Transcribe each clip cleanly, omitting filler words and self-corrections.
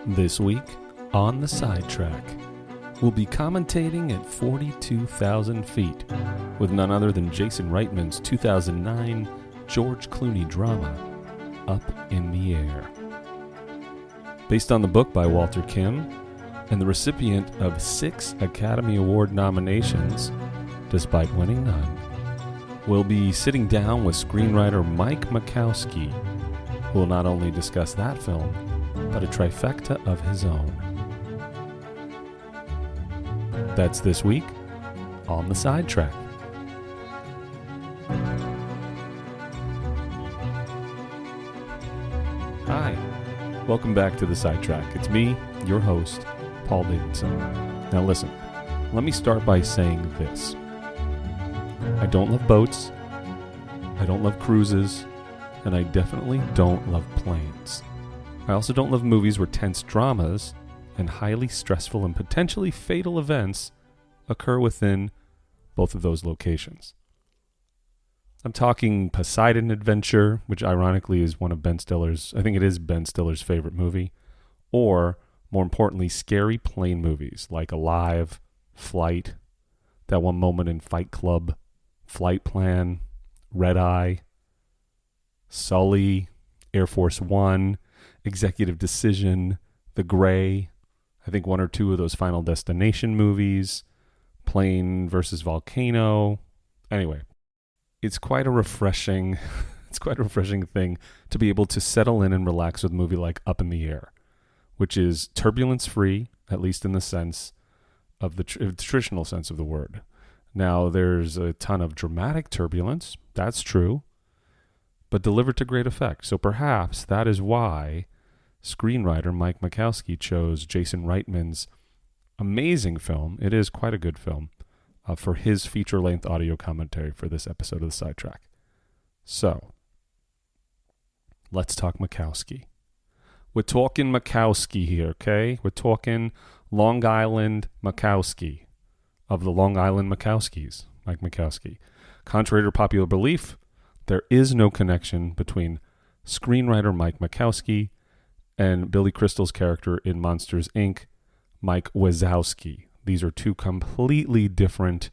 This week, on the sidetrack, we'll be commentating at 42,000 feet with none other than Jason Reitman's 2009 George Clooney drama, Up in the Air. Based on the book by Walter Kim and the recipient of 6 Academy Award nominations, despite winning none, we'll be sitting down with screenwriter Mike Makowsky, who will not only discuss that film, but a trifecta of his own. That's this week on the sidetrack. Hi, welcome back to the sidetrack. It's me, your host, Paul Davidson. Now listen, let me start by saying this. I don't love boats, I don't love cruises, and I definitely don't love planes. I also don't love movies where tense dramas and highly stressful and potentially fatal events occur within both of those locations. I'm talking Poseidon Adventure, which ironically is one of Ben Stiller's, I think it is Ben Stiller's favorite movie, or more importantly, scary plane movies like Alive, Flight, that one moment in Fight Club, Flight Plan, Red Eye, Sully, Air Force One, Executive Decision, The Gray, I think 1 or 2 of those Final Destination movies, Plane versus Volcano. Anyway, it's quite a refreshing thing to be able to settle in and relax with a movie like Up in the Air, which is turbulence-free, at least in the sense of the traditional sense of the word. Now, there's a ton of dramatic turbulence, that's true, but delivered to great effect. So perhaps that is why screenwriter Mike Makowsky chose Jason Reitman's amazing film, it is quite a good film, for his feature-length audio commentary for this episode of The Sidetrack. So, let's talk Makowsky. We're talking Makowsky here, okay? We're talking Lahng Island Makowsky of the Lahng Island Makowskis, Mike Makowsky. Contrary to popular belief, there is no connection between screenwriter Mike Makowsky and Billy Crystal's character in Monsters, Inc., Mike Wazowski. These are 2 completely different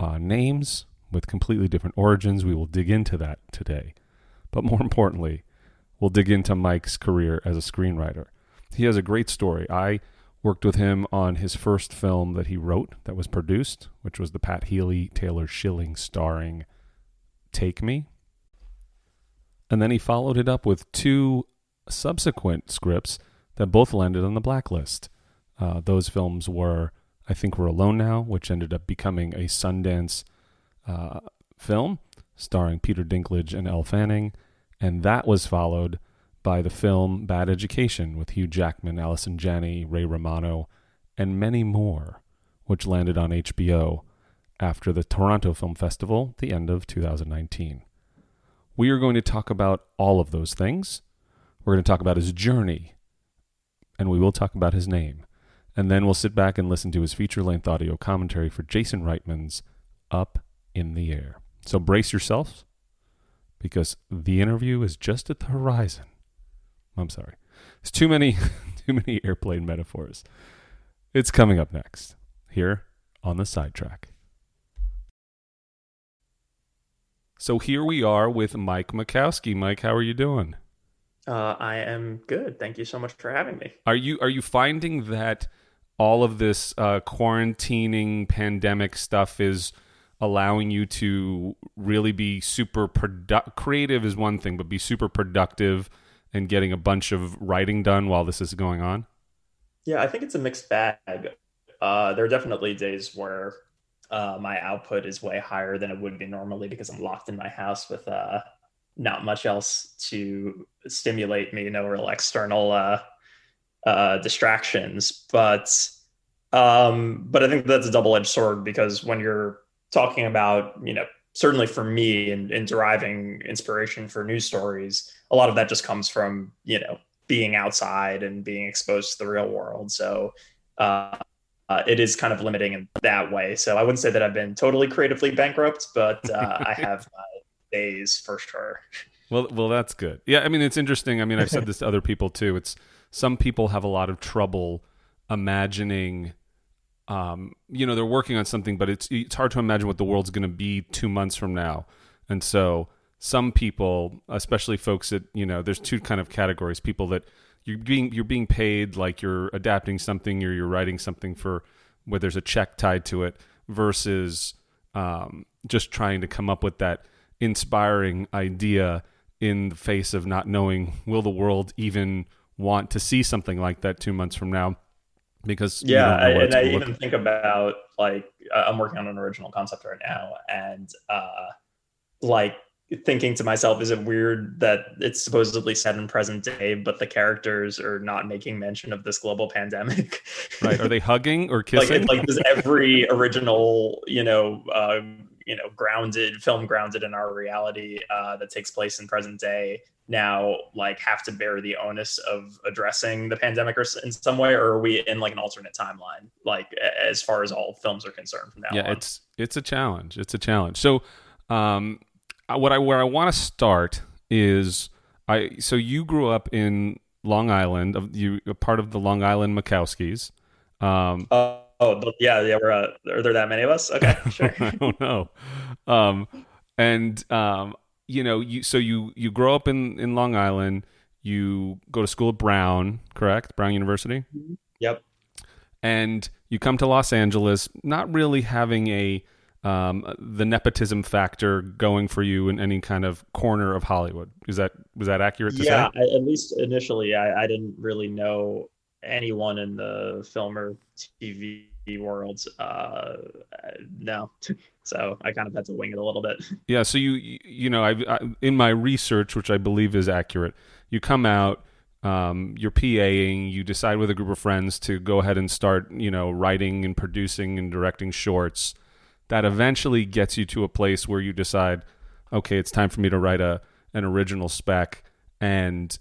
names with completely different origins. We will dig into that today. But more importantly, we'll dig into Mike's career as a screenwriter. He has a great story. I worked with him on his first film that he wrote that was produced, which was the Pat Healy, Taylor Schilling starring Take Me. And then he followed it up with 2 subsequent scripts that both landed on the blacklist. Those films were, I Think We're Alone Now, which ended up becoming a Sundance film starring Peter Dinklage and Elle Fanning, and that was followed by the film Bad Education with Hugh Jackman, Allison Janney, Ray Romano, and many more, which landed on HBO after the Toronto Film Festival at the end of 2019. We are going to talk about all of those things. We're going to talk about his journey, and we will talk about his name. And then we'll sit back and listen to his feature-length audio commentary for Jason Reitman's Up in the Air. So brace yourselves, because the interview is just at the horizon. I'm sorry. There's too many airplane metaphors. It's coming up next, here on the sidetrack. So here we are with Mike Makowsky. Mike, how are you doing? I am good. Thank you so much for having me. Are you finding that all of this quarantining pandemic stuff is allowing you to really be super creative is one thing, but be super productive and getting a bunch of writing done while this is going on? Yeah, I think it's a mixed bag. There are definitely days where my output is way higher than it would be normally because I'm locked in my house with not much else to stimulate me, no real external distractions. But I think that's a double-edged sword, because when you're talking about, certainly for me in deriving inspiration for news stories, a lot of that just comes from, being outside and being exposed to the real world. So it is kind of limiting in that way. So I wouldn't say that I've been totally creatively bankrupt, but I have my days for sure. Well, that's good. Yeah, I mean, it's interesting. I mean, I've said this to other people too. It's some people have a lot of trouble imagining. They're working on something, but it's hard to imagine what the world's going to be 2 months from now. And so, some people, especially folks that there's two kind of categories: people that you're being paid like you're adapting something or you're writing something for where there's a check tied to it, versus just trying to come up with that inspiring idea in the face of not knowing, will the world even want to see something like that 2 months from now? Because I even think about, like, I'm working on an original concept right now, and like thinking to myself, is it weird that it's supposedly set in present day, but the characters are not making mention of this global pandemic? Right? Are they hugging or kissing? like does every original grounded in our reality that takes place in present day now, like, have to bear the onus of addressing the pandemic or in some way, or are we in like an alternate timeline, like, as far as all films are concerned from now on? It's a challenge. So where I want to start is, so you grew up in Long Island. You a part of the Long Island Makowskis. Yeah. Are there that many of us? Okay, sure. I don't know. You grow up in Long Island. You go to school at Brown, correct? Brown University. Yep. And you come to Los Angeles, not really having the nepotism factor going for you in any kind of corner of Hollywood. Was that accurate to say? Yeah, at least initially, I didn't really know anyone in the film or TV world. No. So I kind of had to wing it a little bit. Yeah. So I in my research, which I believe is accurate, you come out, you're PAing, you decide with a group of friends to go ahead and start, writing and producing and directing shorts. That eventually gets you to a place where you decide, okay, it's time for me to write an original spec. And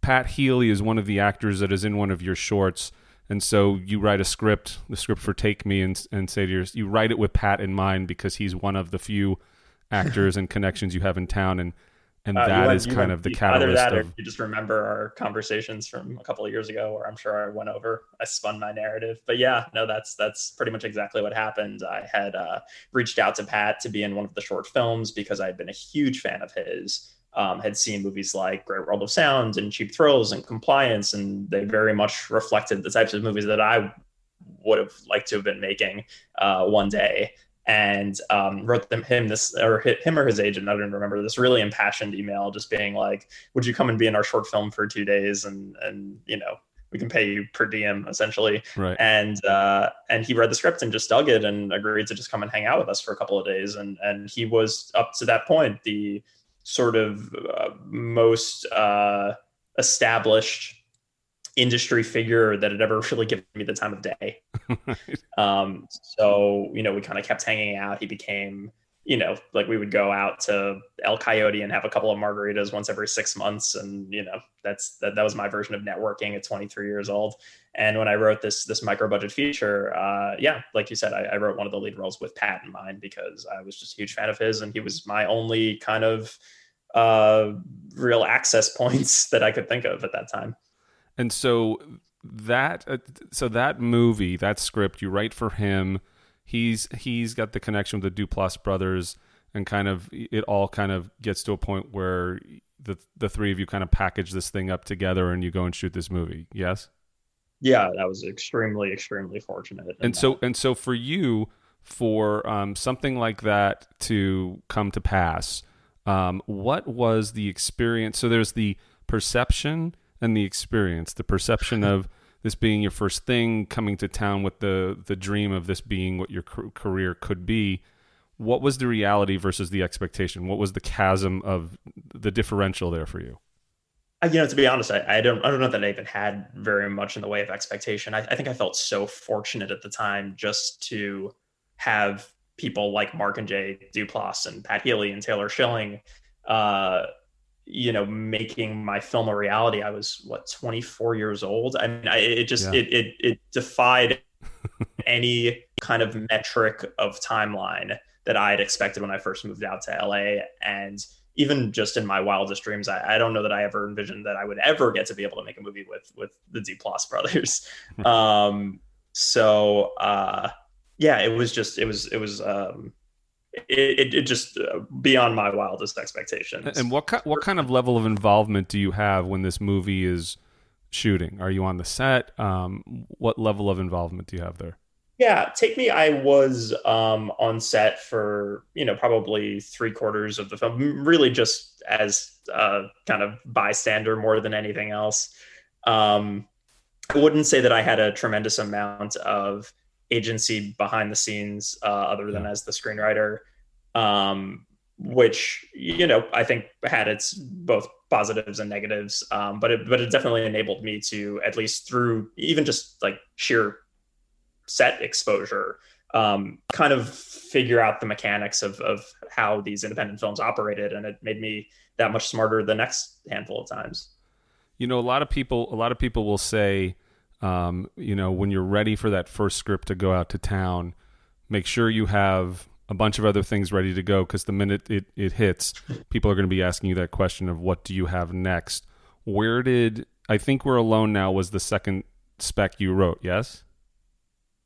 Pat Healy is one of the actors that is in one of your shorts. And so you write the script for Take Me, and say to you write it with Pat in mind because he's one of the few actors and connections you have in town. And that is kind of the catalyst. Either that, or you just remember our conversations from a couple of years ago, where I'm sure I spun my narrative. But yeah, no, that's pretty much exactly what happened. I had reached out to Pat to be in one of the short films because I'd been a huge fan of his. Had seen movies like Great World of Sound and Cheap Thrills and Compliance, and they very much reflected the types of movies that I would have liked to have been making one day. And wrote him or his agent, I don't even remember, this really impassioned email just being like, would you come and be in our short film for 2 days, and we can pay you per diem, essentially. Right. And he read the script and just dug it and agreed to just come and hang out with us for a couple of days. And he was, up to that point, the sort of most established industry figure that had ever really given me the time of day. So, we kind of kept hanging out. He became, like, we would go out to El Coyote and have a couple of margaritas once every 6 months. And, that was my version of networking at 23 years old. And when I wrote this micro budget feature, like you said, I wrote one of the lead roles with Pat in mind because I was just a huge fan of his, and he was my only kind of real access points that I could think of at that time. And so that movie, that script, you write for him. He's got the connection with the Duplass brothers, and kind of it all kind of gets to a point where the three of you kind of package this thing up together and you go and shoot this movie. Yes. Yeah, that was extremely, extremely fortunate. And so for you, for something like that to come to pass, what was the experience? So there's the perception and the experience. The perception of this being your first thing, coming to town with the dream of this being what your career could be. What was the reality versus the expectation? What was the chasm of the differential there for you? To be honest, I don't know that I even had very much in the way of expectation. I think I felt so fortunate at the time just to have people like Mark and Jay Duplass and Pat Healy and Taylor Schilling, making my film a reality. I was 24 years old. I mean, it defied any kind of metric of timeline that I had expected when I first moved out to LA. And, even just in my wildest dreams, I don't know that I ever envisioned that I would ever get to be able to make a movie with the Duplass brothers. Yeah, it just beyond my wildest expectations. And what kind of level of involvement do you have when this movie is shooting? Are you on the set? What level of involvement do you have there? Yeah, Take Me, I was on set for, probably 3/4 of the film, really just as kind of bystander more than anything else. I wouldn't say that I had a tremendous amount of agency behind the scenes other than as the screenwriter, which, I think had its both positives and negatives. But it definitely enabled me to, at least through even just like sheer set exposure, kind of figure out the mechanics of how these independent films operated. And it made me that much smarter the next handful of times. A lot of people will say, when you're ready for that first script to go out to town, make sure you have a bunch of other things ready to go, because the minute it hits, people are going to be asking you that question of what do you have next? I Think We're Alone Now was the second spec you wrote, yes?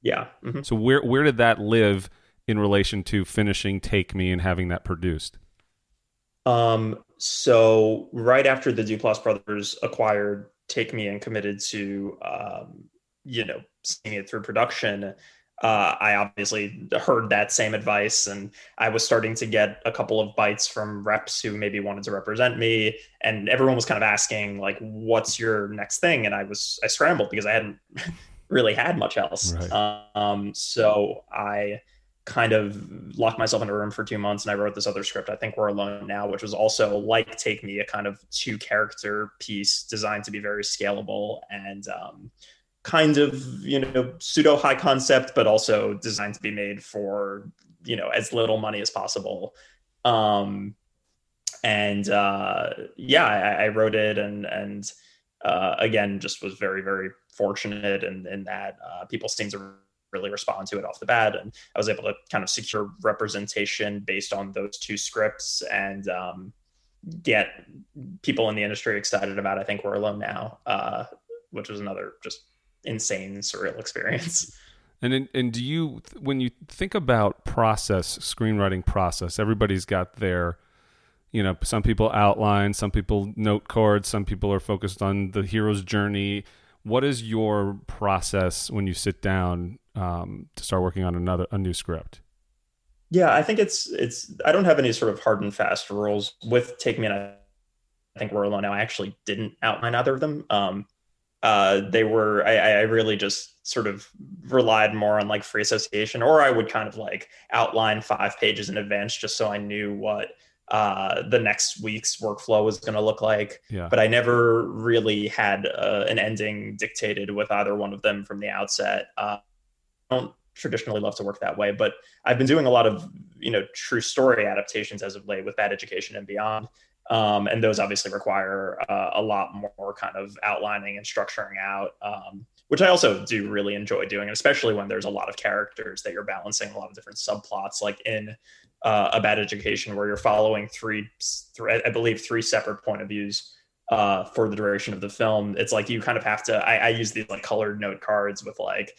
Yeah. Mm-hmm. So where did that live in relation to finishing Take Me and having that produced? So right after the Duplass brothers acquired Take Me and committed to, seeing it through production, I obviously heard that same advice, and I was starting to get a couple of bites from reps who maybe wanted to represent me, and everyone was kind of asking like, what's your next thing? And I scrambled because I hadn't really had much else. Right. So I kind of locked myself in a room for 2 months, and I wrote this other script, I Think We're Alone Now, which was also like Take Me, a kind of 2-character piece designed to be very scalable and kind of, pseudo high concept, but also designed to be made for, as little money as possible. I wrote it and again, just was very, very fortunate in that people seemed to really respond to it off the bat. And I was able to kind of secure representation based on those 2 scripts and get people in the industry excited about I Think We're Alone Now, which was another just insane, surreal experience. And do you, when you think about screenwriting process, everybody's got their, some people outline, some people note cards, some people are focused on the hero's journey. What is your process when you sit down to start working on a new script? Yeah, I think I don't have any sort of hard and fast rules with Take Me and I Think We're Alone Now. I actually didn't outline either of them. I really just sort of relied more on like free association, or I would kind of like outline 5 pages in advance just so I knew what the next week's workflow was going to look like. Yeah. But I never really had an ending dictated with either one of them from the outset. I don't traditionally love to work that way, but I've been doing a lot of, true story adaptations as of late with Bad Education and Beyond. And those obviously require a lot more kind of outlining and structuring out, which I also do really enjoy doing, especially when there's a lot of characters that you're balancing, a lot of different subplots, like in A Bad Education, where you're following three separate point of views for the duration of the film. It's like you kind of have to, I use these like colored note cards with like,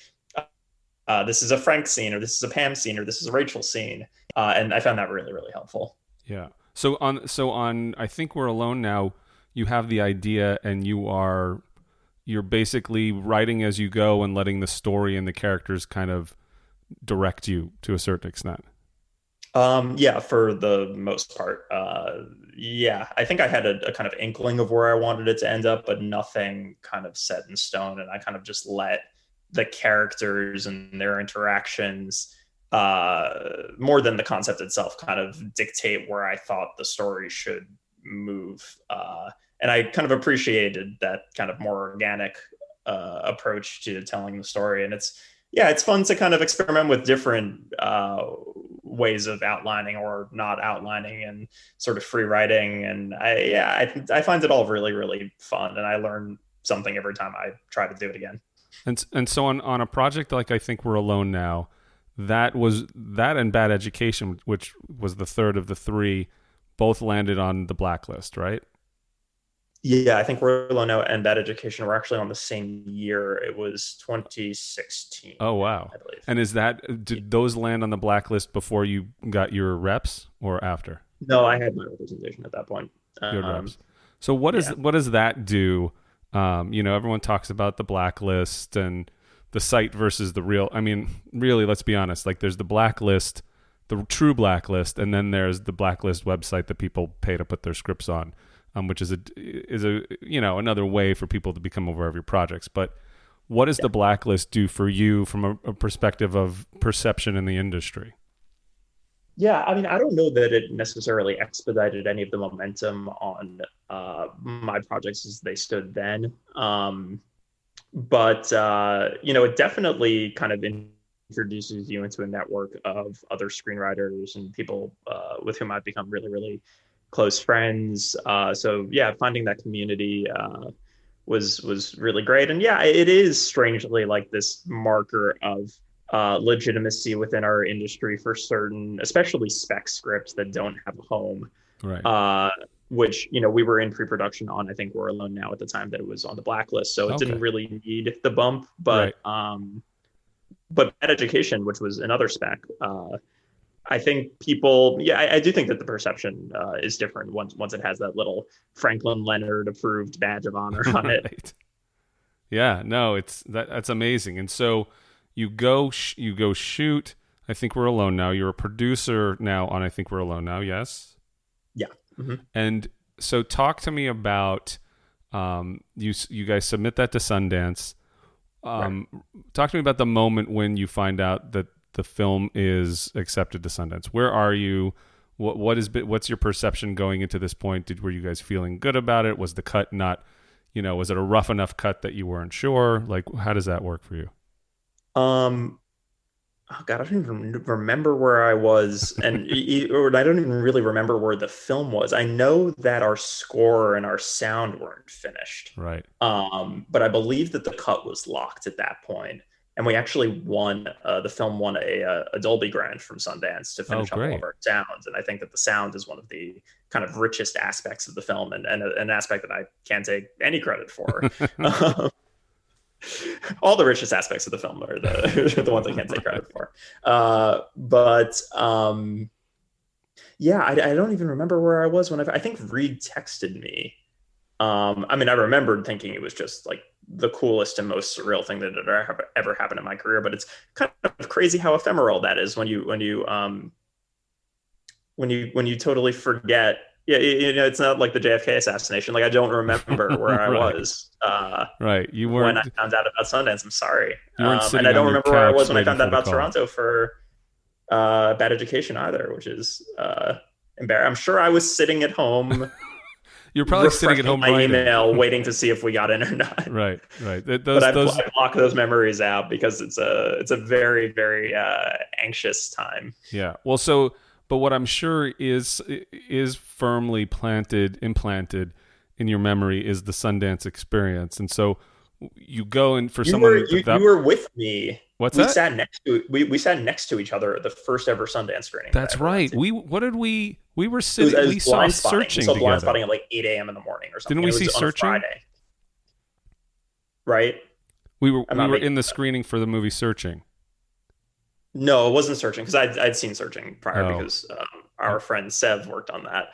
this is a Frank scene, or this is a Pam scene, or this is a Rachel scene. And I found that really, really helpful. Yeah. So on I Think We're Alone Now, you have the idea and you're basically writing as you go and letting the story and the characters kind of direct you to a certain extent. Yeah, for the most part. I think I had a kind of inkling of where I wanted it to end up, but nothing kind of set in stone. And I kind of just let the characters and their interactions, more than the concept itself, kind of dictate where I thought the story should move. And I kind of appreciated that kind of more organic approach to telling the story. And it's fun to kind of experiment with different ways of outlining or not outlining and sort of free writing. And I find it all really, really fun. And I learn something every time I try to do it again. And so on a project like I Think We're Alone Now, that and Bad Education, which was the third of the 3, both landed on the blacklist, right? Yeah, I think We're Alone Now and Bad Education were actually on the same year. It was 2016. Oh, wow. I believe. And did those land on the blacklist before you got your reps or after? No, I had my representation at that point. Your reps. So what does that do? Everyone talks about the blacklist and the site versus the real. I mean, really, let's be honest. Like, there's the blacklist, the true blacklist, and then there's the blacklist website that people pay to put their scripts on, which is another way for people to become aware of your projects. But what does the blacklist do for you from a perspective of perception in the industry? Yeah, I mean, I don't know that it necessarily expedited any of the momentum on my projects as they stood then. But it definitely kind of introduces you into a network of other screenwriters and people with whom I've become really, really close friends. So yeah, finding that community was really great. And yeah, it is strangely like this marker of legitimacy within our industry for certain, especially spec scripts that don't have a home. Right. Which, we were in pre-production on. I think We're Alone Now at the time that it was on the blacklist, so it didn't really need the bump. But but Bad Education, which was another spec, I think people, I do think that the perception is different once it has that little Franklin Leonard approved badge of honor on it. Right. Yeah, no, that's amazing. And so you go shoot. I think We're Alone Now. You're a producer now on I think We're Alone Now. Yes. Yeah. Mm-hmm. And so talk to me about you guys submit that to Sundance. Right. Talk to me about the moment when you find out that the film is accepted to Sundance. Where are you? What's your perception going into this point? Were you guys feeling good about it? Was the cut not, was it a rough enough cut that you weren't sure? Like, how does that work for you? Oh God, I don't even remember where I was, or I don't even really remember where the film was. I know that our score and our sound weren't finished. Right. But I believe that the cut was locked at that point, and we actually won. The film won a Dolby grant from Sundance to finish up all of our sounds, and I think that the sound is one of the kind of richest aspects of the film, and an aspect that I can't take any credit for. All the richest aspects of the film are the ones I can't take credit for. Yeah, I don't even remember where I was when I think Reed texted me. I mean, I remembered thinking it was just like the coolest and most surreal thing that had ever happened in my career. But it's kind of crazy how ephemeral that is when you totally forget. Yeah, it's not like the JFK assassination. Like, I don't remember where I was. Right, you weren't when I found out about Sundance. I'm sorry, and I don't remember where I was when I found out about Toronto for Bad Education either, which is embarrassing. I'm sure I was sitting at home. You're probably sitting at home my email, waiting to see if we got in or not. Right. But I block those memories out because it's a very, very anxious time. Yeah. Well, but what I'm sure is firmly implanted in your memory is the Sundance experience. And so you go in for someone. You were with me. What's that? We sat next to each other at the first ever Sundance screening. That's right. We were sitting. We saw Searching together. Blind Spotting at like 8 a.m. in the morning or something. Didn't we see Searching? Friday. Right. We were in the screening for the movie Searching. No, it wasn't Searching because I'd seen Searching prior because our friend Sev worked on that.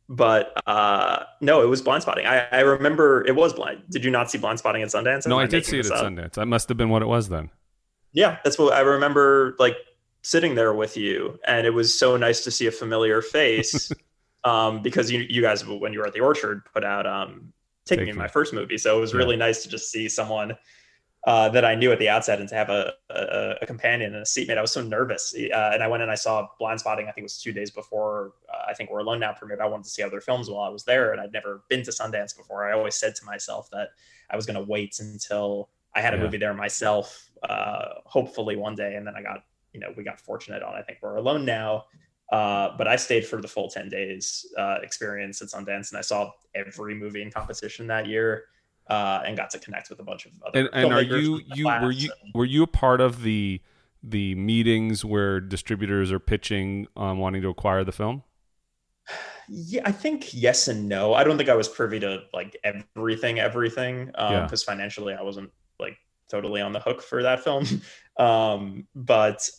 But no, it was Blind Spotting. I remember it was Blind. Did you not see Blind Spotting at Sundance? No, I did see it at Sundance. That must have been what it was then. Yeah, that's what I remember. Like sitting there with you, and it was so nice to see a familiar face. Because you guys, when you were at the Orchard, put out Take Me, my first movie. So it was really nice to just see someone that I knew at the outset and to have a companion and a seatmate. I was so nervous. And I went and I saw Blind Spotting. I think it was 2 days before I think We're Alone Now premiered. I wanted to see other films while I was there, and I'd never been to Sundance before. I always said to myself that I was going to wait until I had a movie there myself, hopefully one day. And then we got fortunate on, I think We're Alone Now. But I stayed for the full 10 days experience at Sundance, and I saw every movie in competition that year. And got to connect with a bunch of other filmmakers. And were you a part of the meetings where distributors are pitching on wanting to acquire the film? Yeah, I think yes and no. I don't think I was privy to like everything, Yeah. because financially I wasn't like totally on the hook for that film. But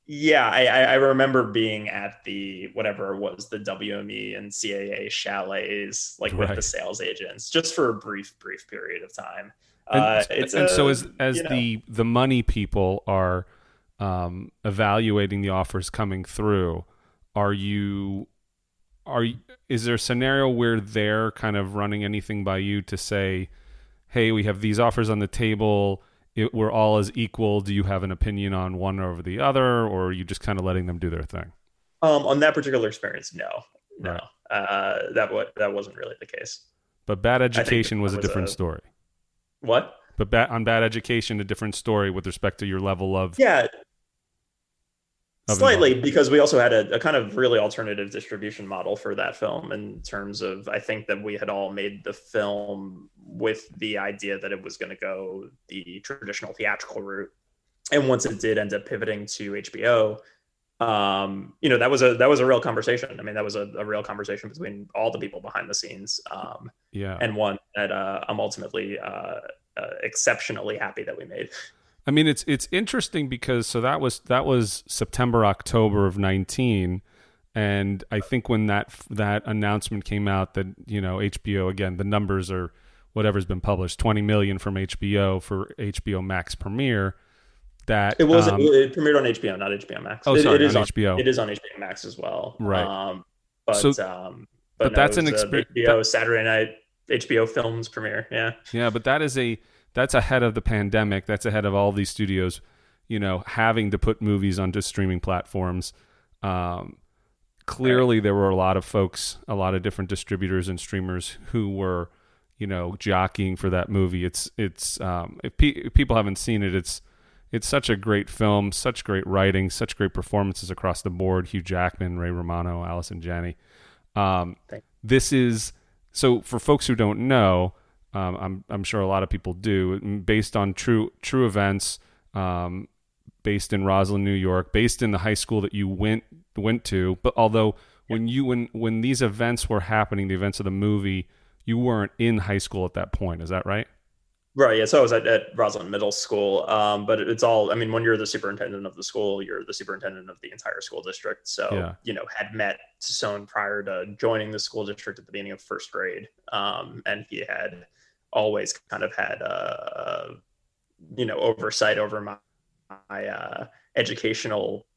yeah, I remember being at the whatever it was, the WME and CAA chalets, like with the Right. sales agents, just for a brief period of time. And It's and so a, as the money people are evaluating the offers coming through, are you are you, is there a scenario where they're kind of running anything by you to say, hey, we have these offers on the table, we're all as equal, do you have an opinion on one over the other, or are you just kind of letting them do their thing? on that particular experience, no, Right. that wasn't really the case. But Bad I think Education was that a was different a story. what? But on Bad Education, a different story with respect to your level Yeah, of slightly, involvement. because we also had a kind of really alternative distribution model for that film, in terms of, I think that we had all made the film with the idea that it was going to go the traditional theatrical route. And once it did end up pivoting to HBO, that was a real conversation. I mean, that was a real conversation between all the people behind the scenes, Yeah. and one that I'm ultimately exceptionally happy that we made. I mean, it's interesting because so that was September, October of 19, and I think when that announcement came out that, HBO, again, the numbers are whatever's been published, 20 million from HBO for HBO Max premiere. That It premiered on HBO, not HBO Max. Oh, It, sorry, it on is on HBO. it is on HBO Max as well. Right. So, But but no, it that's was an experience. HBO Saturday night HBO Films premiere. Yeah. Yeah, but that's ahead of the pandemic. That's ahead of all these studios, having to put movies onto streaming platforms. Right. Clearly, there were a lot of folks, a lot of different distributors and streamers who were, jockeying for that movie. If people haven't seen it, it's such a great film, such great writing, such great performances across the board. Hugh Jackman, Ray Romano, Allison Janney. This is so for folks who don't know. I'm sure a lot of people do. Based on true events, based in Roslyn, New York, based in the high school that you went to. But although when these events were happening, the events of the movie, you weren't in high school at that point. Is that right? Right. Yeah. So I was at Roslyn Middle School. But it's all, I mean, when you're the superintendent of the school, you're the superintendent of the entire school district. So, Yeah. Had met Sassoon prior to joining the school district at the beginning of first grade. And he had always kind of had, oversight over my educational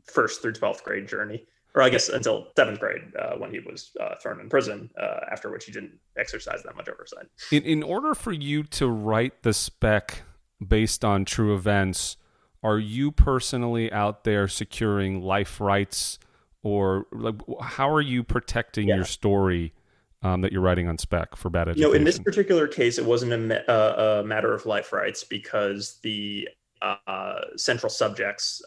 first through 12th grade journey. Or I guess until seventh grade, when he was thrown in prison, after which he didn't exercise that much oversight. In order for you to write the spec based on true events, are you personally out there securing life rights, or like how are you protecting your story that you're writing on spec for Bad Education? In this particular case, it wasn't a matter of life rights, because the central subjects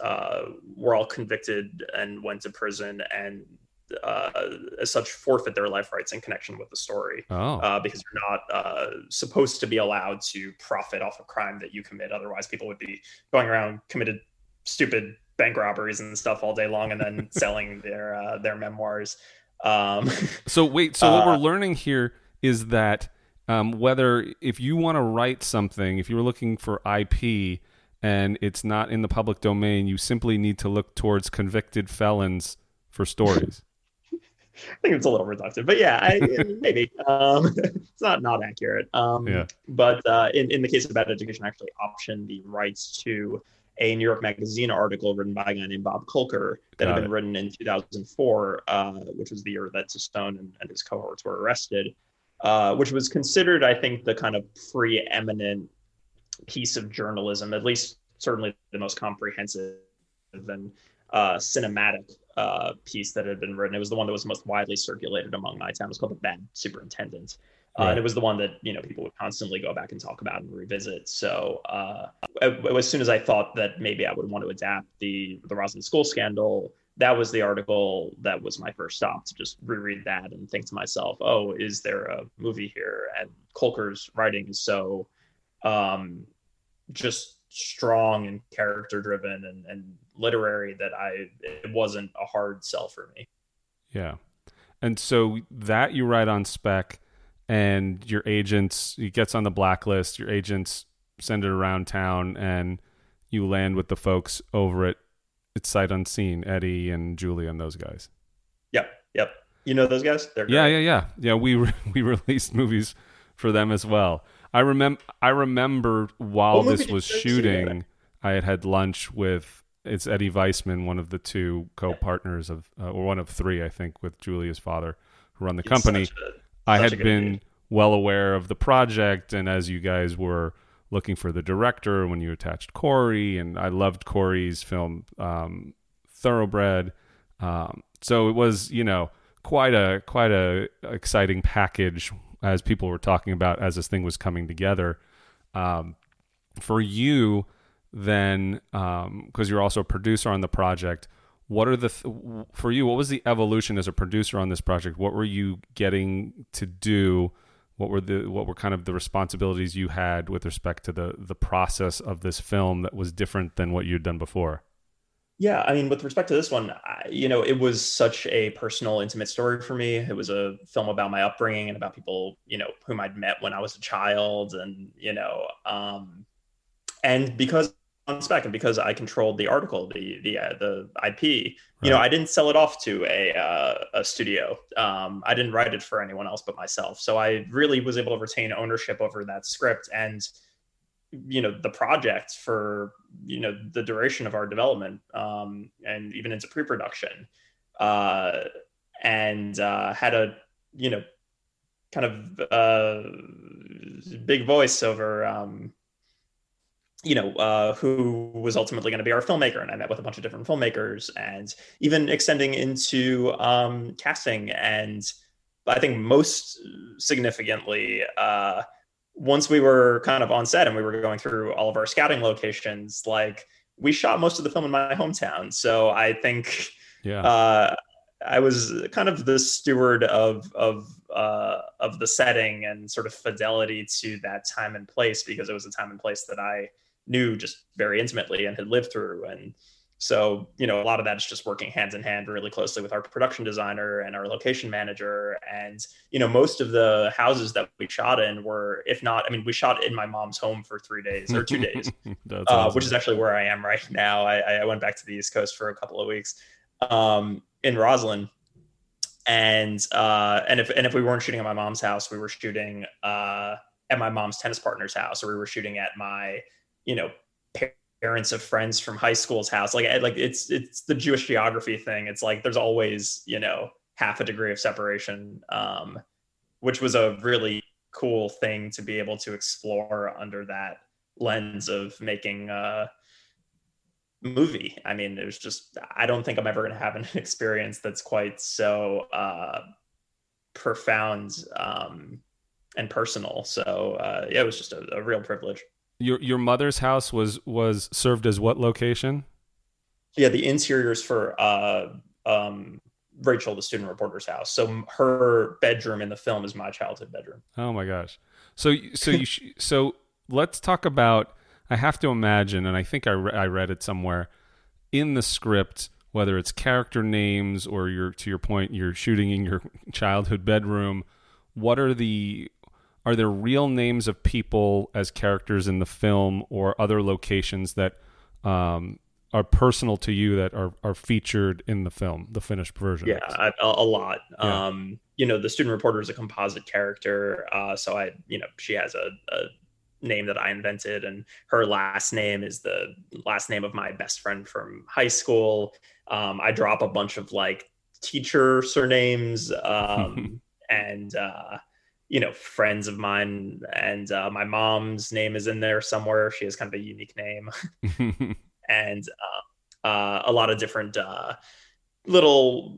were all convicted and went to prison, and as such forfeit their life rights in connection with the story. Because you're not supposed to be allowed to profit off of crime that you commit. Otherwise, people would be going around committed stupid bank robberies and stuff all day long, and then selling their memoirs. So what we're learning here is that whether if you want to write something, if you're looking for IP and it's not in the public domain, you simply need to look towards convicted felons for stories. I think it's a little reductive, but yeah, maybe it's not accurate. Yeah. But in the case of Bad Education, I actually optioned the rights to a New York Magazine article written by a guy named Bob Kolker that had been written in 2004, which was the year that Stone and his cohorts were arrested, which was considered, I think, the kind of preeminent piece of journalism, at least certainly the most comprehensive and cinematic piece that had been written. It was the one that was most widely circulated among my town. It was called The Bad Superintendent. And it was the one that, people would constantly go back and talk about and revisit. So as soon as I thought that maybe I would want to adapt the Roslyn school scandal, that was the article that was my first stop, to just reread that and think to myself, oh, is there a movie here? And Kolker's writing is so just strong and character driven and literary that it wasn't a hard sell for me. Yeah. And so that you write on spec, and your agents, it gets on the blacklist, your agents send it around town, and you land with the folks over at It's Sight Unseen, Eddie and Julie and those guys. Yep. You know those guys? They're Yeah, great. yeah. We released movies for them as well. I remember while What movie this did was you guys see together? shooting, I had lunch with it's Eddie Weissman, one of the two co-partners of, or one of three, I think, with Julia's father, who run the He's company. I such a had good been dude. well aware of the project, and as you guys were looking for the director when you attached Corey, and I loved Corey's film Thoroughbred. So it was, quite a exciting package as people were talking about as this thing was coming together. For you, then, because you're also a producer on the project, what are for you? What was the evolution as a producer on this project? What were you getting to do? What were kind of the responsibilities you had with respect to the process of this film that was different than what you'd done before? Yeah, I mean, with respect to this one, it was such a personal, intimate story for me. It was a film about my upbringing and about people, whom I'd met when I was a child, and because on spec and because I controlled the article, the IP, Right. I didn't sell it off to a studio. I didn't write it for anyone else but myself, so I really was able to retain ownership over that script and the project for the duration of our development, and even into pre-production, uh, and had a kind of big voice over who was ultimately going to be our filmmaker. And I met with a bunch of different filmmakers, and even extending into casting. And I think most significantly, once we were kind of on set and we were going through all of our scouting locations, like we shot most of the film in my hometown. So I think Yeah. I was kind of the steward of the setting and sort of fidelity to that time and place, because it was a time and place that I knew just very intimately and had lived through. And so, a lot of that is just working hand in hand really closely with our production designer and our location manager. And, most of the houses that we shot in were, if not, I mean, we shot in my mom's home for 3 days or 2 days, That's awesome. which is actually where I am right now. I went back to the East Coast for a couple of weeks, in Roslyn. And if we weren't shooting at my mom's house, we were shooting at my mom's tennis partner's house, or we were shooting at my, parents of friends from high school's house. Like it's the Jewish geography thing. It's like there's always half a degree of separation, which was a really cool thing to be able to explore under that lens of making movie. I mean, it was just, I don't think I'm ever going to have an experience that's quite so profound and personal. So yeah, it was just a real privilege. Your mother's house was served as what location? Yeah, the interiors for Rachel, the student reporter's house. So her bedroom in the film is my childhood bedroom. Oh my gosh. So let's talk about. I have to imagine, and I think I read it somewhere in the script, whether it's character names or to your point, you're shooting in your childhood bedroom. Are there real names of people as characters in the film, or other locations that are personal to you that are featured in the film, the finished version? Yeah, a lot. Yeah. The student reporter is a composite character. So she has a name that I invented, and her last name is the last name of my best friend from high school. I drop a bunch of like teacher surnames, and friends of mine, and my mom's name is in there somewhere. She has kind of a unique name. And a lot of different little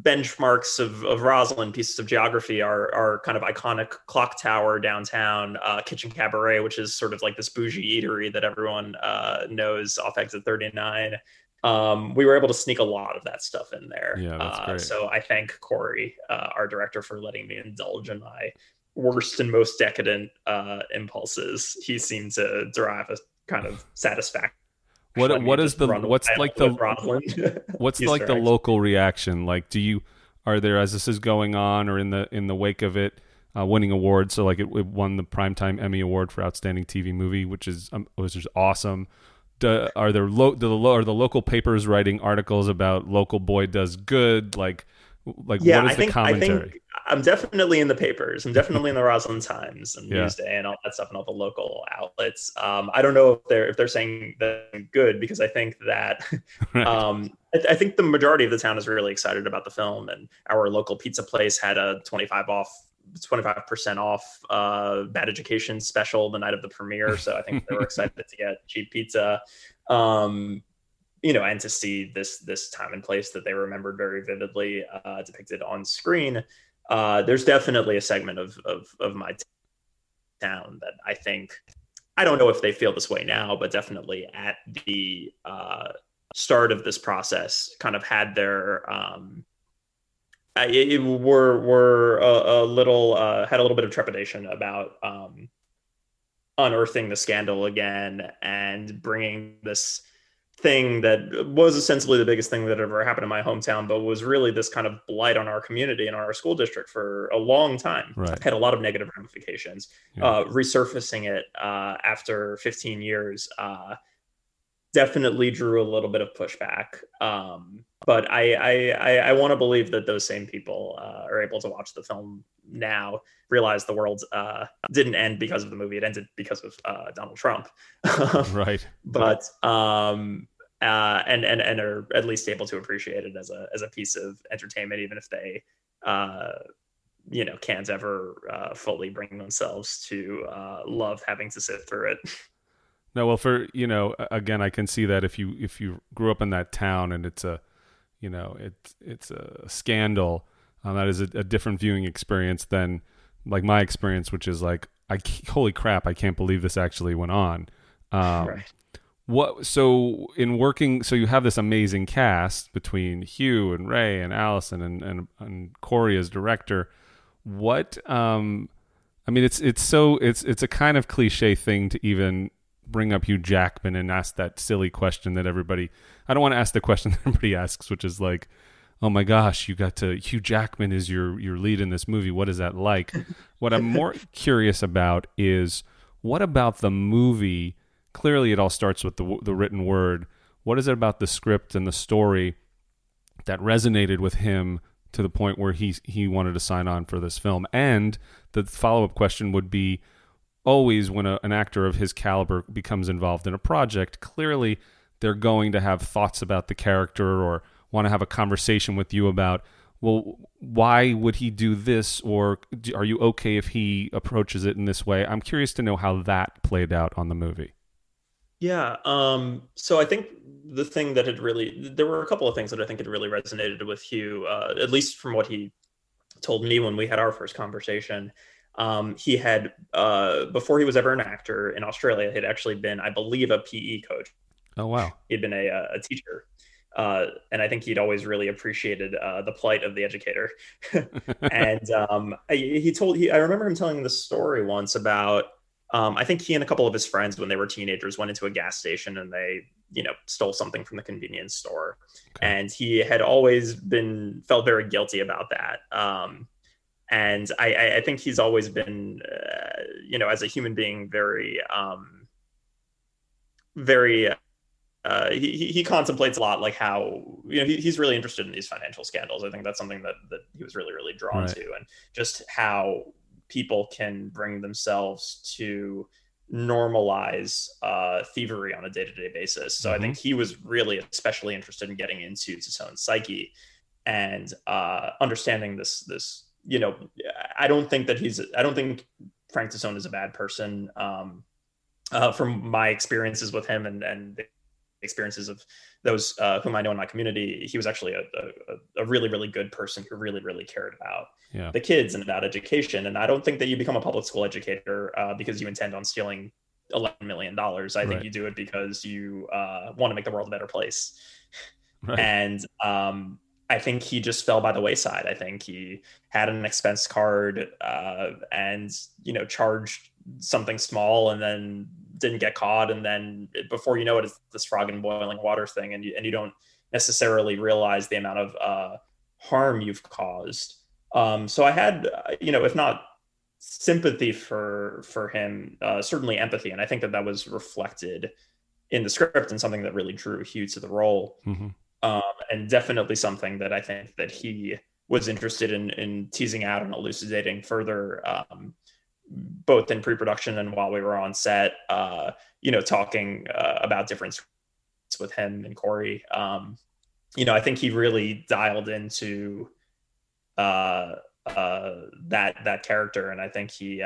benchmarks of Roslyn, pieces of geography, are kind of iconic clock tower downtown, Kitchen Cabaret, which is sort of like this bougie eatery that everyone knows off exit 39. We were able to sneak a lot of that stuff in there. Yeah, that's great. So I thank Corey, our director, for letting me indulge in my worst and most decadent impulses. He seemed to derive a kind of satisfaction. What's like the Roslyn. local reaction? Like, are there, as this is going on, or in the wake of it, winning awards? So like it won the Primetime Emmy Award for Outstanding TV Movie, which is awesome. Are there are the local papers writing articles about local boy does good? Like Yeah, what is the commentary? I think I'm definitely in the papers. I'm definitely in the Roslyn Times and Yeah. Newsday and all that stuff and all the local outlets. I don't know if they're saying that good, because I think that Right. I think the majority of the town is really excited about the film, and our local pizza place had a 25% off Bad Education special the night of the premiere. So I think they were excited to get cheap pizza. And to see this time and place that they remembered very vividly depicted on screen. There's definitely a segment of my town that I don't know if they feel this way now, but definitely at the start of this process kind of had their were a little had a little bit of trepidation about unearthing the scandal again and bringing this thing that was ostensibly the biggest thing that ever happened in my hometown, but was really this kind of blight on our community and our school district for a long time. Right. Had a lot of negative ramifications. Yeah. Resurfacing it after 15 years definitely drew a little bit of pushback. But I want to believe that those same people are able to watch the film now, realize the world didn't end because of the movie. It ended because of Donald Trump. Right. But and are at least able to appreciate it as a piece of entertainment, even if they can't ever fully bring themselves to love having to sit through it. No, well, again, I can see that if you grew up in that town and it's a scandal, that is a different viewing experience than like my experience, which is like, holy crap, I can't believe this actually went on. Right. So you have this amazing cast between Hugh and Ray and Allison and Corey as director. What, it's a kind of cliche thing to even bring up Hugh Jackman and ask that silly question that I don't want to ask the question that everybody asks, which is like, oh my gosh, Hugh Jackman is your lead in this movie. What is that like? What I'm more curious about is, what about the movie? Clearly it all starts with the written word. What is it about the script and the story that resonated with him to the point where he wanted to sign on for this film? And the follow-up question would be, always when an actor of his caliber becomes involved in a project, clearly they're going to have thoughts about the character or want to have a conversation with you about, well, why would he do this? Or are you okay if he approaches it in this way? I'm curious to know how that played out on the movie. Yeah. So I think there were a couple of things that I think had really resonated with Hugh, at least from what he told me when we had our first conversation. He had, before he was ever an actor in Australia, had actually been, I believe, a PE coach. Oh, wow. He'd been a teacher. And I think he'd always really appreciated the plight of the educator. And I remember him telling the story once about, I think he and a couple of his friends, when they were teenagers, went into a gas station and they, stole something from the convenience store. Okay. And he had always felt very guilty about that. And I think he's always been, as a human being, very, he contemplates a lot, like how, he's really interested in these financial scandals. I think that's something that he was really, really drawn to, and just how people can bring themselves to normalize thievery on a day-to-day basis. So I think he was really especially interested in getting into his own psyche and understanding this. I don't think Frank Tassone is a bad person. From my experiences with him and the experiences of those whom I know in my community, he was actually a really, really good person who really, really cared about the kids and about education. And I don't think that you become a public school educator because you intend on stealing $11 million. I think you do it because you want to make the world a better place. Right. And I think he just fell by the wayside. I think he had an expense card and, charged something small and then didn't get caught. And then before you know it, it's this frog in boiling water thing. And you don't necessarily realize the amount of harm you've caused. So I had, if not sympathy for him, certainly empathy, and I think that that was reflected in the script and something that really drew Hugh to the role, Mm-hmm. and definitely something that I think that he was interested in teasing out and elucidating further, both in pre-production and while we were on set. Talking about different scripts with him and Corey. I think he really dialed into that character, and I think he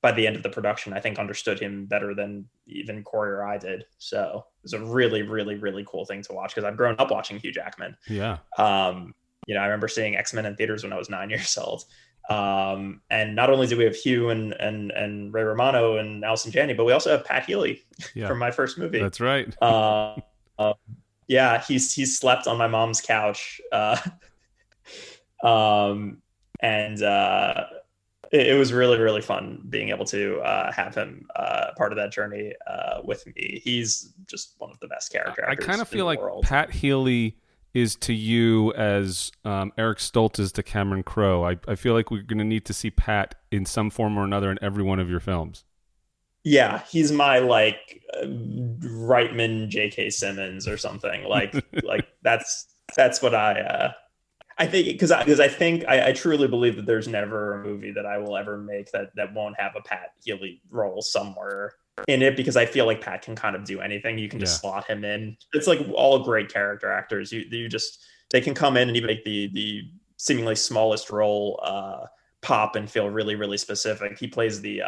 by the end of the production, I think understood him better than even Corey or I did. So it was a really, really, really cool thing to watch because I've grown up watching Hugh Jackman. Yeah. I remember seeing X-Men in theaters when I was 9 years old. And not only do we have Hugh and Ray Romano and Allison Janney, but we also have Pat Healy from my first movie. That's right. Yeah, he's slept on my mom's couch. It was really, really fun being able to have him part of that journey with me. He's just one of the best character actors. I kind of feel like world. Pat Healy is to you as Eric Stoltz is to Cameron Crowe. I feel like we're going to need to see Pat in some form or another in every one of your films. Yeah, he's my Reitman, J.K. Simmons or something. Like that's what I think, because I truly believe that there's never a movie that I will ever make that won't have a Pat Healy role somewhere in it, because I feel like Pat can kind of do anything. You can just slot him in. It's like all great character actors. They can come in and even make the seemingly smallest role pop and feel really, really specific. He plays the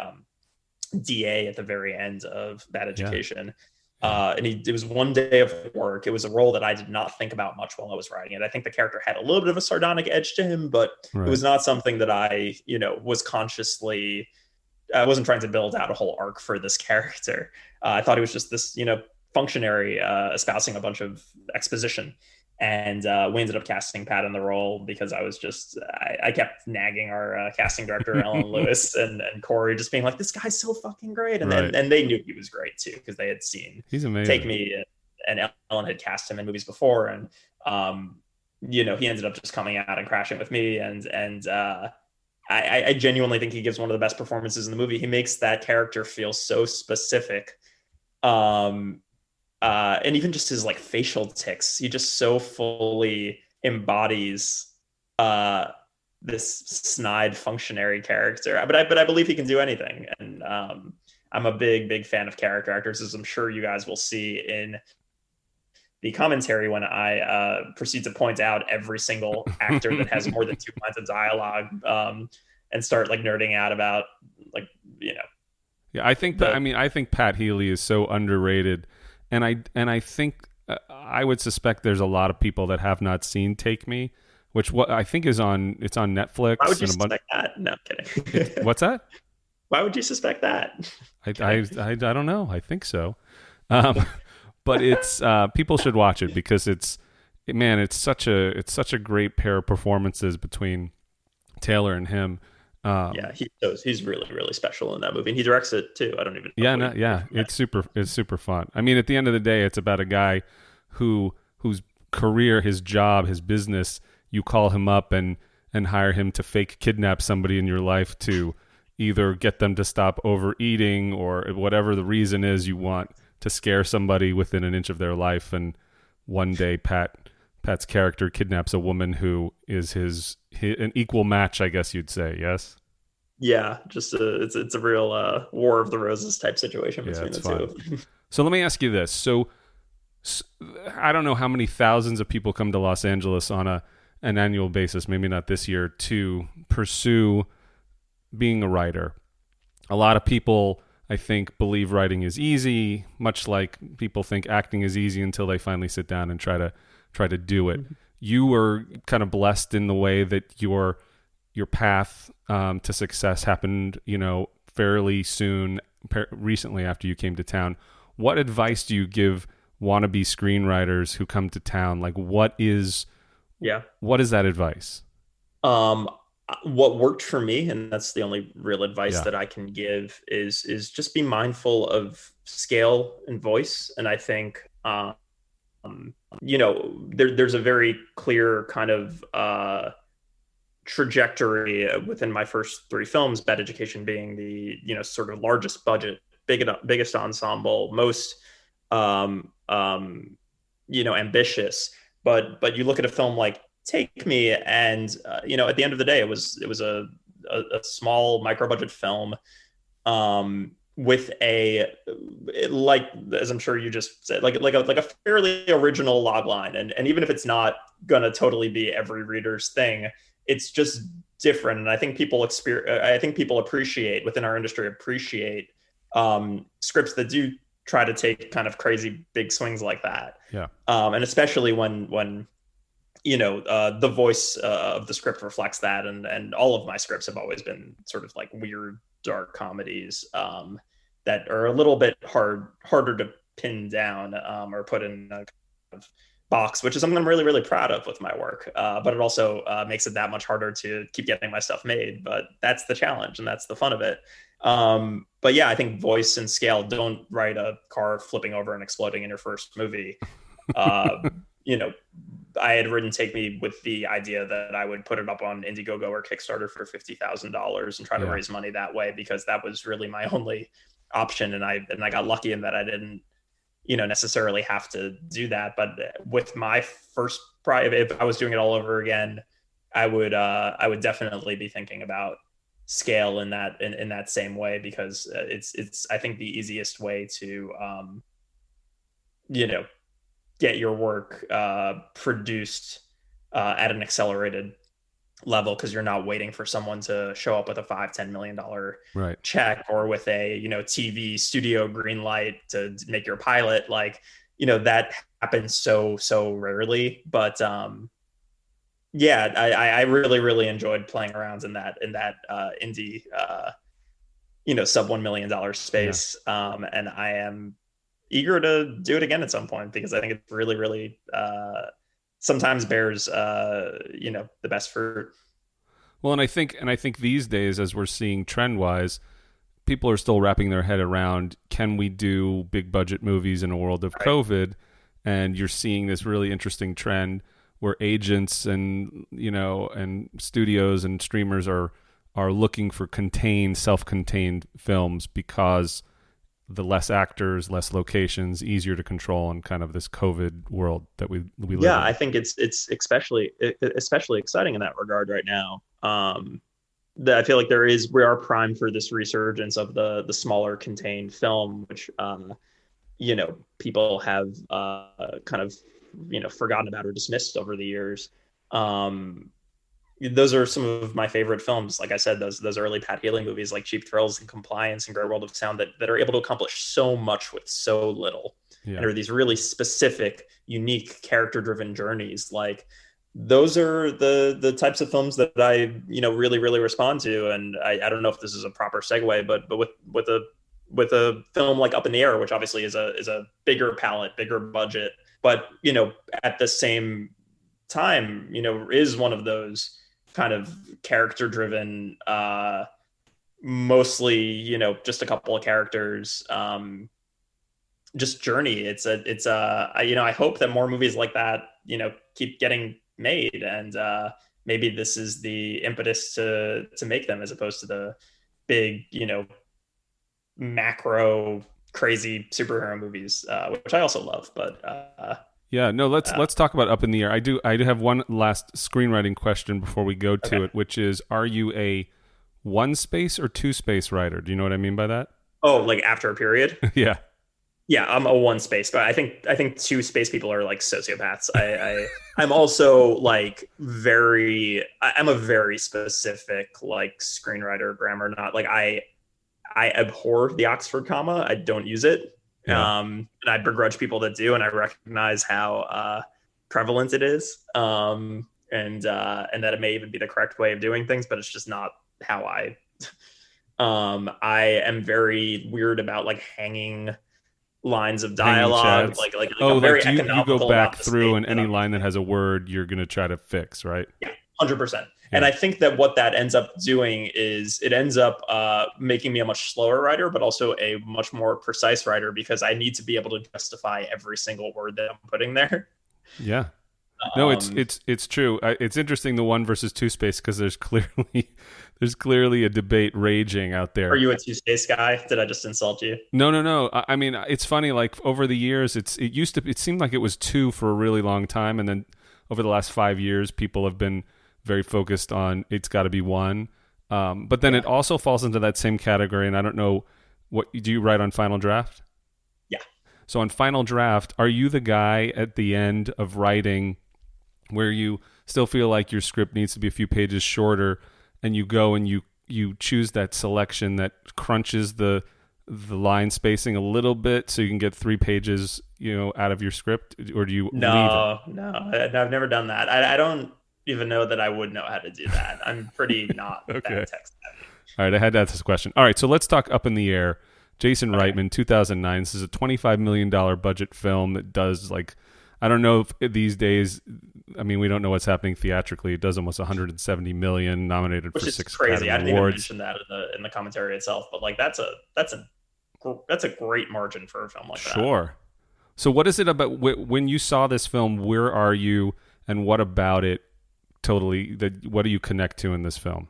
DA at the very end of Bad Education. And it was one day of work. It was a role that I did not think about much while I was writing it. I think the character had a little bit of a sardonic edge to him, but it was not something that I, was consciously, I wasn't trying to build out a whole arc for this character. I thought he was just this, functionary espousing a bunch of exposition. And we ended up casting Pat in the role because I kept nagging our casting director, Ellen Lewis, and Corey, just being like, this guy's so fucking great. And and they knew he was great too, because they had seen He's amazing. Take Me, and Ellen had cast him in movies before. And, he ended up just coming out and crashing with me. And I genuinely think he gives one of the best performances in the movie. He makes that character feel so specific. And even just his facial tics, he just so fully embodies this snide functionary character. But I believe he can do anything, and I'm a big fan of character actors, as I'm sure you guys will see in the commentary when I proceed to point out every single actor that has more than 2 lines of dialogue, and start nerding out about Yeah, I think I think Pat Healy is so underrated. And I think I would suspect there's a lot of people that have not seen Take Me, which I think it's on Netflix. Why would you suspect that? No, I'm kidding. What's that? Why would you suspect that? I don't know. I think so. But it's people should watch it because it's such a great pair of performances between Taylor and him. He's really, really special in that movie, and he directs it too. I don't even know. It's super fun. I mean, at the end of the day, it's about a guy whose career, his job, his business, you call him up and hire him to fake kidnap somebody in your life to either get them to stop overeating or whatever the reason is you want to scare somebody within an inch of their life. And one day Pat's character kidnaps a woman who is an equal match, I guess you'd say. Yes. Yeah, just it's a real War of the Roses type situation between the two. So let me ask you this: so I don't know how many thousands of people come to Los Angeles on an annual basis, maybe not this year, to pursue being a writer. A lot of people, I think, believe writing is easy, much like people think acting is easy until they finally sit down and try to do it. Mm-hmm. You were kind of blessed in the way that your path to success happened, fairly soon, recently after you came to town. What advice do you give wannabe screenwriters who come to town? What is that advice? What worked for me, and that's the only real advice that I can give, is just be mindful of scale and voice. And I think there's a very clear kind of trajectory within my first three films, Bad Education being the, sort of largest budget, biggest ensemble, most, ambitious. But you look at a film like Take Me, and at the end of the day, it was a small micro budget film, with like, as I'm sure you just said, like a fairly original log line, and even if it's not gonna totally be every reader's thing, it's just different. And I think people appreciate, within our industry, scripts that do try to take kind of crazy big swings like that. Yeah. And especially when the voice of the script reflects that. And all of my scripts have always been sort of like weird, dark comedies that are a little bit harder to pin down or put in a kind of box, which is something I'm really, really proud of with my work. But it also makes it that much harder to keep getting my stuff made. But that's the challenge, and that's the fun of it. But yeah, I think voice and scale. Don't write a car flipping over and exploding in your first movie. I had written Take Me with the idea that I would put it up on Indiegogo or Kickstarter for $50,000 and try to raise money that way, because that was really my only option. And I got lucky in that I didn't, necessarily have to do that. But with my first if I was doing it all over again, I would definitely be thinking about scale in that same way, because it's I think the easiest way to get your work produced at an accelerated level, because you're not waiting for someone to show up with a $5-10 million check, or with a TV studio green light to make your pilot. Like, that happens so rarely. But I really, really enjoyed playing around in that indie sub $1 million space. And I am eager to do it again at some point, because I think it really, really sometimes bears the best fruit. Well, and I think these days, as we're seeing trend wise, people are still wrapping their head around, can we do big budget movies in a world of COVID? And you're seeing this really interesting trend where agents and and studios and streamers are looking for self-contained films, because the less actors, less locations, easier to control in kind of this COVID world that we live in. Yeah, I think it's especially exciting in that regard right now. That I feel like we are primed for this resurgence of the smaller contained film, which people have kind of forgotten about or dismissed over the years. Those are some of my favorite films. Like I said, those early Pat Healy movies, like Cheap Thrills and Compliance and Great World of Sound, that are able to accomplish so much with so little. Yeah. And are these really specific, unique, character-driven journeys. Like, those are the types of films that I really, really respond to. And I don't know if this is a proper segue, but with a film like Up in the Air, which obviously is a bigger palette, bigger budget, but at the same time, is one of those kind of character driven, mostly, just a couple of characters, just journey. I hope that more movies like that, keep getting made, and maybe this is the impetus to make them, as opposed to the big, macro crazy superhero movies, which I also love. But let's talk about Up in the Air. I do have one last screenwriting question before we go to it, which is, are you a one space or two space writer? Do you know what I mean by that? Oh, like after a period? Yeah. Yeah, I'm a one space, but I think two space people are like sociopaths. I'm also like I'm a very specific like screenwriter grammar. Not like I abhor the Oxford comma. I don't use it. Yeah. And I begrudge people that do, and I recognize how prevalent it is. And that it may even be the correct way of doing things, but it's just not how I am very weird about like hanging lines of dialogue, like very economical. You go back through, and any line that has a word, you're going to try to fix, right? Yeah, 100%. And I think that what that ends up doing is it ends up making me a much slower writer, but also a much more precise writer, because I need to be able to justify every single word that I'm putting there. Yeah. No, Um, it's true. It's interesting, the one versus two space, because there's clearly a debate raging out are there. you a two space guy? Did I just insult you? No, no, no. I mean, it's funny. Like over the years, it seemed like it was two for a really long time, and then over the last 5 years, people have been very focused on it's got to be one. But then Yeah. it also falls into that same category, and I don't know what do you write on Final Draft? Yeah. So on Final Draft, are you the guy at the end of writing where you still feel like your script needs to be a few pages shorter, and you go and you choose that selection that crunches the line spacing a little bit so you can get 3 pages, out of your script, or do you leave it? No, I've never done that. I don't even know that I would know how to do that. I'm pretty not Okay. that tech savvy. All right, I had to ask this question. All right, so let's talk Up in the Air. Jason Okay. Reitman, 2009. This is a $25 million budget film that does, like, I don't know if these days, I mean, we don't know what's happening theatrically. It does almost 170 million, nominated Which for is 6 crazy. I Academy didn't even Awards. mention that in the commentary itself, but like that's a great margin for a film like that. Sure. So what is it about when you saw this film, where are you, and what about it what do you connect to in this film?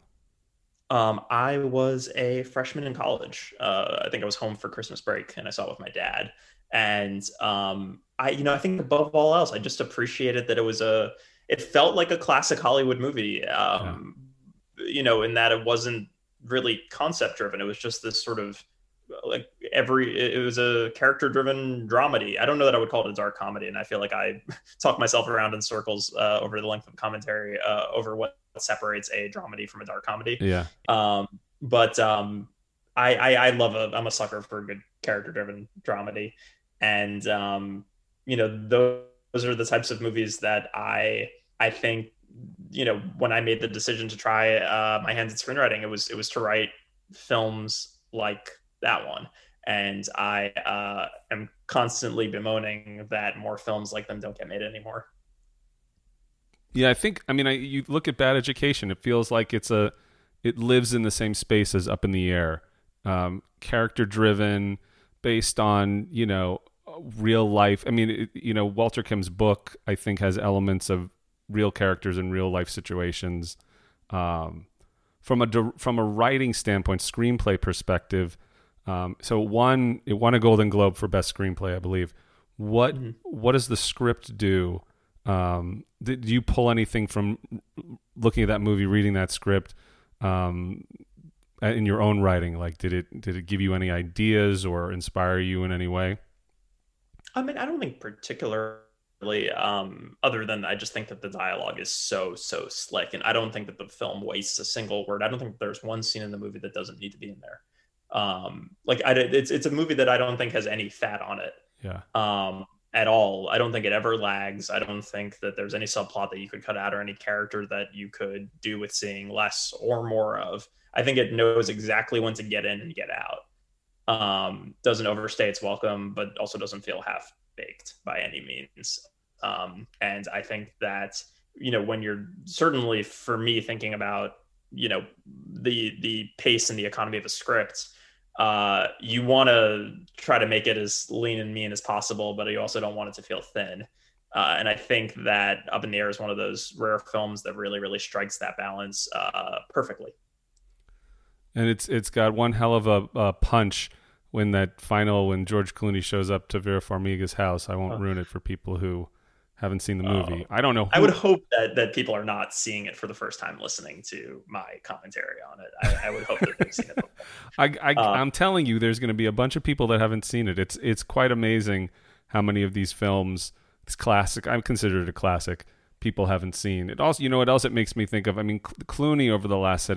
I was a freshman in college. I think I was home for Christmas break, and I saw it with my dad. And I think above all else, I just appreciated that it felt like a classic Hollywood movie. Yeah. In that it wasn't really concept driven. It was just this sort of like it was a character driven dramedy. I don't know that I would call it a dark comedy, and I feel like I talk myself around in circles over the length of commentary over what separates a dramedy from a dark comedy. Yeah. But I'm a sucker for a good character driven dramedy, and those are the types of movies that I think, when I made the decision to try my hands at screenwriting, it was to write films like that one. And I am constantly bemoaning that more films like them don't get made anymore. Yeah, you look at Bad Education, it feels like it lives in the same space as Up in the Air. Character driven, based on, real life. I mean, Walter Kim's book, I think, has elements of real characters in real life situations. From a writing standpoint, screenplay perspective, so it won a Golden Globe for best screenplay, I believe. What Mm-hmm. what does the script do? Did you pull anything from looking at that movie, reading that script, in your own writing? Like, did it give you any ideas or inspire you in any way? I mean, I don't think particularly, other than I just think that the dialogue is so slick, and I don't think that the film wastes a single word. I don't think there's one scene in the movie that doesn't need to be in there. It's a movie that I don't think has any fat on it, Yeah. at all. I don't think it ever lags. I don't think that there's any subplot that you could cut out or any character that you could do with seeing less or more of. I think it knows exactly when to get in and get out. Doesn't overstay its welcome, but also doesn't feel half baked by any means. And I think that, when you're, certainly for me, thinking about, the pace and the economy of a script, you want to try to make it as lean and mean as possible, but you also don't want it to feel thin. And I think that Up in the Air is one of those rare films that really, really strikes that balance perfectly. And it's got one hell of a punch when when George Clooney shows up to Vera Farmiga's house. I won't ruin it for people who haven't seen the movie. I don't know I would hope that people are not seeing it for the first time listening to my commentary on it. I would hope that they've seen it before. I'm telling you, there's going to be a bunch of people that haven't seen it. It's quite amazing how many of these films, this classic, I consider it a classic, people haven't seen. It also, what else it makes me think of? I mean, Clooney over the last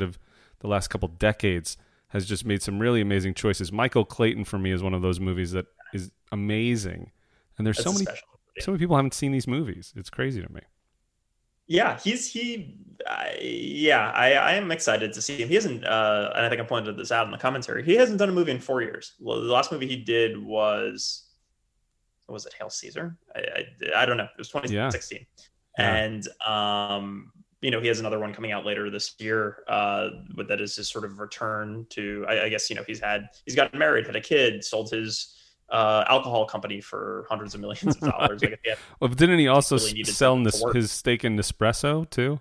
couple decades has just made some really amazing choices. Michael Clayton for me is one of those movies that is amazing, and there's That's so a many special movie. so many people haven't seen these movies. It's crazy to me. Yeah, I am excited to see him. He hasn't, and I think I pointed this out in the commentary. He hasn't done a movie in 4 years. Well, the last movie he did was it Hail Caesar? I don't know. It was Yeah. 2016, Yeah. and he has another one coming out later this year. But that is his sort of return to. I guess he's gotten married, had a kid, sold his alcohol company for hundreds of millions of dollars. Right. Like, if he Well, didn't he also really needed sell to work. his stake in Nespresso too?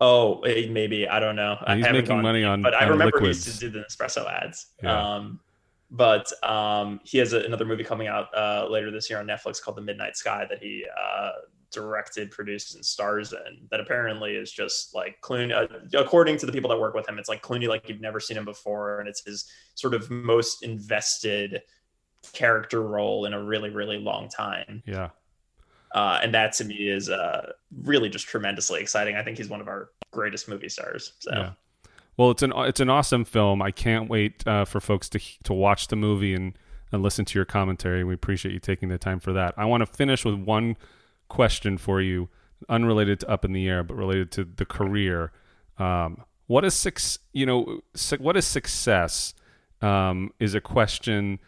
Oh, maybe. I don't know. Yeah, I he's haven't making gone money deep, but I on remember he used to liquids. do the Nespresso ads. Yeah. But He has another movie coming out later this year on Netflix called The Midnight Sky that he directed, produced, and stars in. That apparently is just like Clooney. According to the people that work with him, it's like Clooney like you've never seen him before, and it's his sort of most invested character role in a really, really long time. Yeah. And that to me is really just tremendously exciting. I think he's one of our greatest movie stars. So. Yeah. Well, it's an awesome film. I can't wait for folks to watch the movie and listen to your commentary. We appreciate you taking the time for that. I want to finish with one question for you, unrelated to Up in the Air, but related to the career. What is success? What is success? Is a question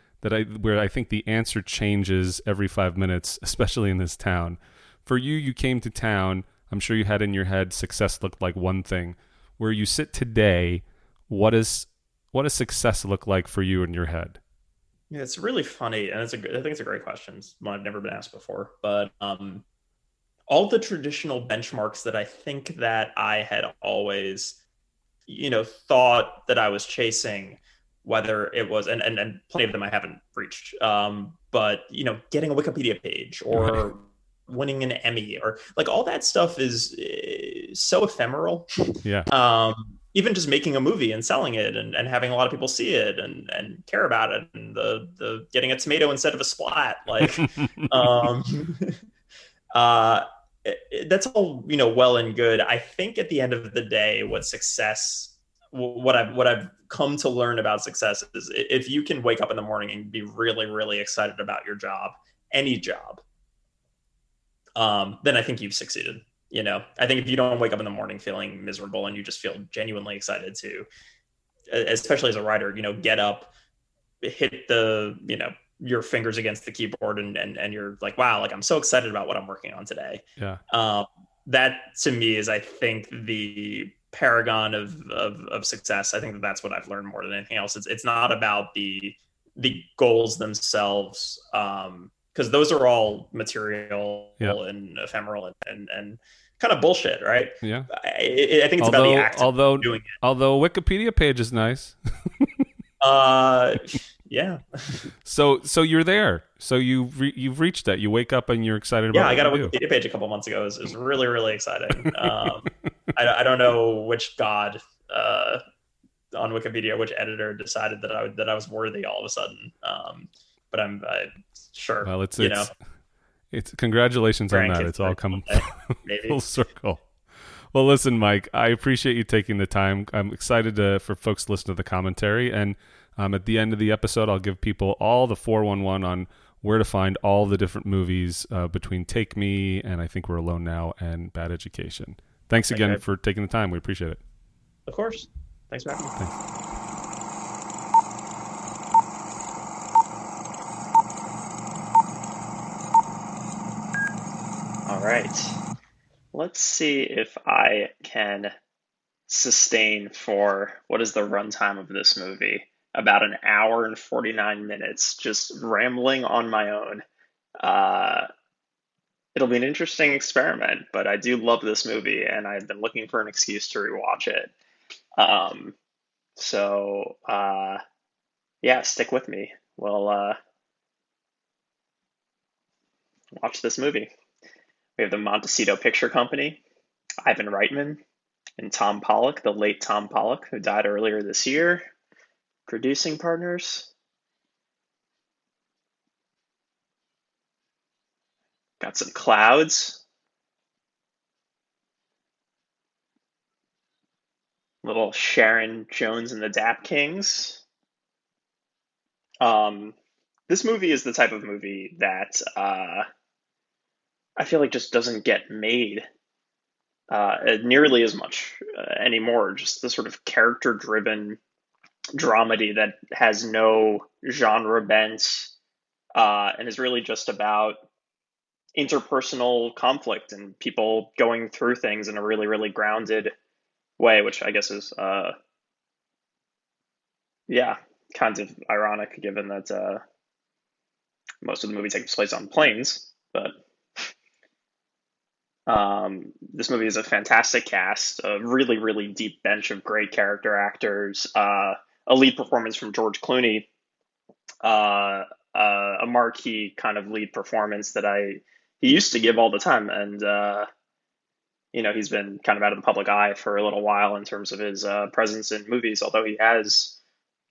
where I think the answer changes every 5 minutes, especially in this town. For you, you came to town. I'm sure you had in your head success looked like one thing. Where you sit today, what does success look like for you in your head? Yeah, it's really funny, and I think it's a great question. It's one I've never been asked before. But all the traditional benchmarks that I think that I had always, thought that I was chasing, whether it was, and plenty of them I haven't reached, but getting a Wikipedia page or winning an Emmy or like all that stuff is so ephemeral. Yeah. Even just making a movie and selling it and having a lot of people see it and care about it, and the getting a tomato instead of a splat, like that's all well and good. I think at the end of the day, what I've come to learn about success is if you can wake up in the morning and be really, really excited about your job, any job, then I think you've succeeded. I think if you don't wake up in the morning feeling miserable and you just feel genuinely excited to, especially as a writer, get up, hit your fingers against the keyboard and you're like, wow, like I'm so excited about what I'm working on today. Yeah. That to me is, I think, the paragon of success. I think that's what I've learned more than anything else. It's not about the goals themselves. Because those are all material and ephemeral and kind of bullshit, right? Yeah. I think it's about the act of doing it. Although a Wikipedia page is nice. Yeah. So you're there. So you've reached that. You wake up and you're excited about. Yeah, I got a Wikipedia page a couple months ago. It was really, really exciting. I don't know which god on Wikipedia, which editor decided that I was worthy all of a sudden. But I'm sure. Well, it's congratulations on that. It's all come full circle. Well, listen, Mike, I appreciate you taking the time. I'm excited for folks to listen to the commentary. And at the end of the episode, I'll give people all the 411 on where to find all the different movies between Take Me and I Think We're Alone Now and Bad Education. Thanks again for taking the time. We appreciate it. Of course. Thanks for having me. Thanks. All right. Let's see if I can sustain for what is the runtime of this movie? About an hour and 49 minutes, just rambling on my own. It'll be an interesting experiment, but I do love this movie, and I've been looking for an excuse to rewatch it. Yeah, stick with me. We'll watch this movie. We have the Montecito Picture Company, Ivan Reitman, and Tom Pollock, the late Tom Pollock, who died earlier this year. Producing partners. Got some clouds. Little Sharon Jones and the Dap Kings. This movie is the type of movie that I feel like just doesn't get made nearly as much anymore. Just the sort of character-driven dramedy that has no genre bent and is really just about interpersonal conflict and people going through things in a really, really grounded way, which I guess is, kind of ironic given that Most of the movie takes place on planes, but this movie is a fantastic cast, a really, really deep bench of great character actors, a lead performance from George Clooney, uh, a marquee kind of lead performance that he used to give all the time, and he's been kind of out of the public eye for a little while in terms of his presence in movies, although he has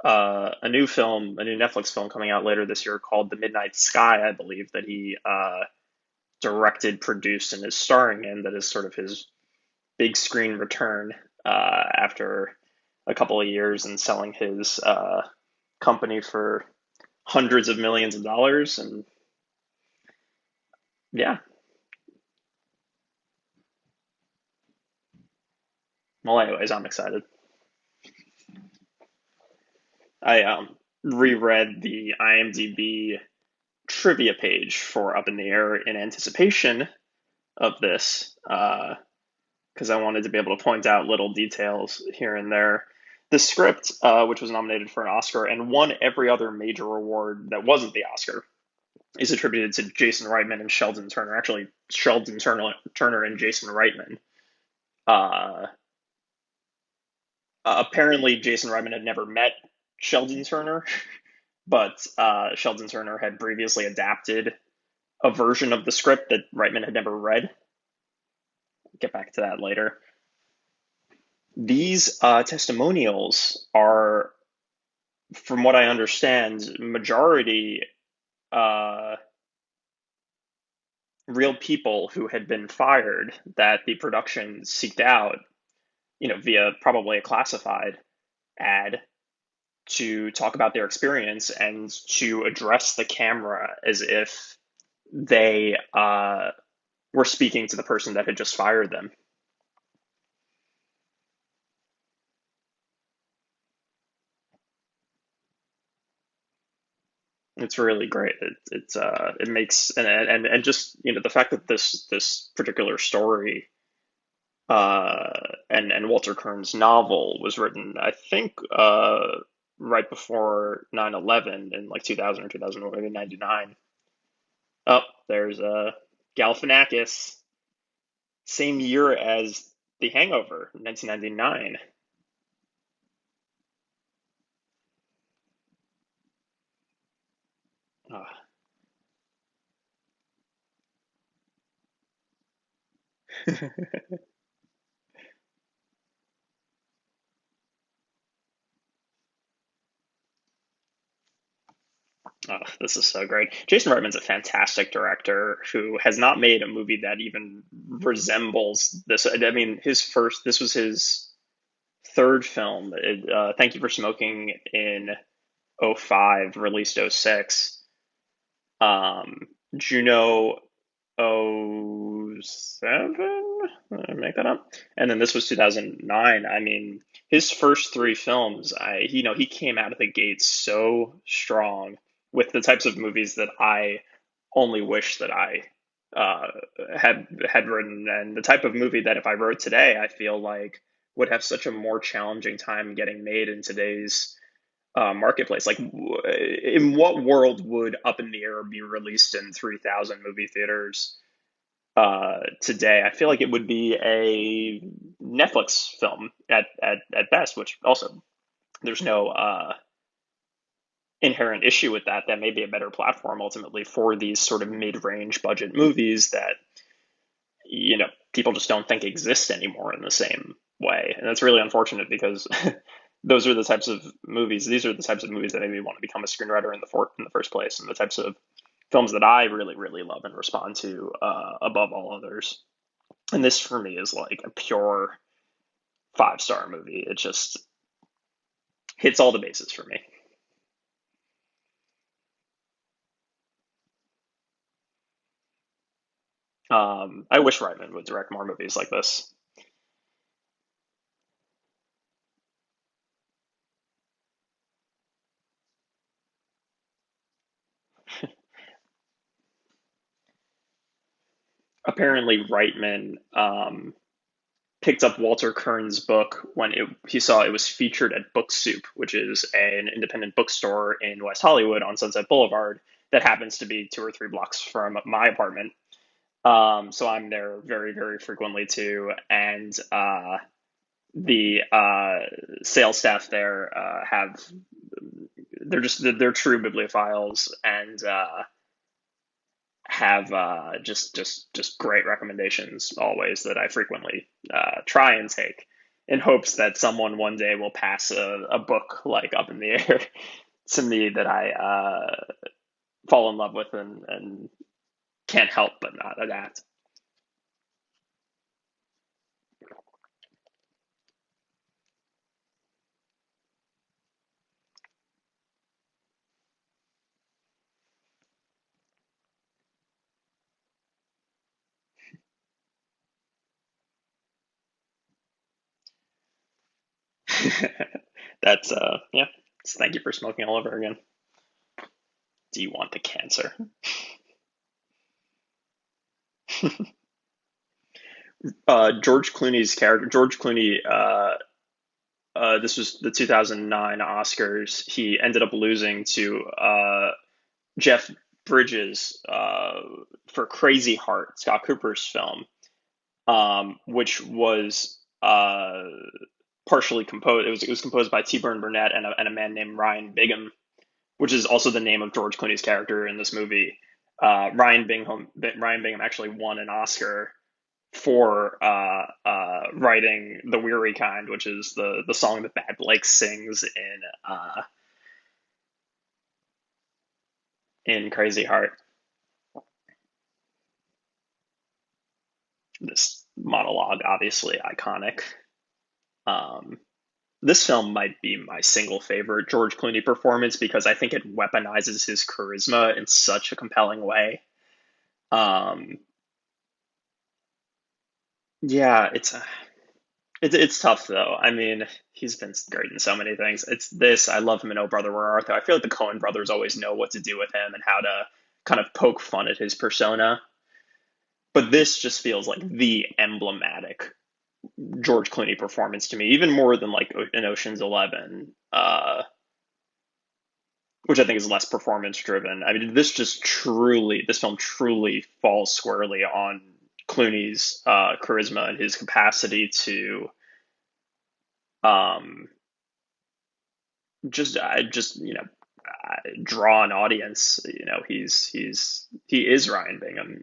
a new Netflix film coming out later this year called The Midnight Sky, I believe, that he directed, produced, and is starring in. That is sort of his big screen return after a couple of years and selling his company for hundreds of millions of dollars. And yeah, well, anyways, I'm excited. I reread the IMDb trivia page for Up in the Air in anticipation of this, because I wanted to be able to point out little details here and there. The script, which was nominated for an Oscar and won every other major award that wasn't the Oscar, is attributed to Jason Reitman and Sheldon Turner. Actually, Sheldon Turner and Jason Reitman. Apparently, Jason Reitman had never met Sheldon Turner, but Sheldon Turner had previously adapted a version of the script that Reitman had never read. I'll get back to that later. These testimonials are, from what I understand, majority real people who had been fired that the production seeked out, via probably a classified ad, to talk about their experience and to address the camera as if they were speaking to the person that had just fired them. It's really great. It makes and just the fact that this particular story and Walter Kern's novel was written, I think, right before 9/11 in like 2000 or 2001, maybe 99. Oh, there's Galifianakis, same year as The Hangover, 1999. Oh. Oh, this is so great. Jason Reitman's a fantastic director who has not made a movie that even resembles this. I mean, this was his third film. Thank You for Smoking in '05, released '06. Juno '07? Did I make that up? And then this was 2009. I mean, his first three films, he came out of the gate so strong with the types of movies that I only wish that I uh, had written, and the type of movie that if I wrote today, I feel like would have such a more challenging time getting made in today's marketplace. Like, in what world would Up in the Air be released in 3,000 movie theaters today? I feel like it would be a Netflix film at best, which also there's no inherent issue with that. That may be a better platform ultimately for these sort of mid-range budget movies that people just don't think exist anymore in the same way, and that's really unfortunate because these are the types of movies that made me want to become a screenwriter in the first place, and the types of films that I really, really love and respond to above all others. And this for me is like a pure 5-star movie. It just hits all the bases for me. I wish Reitman would direct more movies like this. Apparently, Reitman picked up Walter Kern's book when he saw it was featured at Book Soup, which is an independent bookstore in West Hollywood on Sunset Boulevard, that happens to be 2 or 3 blocks from my apartment. So I'm there very, very frequently too. And the sales staff there they're true bibliophiles, and have just great recommendations always that I frequently try and take in hopes that someone one day will pass a book like up in the air to me that I fall in love with and can't help but not adapt. That's yeah. Thank you for smoking all over again. Do you want the cancer? George Clooney's character, George Clooney, this was the 2009 Oscars. He ended up losing to Jeff Bridges for Crazy Heart, Scott Cooper's film, which was partially composed. It was composed by T. Burn Burnett and a man named Ryan Bingham, which is also the name of George Clooney's character in this movie. Ryan Bingham actually won an Oscar for writing "The Weary Kind," which is the song that Bad Blake sings in Crazy Heart. This monologue, obviously iconic. This film might be my single favorite George Clooney performance because I think it weaponizes his charisma in such a compelling way. Um, yeah, it's tough though. I mean, he's been great in so many things. It's this. I love him in Oh Brother Where Art Thou. I feel like the Coen brothers always know what to do with him and how to kind of poke fun at his persona. But this just feels like the emblematic George Clooney performance to me, even more than like in Ocean's 11, which I think is less performance driven. I mean, this film truly falls squarely on Clooney's charisma and his capacity to um, just draw an audience. He is Ryan Bingham.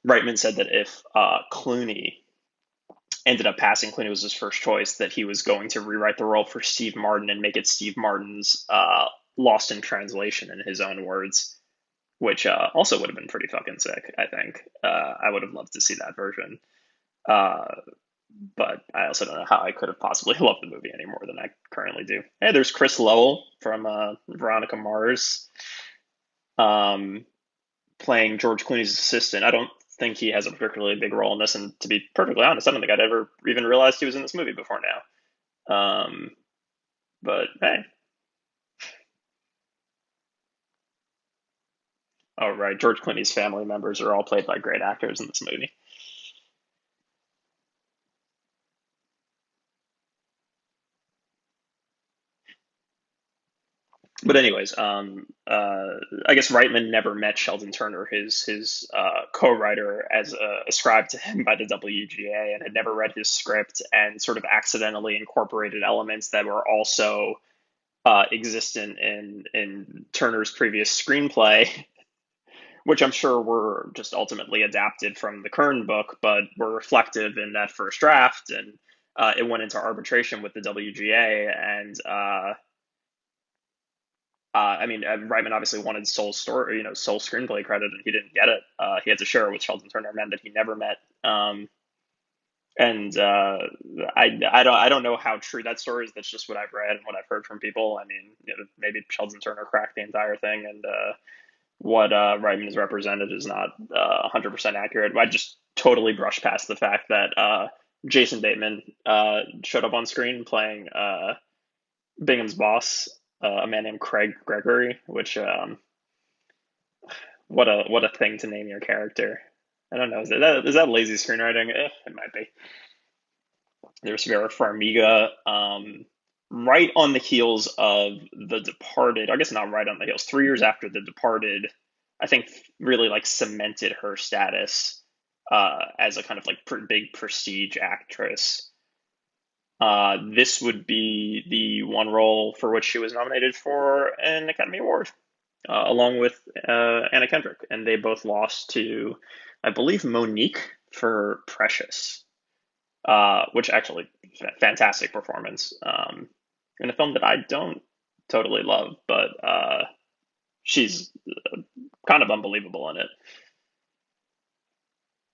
Reitman said that if Clooney ended up passing, Clooney was his first choice, that he was going to rewrite the role for Steve Martin and make it Steve Martin's Lost in Translation, in his own words, which also would have been pretty fucking sick, I think. I would have loved to see that version. Uh, but I also don't know how I could have possibly loved the movie any more than I currently do. Hey, there's Chris Lowell from Veronica Mars, um, playing George Clooney's assistant. I don't think he has a particularly big role in this, and to be perfectly honest, I don't think I'd ever even realized he was in this movie before now. But hey, all right, George Clooney's family members are all played by great actors in this movie. But anyways, I guess Reitman never met Sheldon Turner, his co-writer, as ascribed to him by the WGA, and had never read his script, and sort of accidentally incorporated elements that were also existent in Turner's previous screenplay, which I'm sure were just ultimately adapted from the Kern book, but were reflective in that first draft, and it went into arbitration with the WGA, and I mean, Reitman obviously wanted sole story, sole screenplay credit, and he didn't get it. He had to share it with Sheldon Turner, a man that he never met. And I don't know how true that story is. That's just what I've read and what I've heard from people. I mean, maybe Sheldon Turner cracked the entire thing, and what Reitman has represented is not 100% accurate. I just totally brushed past the fact that Jason Bateman showed up on screen playing Bingham's boss, a man named Craig Gregory, which what a thing to name your character. I don't know. Is that lazy screenwriting? It might be. There's Vera Farmiga. Right on the heels of The Departed, I guess not right on the heels, 3 years after The Departed, I think really like cemented her status as a kind of like big prestige actress. This would be the one role for which she was nominated for an Academy Award, along with Anna Kendrick, and they both lost to, I believe, Monique for Precious, which actually fantastic performance in a film that I don't totally love, but she's kind of unbelievable in it.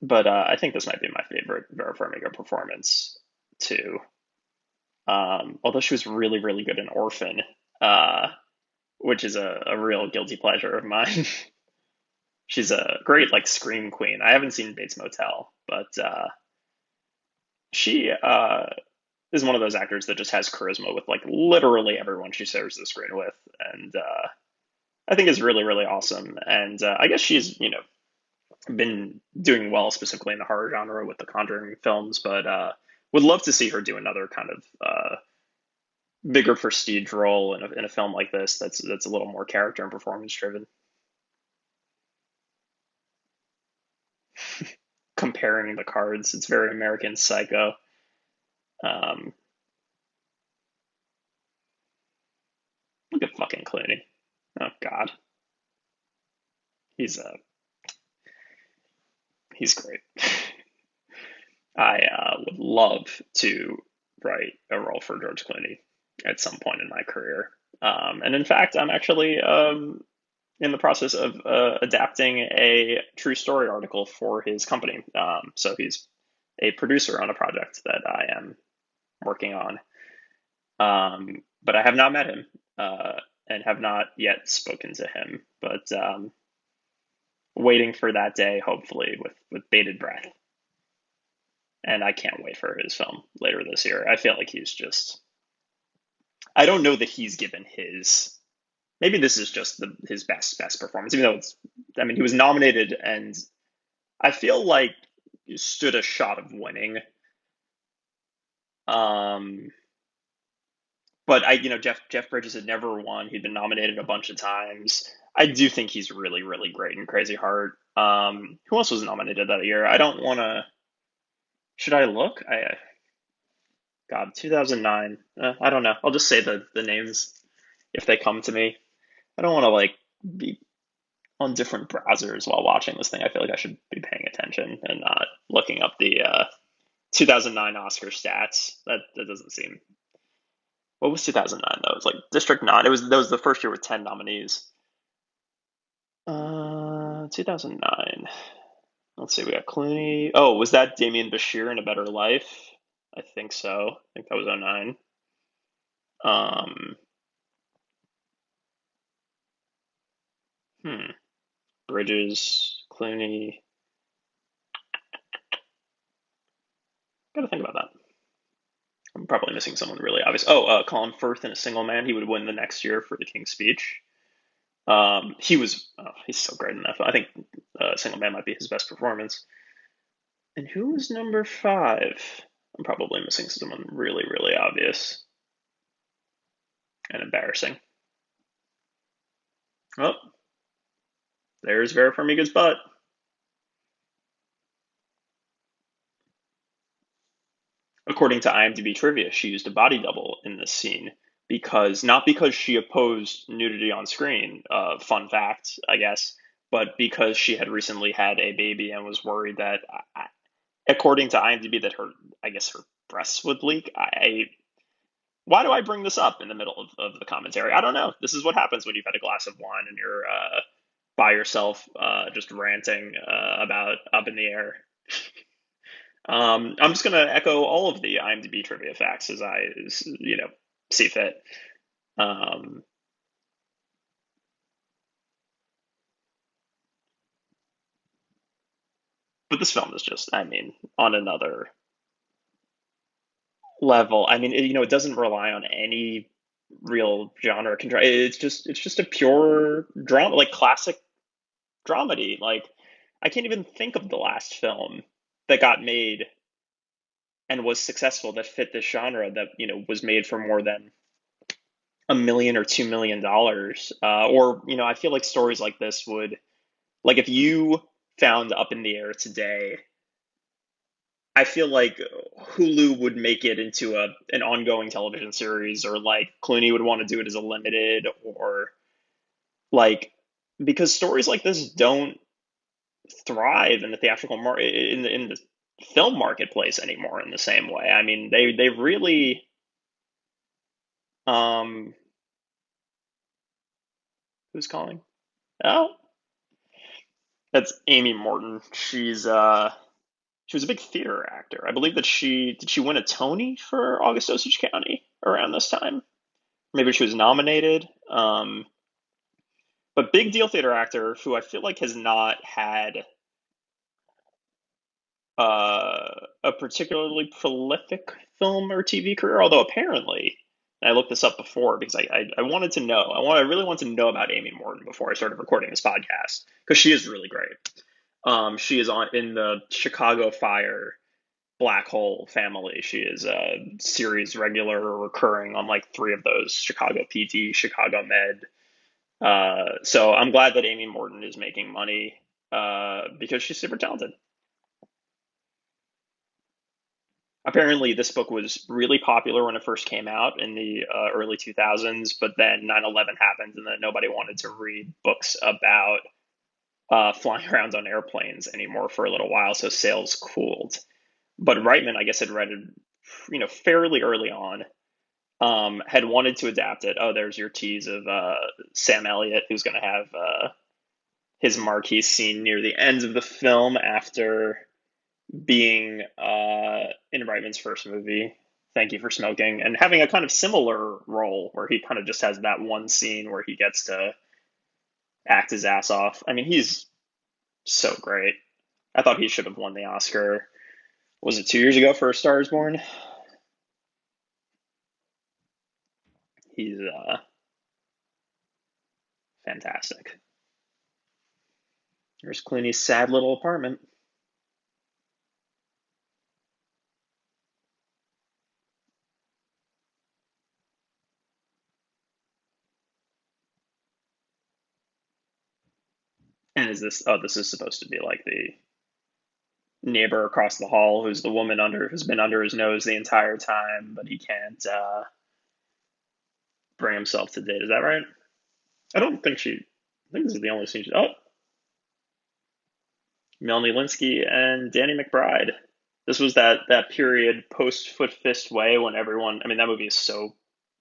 But I think this might be my favorite Vera Farmiga performance too. Although she was really, really good in Orphan, which is a real guilty pleasure of mine. She's a great like scream queen. I haven't seen Bates Motel, but she is one of those actors that just has charisma with like literally everyone she shares the screen with, and I think is really, really awesome. And I guess she's been doing well specifically in the horror genre with the Conjuring films, but would love to see her do another kind of bigger prestige role in a film like this that's a little more character and performance driven. Comparing the cards, it's very American Psycho. Look at fucking Clooney. Oh God, he's he's great. I would love to write a role for George Clooney at some point in my career. And in fact, I'm actually in the process of adapting a true story article for his company. So he's a producer on a project that I am working on. But I have not met him and have not yet spoken to him, but waiting for that day, hopefully, with bated breath. And I can't wait for his film later this year. I feel like he's just, I don't know that he's given his, maybe this is just his best performance, even though it's, I mean, he was nominated and I feel like he stood a shot of winning. But Jeff Bridges had never won. He'd been nominated a bunch of times. I do think he's really, really great in Crazy Heart. Who else was nominated that year? I don't want to, should I look? God, 2009. I don't know. I'll just say the names if they come to me. I don't want to like be on different browsers while watching this thing. I feel like I should be paying attention and not looking up the 2009 Oscar stats. That doesn't seem. What was 2009 though? It was like District 9. That was the first year with 10 nominees. 2009. Let's see. We got Clooney. Oh, was that Damien Bashir in A Better Life? I think so. I think that was 2009. Bridges, Clooney. Gotta think about that. I'm probably missing someone really obvious. Oh, Colin Firth in A Single Man. He would win the next year for The King's Speech. He's so great in that film. I think Single Man might be his best performance. And who was number 5? I'm probably missing someone really, really obvious and embarrassing. Oh, there's Vera Farmiga's butt. According to IMDb trivia, she used a body double in this scene not because she opposed nudity on screen, fun fact, I guess, but because she had recently had a baby and was worried that, according to IMDb, that her breasts would leak. Why do I bring this up in the middle of the commentary? I don't know. This is what happens when you've had a glass of wine and you're by yourself, just ranting about Up in the Air. I'm just going to echo all of the IMDb trivia facts as I, see fit. But this film is just, I mean, on another level. I mean, it doesn't rely on any real genre control. It's just a pure drama, like classic dramedy. Like, I can't even think of the last film that got made and was successful, that fit this genre, that was made for more than $1 million or $2 million. Or I feel like stories like this would, like, if you found Up in the Air today, I feel like Hulu would make it into an ongoing television series, or like Clooney would want to do it as a limited, or like, because stories like this don't thrive in the theatrical market, in the film marketplace anymore in the same way. I mean, they really um who's calling? Oh, that's Amy Morton. She was a big theater actor. I believe that she win a Tony for August Osage County around this time. Maybe she was nominated. But big deal theater actor who I feel like has not had a particularly prolific film or TV career, although apparently, and I looked this up before because I wanted to know. I really want to know about Amy Morton before I started recording this podcast, because she is really great. She is in the Chicago Fire Black Hole family. She is a series regular or recurring on like 3 of those: Chicago PD, Chicago Med. So I'm glad that Amy Morton is making money because she's super talented. Apparently, this book was really popular when it first came out in the early 2000s, but then 9/11 happened, and then nobody wanted to read books about flying around on airplanes anymore for a little while, so sales cooled. But Reitman, I guess, had read it, fairly early on, had wanted to adapt it. Oh, there's your tease of Sam Elliott, who's going to have his marquee scene near the end of the film after being in Reitman's first movie, Thank You for Smoking, and having a kind of similar role where he kind of just has that one scene where he gets to act his ass off. I mean, he's so great. I thought he should have won the Oscar. Was it 2 years ago for A Star Is Born? He's fantastic. There's Clooney's sad little apartment. And is this? Oh, this is supposed to be like the neighbor across the hall, who's the woman who's been under his nose the entire time, but he can't bring himself to date. Is that right? I don't think she. I think this is the only scene. Oh, Melanie Linsky and Danny McBride. This was that period post Foot Fist Way when everyone. I mean, that movie is so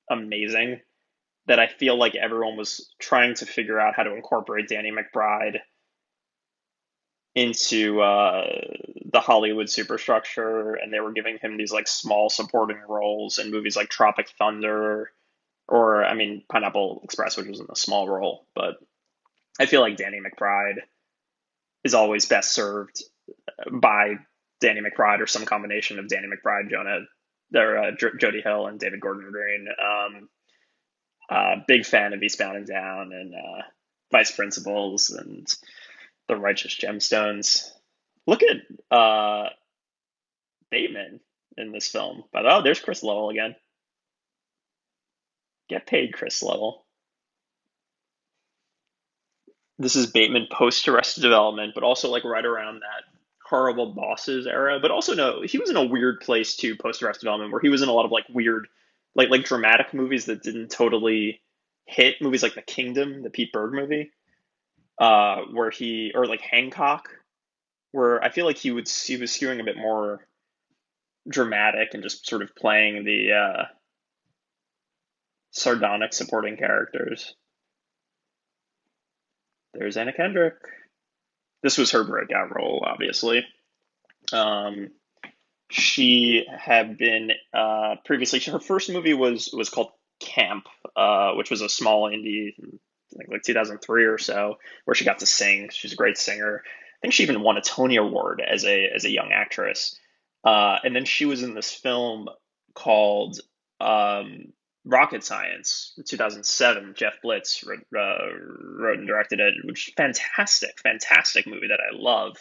amazing that I feel like everyone was trying to figure out how to incorporate Danny McBride into the Hollywood superstructure, and they were giving him these like small supporting roles in movies like Tropic Thunder, or I mean Pineapple Express, which was in a small role. But I feel like Danny McBride is always best served by Danny McBride or some combination of Danny McBride, Jody Hill, and David Gordon Green. Big fan of Eastbound and Down and Vice Principals and The Righteous Gemstones. Look at Bateman in this film. But oh, there's Chris Lowell again. Get paid, Chris Lowell. This is Bateman post Arrested Development, but also like right around that Horrible Bosses era. But also no, he was in a weird place too post Arrested Development, where he was in a lot of like weird, like dramatic movies that didn't totally hit. Movies like The Kingdom, the Pete Berg movie, where or like Hancock, where I feel like he was skewing a bit more dramatic and just sort of playing the sardonic supporting characters. There's Anna Kendrick. This was her breakout role, obviously. She had been previously. Her first movie was called Camp, which was a small indie, like 2003 or so, where she got to sing. She's a great singer. I think she even won a Tony Award as a young actress. And then she was in this film called Rocket Science in 2007. Jeff Blitz wrote and directed it, which is fantastic movie that I love.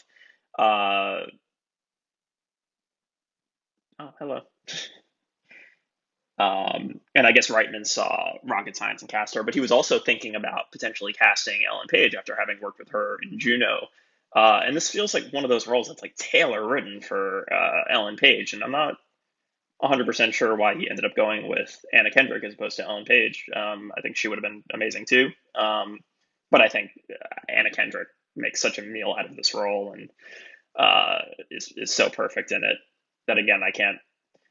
Oh, hello. And I guess Reitman saw Rocket Science and cast her, but he was also thinking about potentially casting Ellen Page after having worked with her in Juno. And this feels like one of those roles that's like tailor written for Ellen Page, and I'm not 100% sure why he ended up going with Anna Kendrick as opposed to Ellen Page. I think she would have been amazing too. But I think Anna Kendrick makes such a meal out of this role and is so perfect in it that, again, I can't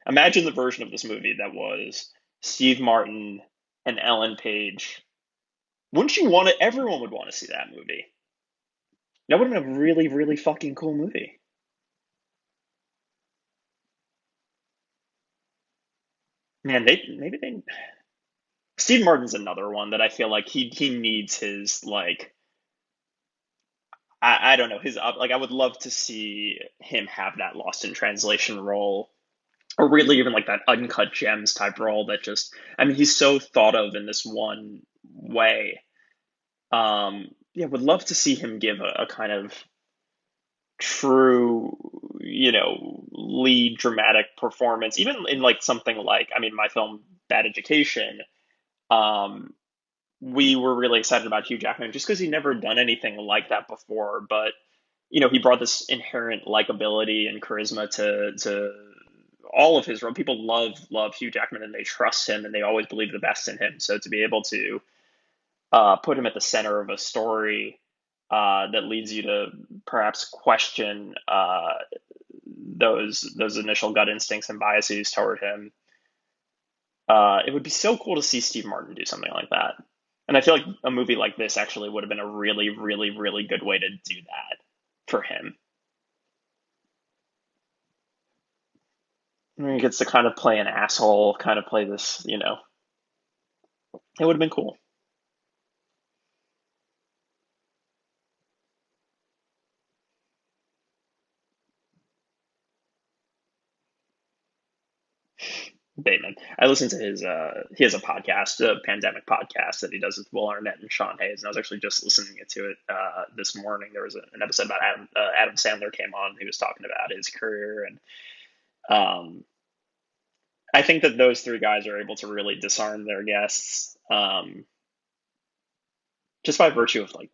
imagine the version of this movie that was Steve Martin and Ellen Page. Wouldn't you want it? Everyone would want to see that movie. That would have been a really, really fucking cool movie. Man, maybe they. Steve Martin's another one that I feel like he needs his like. I don't know, his like, I would love to see him have that Lost in Translation role, or really even like that Uncut Gems type role that just, I mean, he's so thought of in this one way. Yeah, would love to see him give a kind of true, lead dramatic performance, even in like something like, I mean, my film Bad Education. Um, we were really excited about Hugh Jackman just because he'd never done anything like that before. But he brought this inherent likability and charisma to all of his role. People love Hugh Jackman and they trust him and they always believe the best in him. So to be able to put him at the center of a story that leads you to perhaps question those initial gut instincts and biases toward him. It would be so cool to see Steve Martin do something like that. And I feel like a movie like this actually would have been a really, really, really good way to do that for him. I mean, he gets to kind of play an asshole, kind of play this, it would have been cool. Bateman. I listened to he has a podcast, a pandemic podcast that he does with Will Arnett and Sean Hayes, and I was actually just listening to it this morning. There was an episode about Adam Sandler came on. He was talking about his career, and I think that those three guys are able to really disarm their guests, just by virtue of like,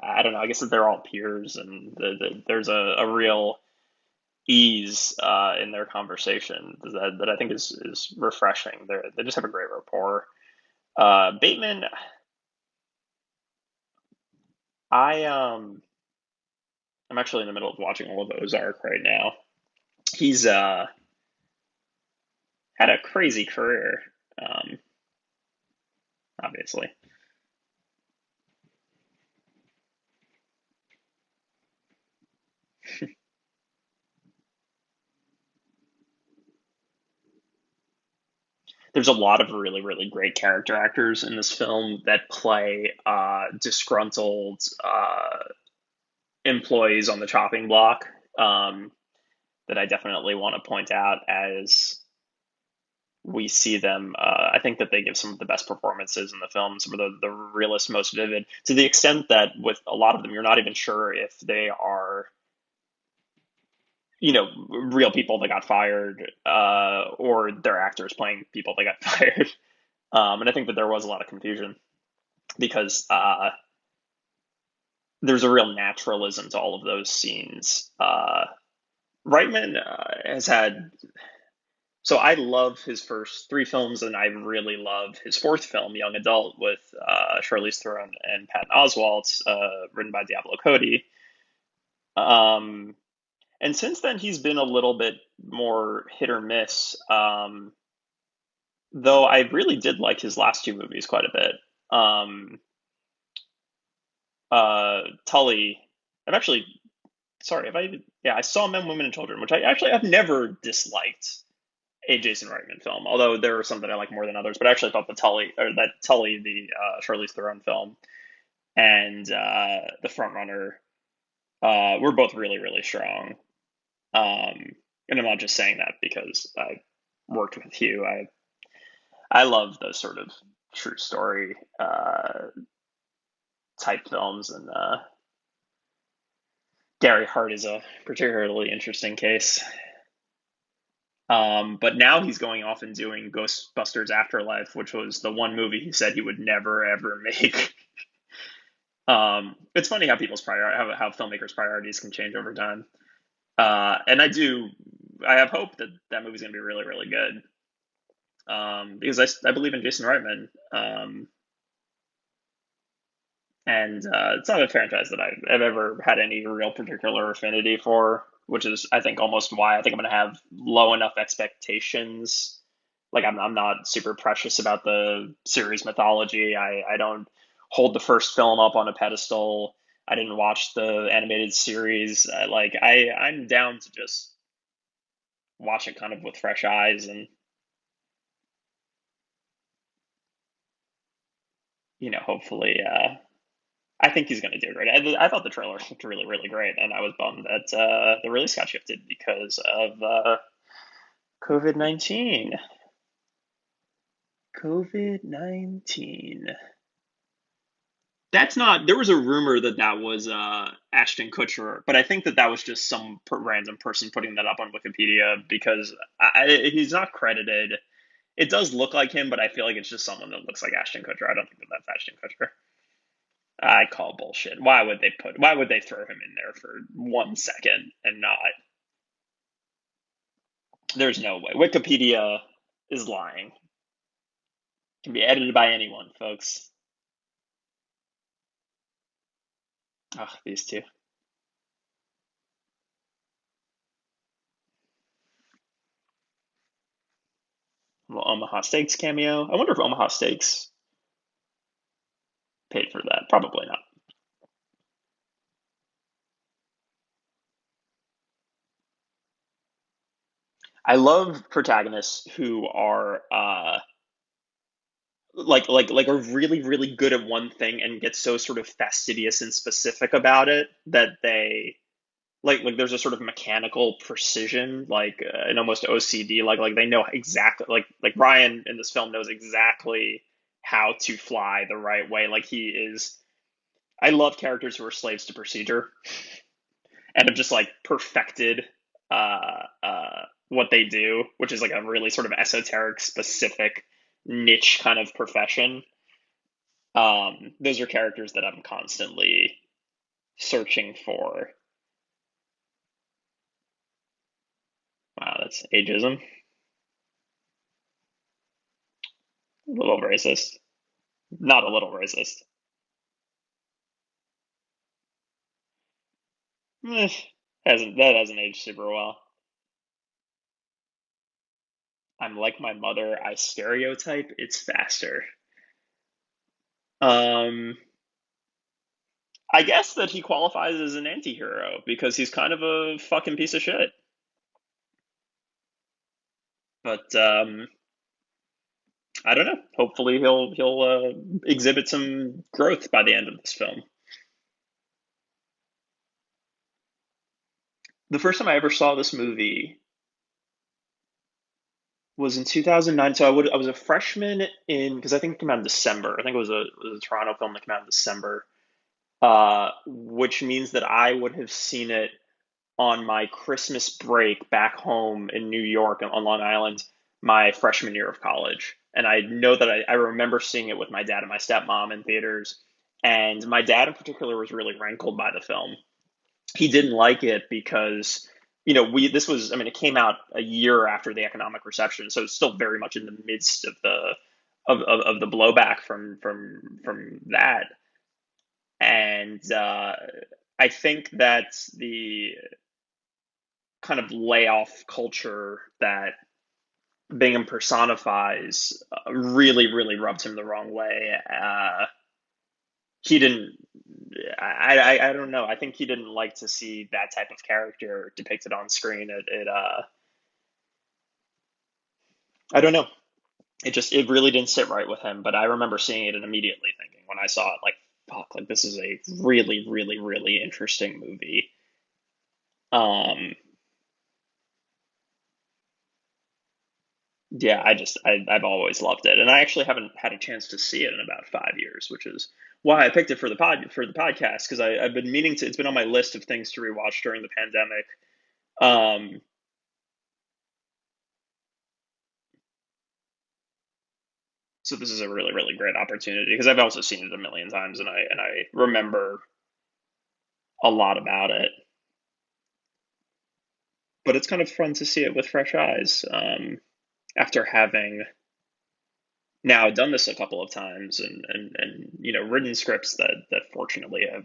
I don't know. I guess that they're all peers, and there's a real ease in their conversation that I think is refreshing. They just have a great rapport. Bateman, I'm actually in the middle of watching all of Ozark right now. He's had a crazy career, um, obviously. There's a lot of really, really great character actors in this film that play disgruntled employees on the chopping block, um, that I definitely want to point out as we see them. I think that they give some of the best performances in the film, some of the realest, most vivid, to the extent that with a lot of them, you're not even sure if they are, real people that got fired, or they're actors playing people that got fired. And I think that there was a lot of confusion because there's a real naturalism to all of those scenes. Reitman has had. So I love his first three films, and I really love his fourth film, Young Adult, with Charlize Theron and Patton Oswalt, written by Diablo Cody. Um, and since then, he's been a little bit more hit or miss. Though I really did like his last two movies quite a bit. Tully. I've actually, sorry, have I? Yeah, I saw Men, Women, and Children, which I've never disliked a Jason Reitman film, although there are some that I like more than others. But I actually thought Tully, the Charlize Theron film, and the Frontrunner were both really, really strong. And I'm not just saying that because I worked with Hugh. I love those sort of true story type films, and Gary Hart is a particularly interesting case. But now he's going off and doing Ghostbusters Afterlife, which was the one movie he said he would never ever make. It's funny how how filmmakers' priorities can change over time. And I have hope that that movie's going to be really, really good. Because I believe in Jason Reitman. And it's not a franchise that I've ever had any real particular affinity for, which is, I think, almost why I think I'm going to have low enough expectations. Like, I'm not super precious about the series mythology. I don't hold the first film up on a pedestal. I didn't watch the animated series. I'm down to just watch it kind of with fresh eyes, and hopefully, I think he's going to do great. I thought the trailer looked really, really great, and I was bummed that the release got shifted because of COVID-19. COVID-19. That's not. There was a rumor that that was Ashton Kutcher, but I think that that was just some random person putting that up on Wikipedia because he's not credited. It does look like him, but I feel like it's just someone that looks like Ashton Kutcher. I don't think that that's Ashton Kutcher. I call bullshit. Why would they throw him in there for 1 second and not? There's no way. Wikipedia is lying. Can be edited by anyone, folks. Oh, these two. Well, Omaha Steaks cameo. I wonder if Omaha Steaks paid for that. Probably not. I love protagonists who are are really really good at one thing and get so sort of fastidious and specific about it that they like there's a sort of mechanical precision, an almost OCD, like they know exactly, like Ryan in this film knows exactly how to fly the right way. Like he is. I love characters who are slaves to procedure and have just like perfected what they do, which is like a really sort of esoteric, specific niche kind of profession. Those are characters that I'm constantly searching for. Wow, that's ageism. A little racist. Not a little racist. Eh, hasn't aged super well. I'm like my mother. I stereotype. It's faster. Um, I guess that he qualifies as an anti-hero because he's kind of a fucking piece of shit. But I don't know. Hopefully he'll exhibit some growth by the end of this film. The first time I ever saw this movie was in 2009. So I was a freshman in, because I think it came out in December. I think it was a Toronto film that came out in December, which means that I would have seen it on my Christmas break back home in New York on Long Island, my freshman year of college. And I know that I remember seeing it with my dad and my stepmom in theaters. And my dad in particular was really rankled by the film. He didn't like it because, this was, I mean, it came out a year after the economic recession, so it's still very much in the midst of the blowback from that. And I think that the kind of layoff culture that Bingham personifies really, really rubbed him the wrong way. He didn't. I don't know. I think he didn't like to see that type of character depicted on screen. I don't know. It really didn't sit right with him. But I remember seeing it and immediately thinking when I saw it, like, fuck, like this is a really, really, really interesting movie. Um, yeah, I've always loved it, and I actually haven't had a chance to see it in about 5 years, which is why I picked it for the podcast, because I've been meaning to. It's been on my list of things to rewatch during the pandemic. Um, So this is a really, really great opportunity because I've also seen it a million times, and I remember a lot about it. But it's kind of fun to see it with fresh eyes, after having now done this a couple of times, and written scripts that fortunately have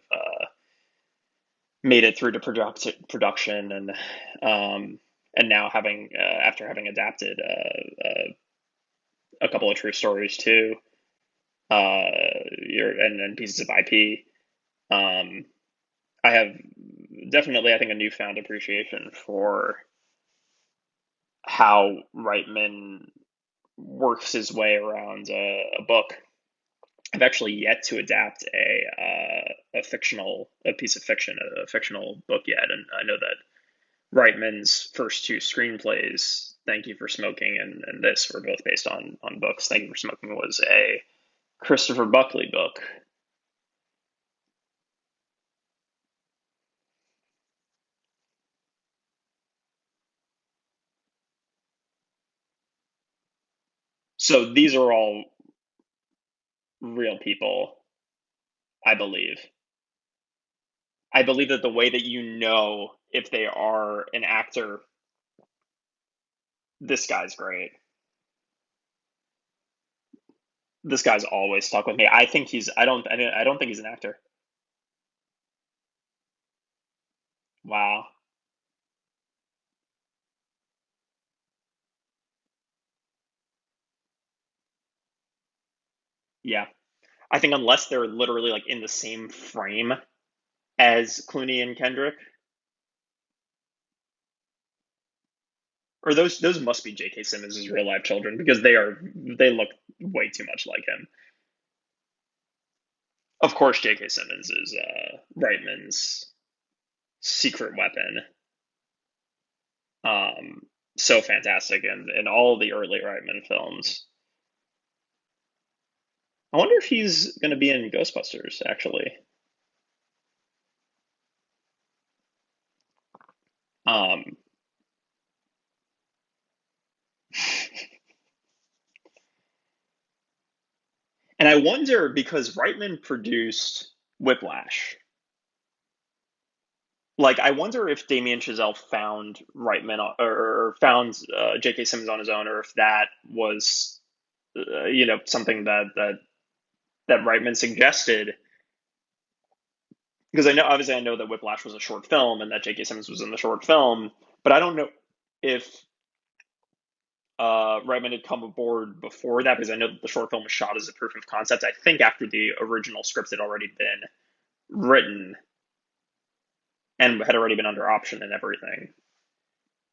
made it through to production, and now having after having adapted a couple of true stories too, and pieces of IP. Um, I have definitely, I think, a newfound appreciation for how Reitman works his way around a book. I've actually yet to adapt a piece of fiction, a fictional book yet, and I know that Reitman's first two screenplays, Thank You for Smoking and this, were both based on books. Thank You for Smoking was a Christopher Buckley book. So these are all real people, I believe. I believe that the way that you know if they are an actor, this guy's great. This guy's always stuck with me. I think he's. I don't think he's an actor. Wow. Yeah. I think unless they're literally like in the same frame as Clooney and Kendrick, or those must be J.K. Simmons' real life children because they look way too much like him. Of course, J.K. Simmons is Reitman's secret weapon. Um, so fantastic in all the early Reitman films. I wonder if he's going to be in Ghostbusters, actually. Um, and I wonder because Reitman produced Whiplash. Like, I wonder if Damien Chazelle found Reitman or found J.K. Simmons on his own, or if that was, something that Reitman suggested. Because obviously, I know that Whiplash was a short film and that J.K. Simmons was in the short film, but I don't know if Reitman had come aboard before that because I know that the short film was shot as a proof of concept. I think after the original script had already been written and had already been under option and everything.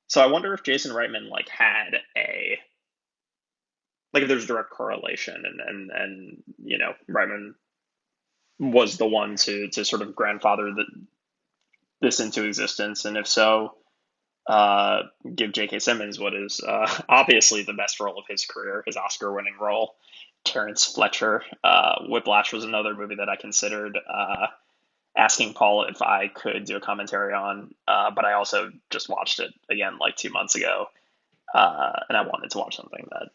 So I wonder if Jason Reitman had if there's direct correlation and Reitman was the one to sort of grandfather this into existence, and if so, give J.K. Simmons what is obviously the best role of his career, his Oscar-winning role, Terrence Fletcher. Whiplash was another movie that I considered asking Paul if I could do a commentary on, but I also just watched it again like 2 months ago, and I wanted to watch something that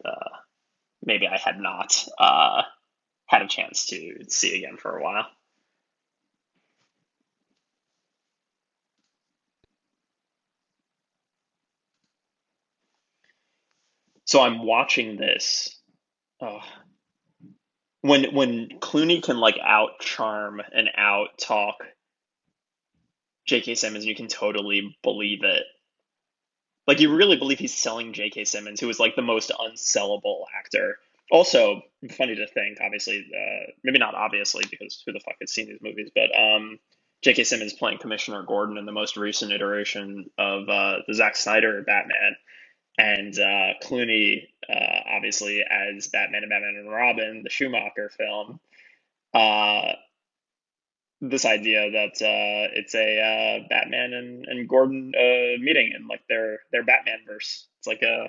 maybe I had not had a chance to see again for a while. So I'm watching this. Oh, when Clooney can out charm and out talk J.K. Simmons, you can totally believe it. Like you really believe he's selling J.K. Simmons, who is the most unsellable actor. Also, funny to think, obviously, maybe not obviously because who the fuck has seen these movies, but J.K. Simmons playing Commissioner Gordon in the most recent iteration of the Zack Snyder Batman, and Clooney obviously as Batman and Batman and Robin, the Schumacher film. This idea that it's a Batman and Gordon meeting in their Batman verse. It's like a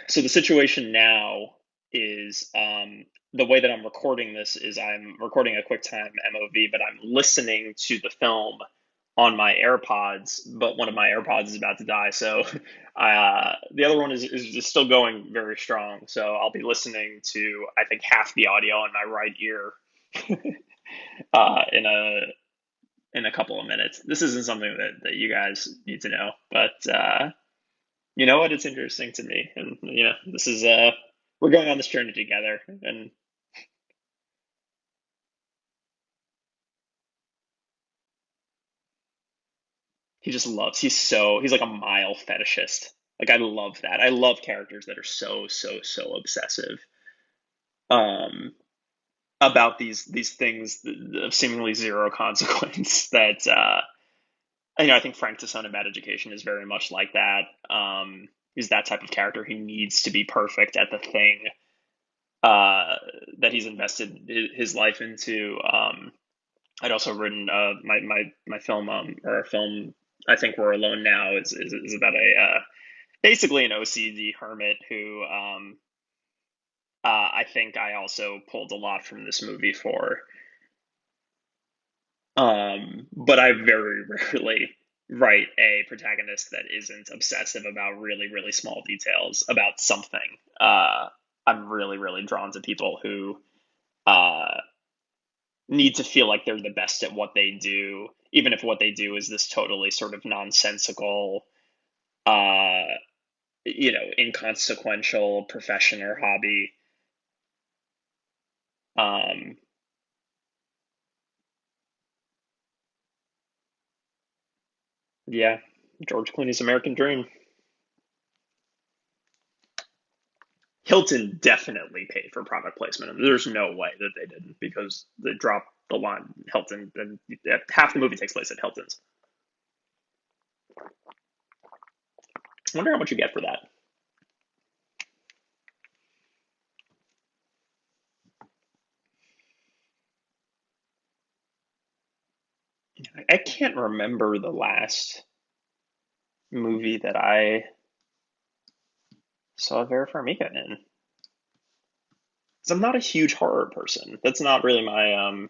so the situation now is the way that I'm recording this is I'm recording a QuickTime MOV, but I'm listening to the film on my AirPods, but one of my AirPods is about to die. So the other one is still going very strong. So I'll be listening to, I think, half the audio in my right ear in a couple of minutes. This isn't something that you guys need to know, but you know what? It's interesting to me, and this is we're going on this journey together, and he just loves. He's like a mile fetishist. Like I love that. I love characters that are so obsessive um about these things of seemingly zero consequence that I think Frank Tassone in Bad Education is very much like that. He's that type of character. He needs to be perfect at the thing that he's invested his life into. I'd also written my film or a film. I think We're Alone Now is about a basically an OCD hermit who I think I also pulled a lot from this movie for. But I very rarely write a protagonist that isn't obsessive about really small details about something. I'm really drawn to people who uh, need to feel like they're the best at what they do, even if what they do is this totally sort of nonsensical, uh, inconsequential profession or hobby. Um, yeah, George Clooney's American Dream. Hilton definitely paid for product placement, and there's no way that they didn't because they dropped the line Hilton, and half the movie takes place at Hilton's. I wonder how much you get for that. I can't remember the last movie that I saw Vera Farmiga in. Because I'm not a huge horror person. That's not really my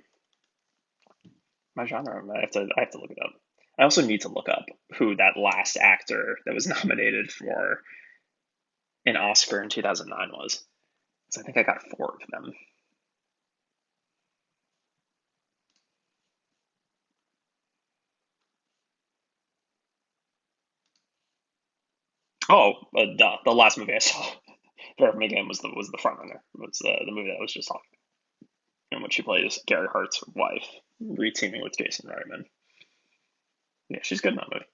genre. I have to look it up. I also need to look up who that last actor that was nominated for an Oscar in 2009 was. So I think I got four of them. Oh, the last movie I saw, Vera Farmiga was the front runner. Was the movie that I was just talking about, in which she plays Gary Hart's wife, reteaming with Jason Reitman. Yeah, she's good in that movie.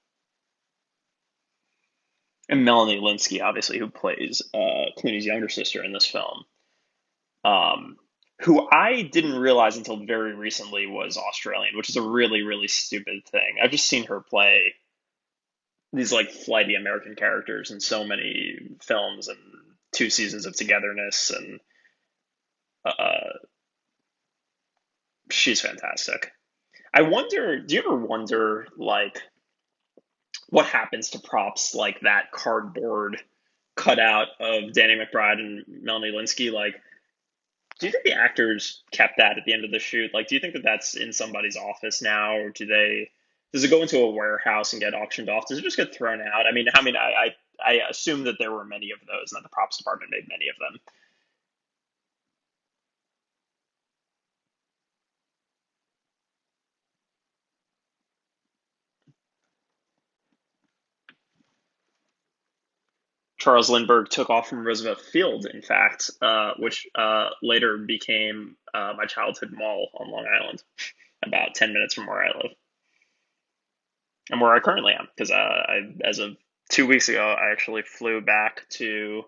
And Melanie Linsky, obviously, who plays Clooney's younger sister in this film, um, who I didn't realize until very recently was Australian, which is a really stupid thing. I've just seen her play these like flighty American characters in so many films and two seasons of Togetherness, and uh, she's fantastic. I wonder, do you ever wonder like what happens to props like that cardboard cutout of Danny McBride and Melanie Linsky? Like, do you think the actors kept that at the end of the shoot? Like, do you think that that's in somebody's office now, or does it go into a warehouse and get auctioned off? Does it just get thrown out? I assume that there were many of those, and that the props department made many of them. Charles Lindbergh took off from Roosevelt Field, in fact, which later became my childhood mall on Long Island, about 10 minutes from where I live and where I currently am. Because as of 2 weeks ago, I actually flew back to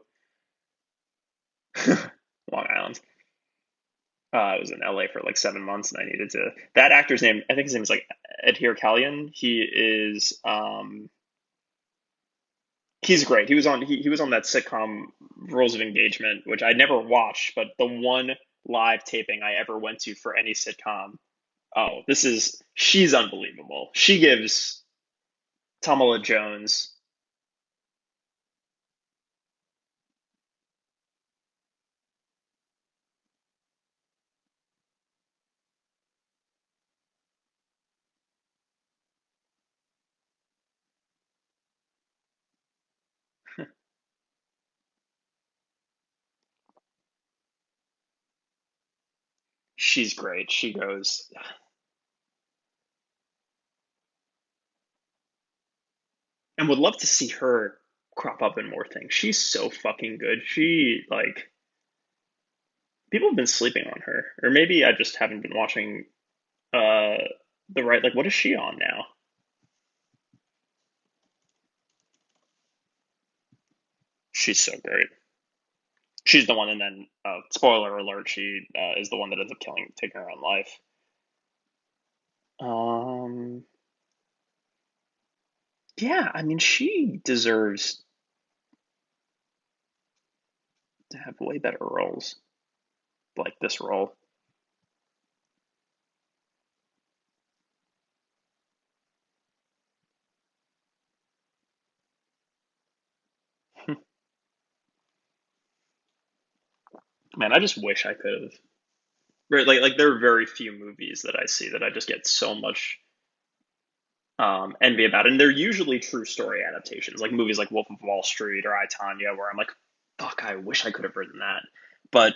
Long Island. I was in LA for like 7 months, and I needed to. That actor's name, I think his name is like Adhir Kalyan. He's great. He was on that sitcom Rules of Engagement, which I never watched, but the one live taping I ever went to for any sitcom. Oh, she's unbelievable. She gives Tamala Jones. She's great. She goes, and would love to see her crop up in more things. She's so fucking good. She like people have been sleeping on her, or maybe I just haven't been watching uh the right. Like, what is she on now? She's so great. She's the one, and then spoiler alert, she is the one that ends up taking her own life. Um, yeah, I mean, she deserves to have way better roles like this role. Man, I just wish I could have. Right, like there are very few movies that I see that I just get so much envy about, and they're usually true story adaptations, like movies like Wolf of Wall Street or I, Tonya, where I'm like, fuck, I wish I could have written that. But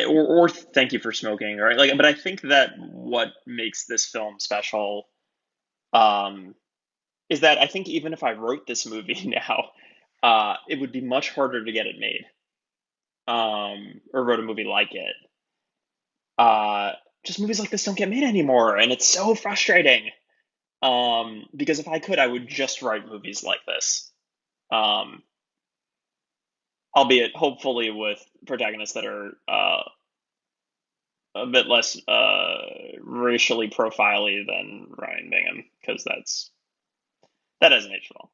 or Thank You for Smoking, right? Like, but I think that what makes this film special um, is that I think even if I wrote this movie now, it would be much harder to get it made, or wrote a movie like it. Uh, just movies like this don't get made anymore, and it's so frustrating. Because if I could, I would just write movies like this. Um, Albeit hopefully with protagonists that are a bit less racially profiley than Ryan Bingham, because that hasn't aged well.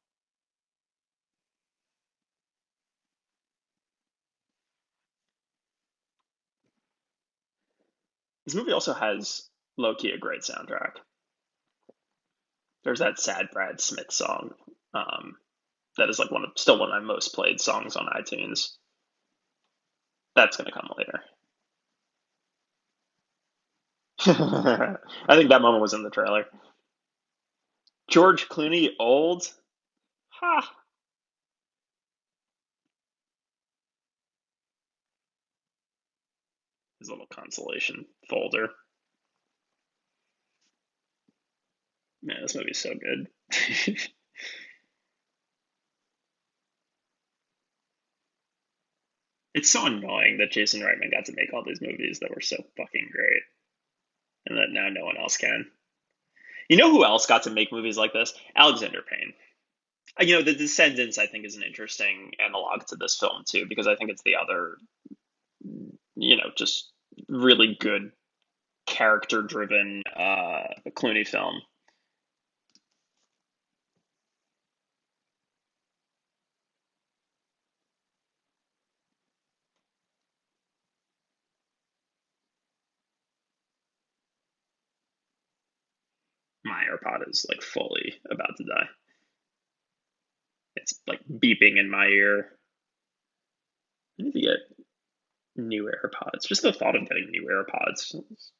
This movie also has low key a great soundtrack. There's that sad Brad Smith song that is like still one of my most played songs on iTunes. That's gonna come later. I think that moment was in the trailer. George Clooney old? Ha! His little consolation folder. Man, this movie's so good. It's so annoying that Jason Reitman got to make all these movies that were so fucking great, and that now no one else can. You know who else got to make movies like this? Alexander Payne. The Descendants, I think, is an interesting analog to this film too, because I think it's the other, just really good character-driven Clooney film. My AirPod is like fully about to die. It's like beeping in my ear. I need to get new AirPods. Just the thought of getting new AirPods is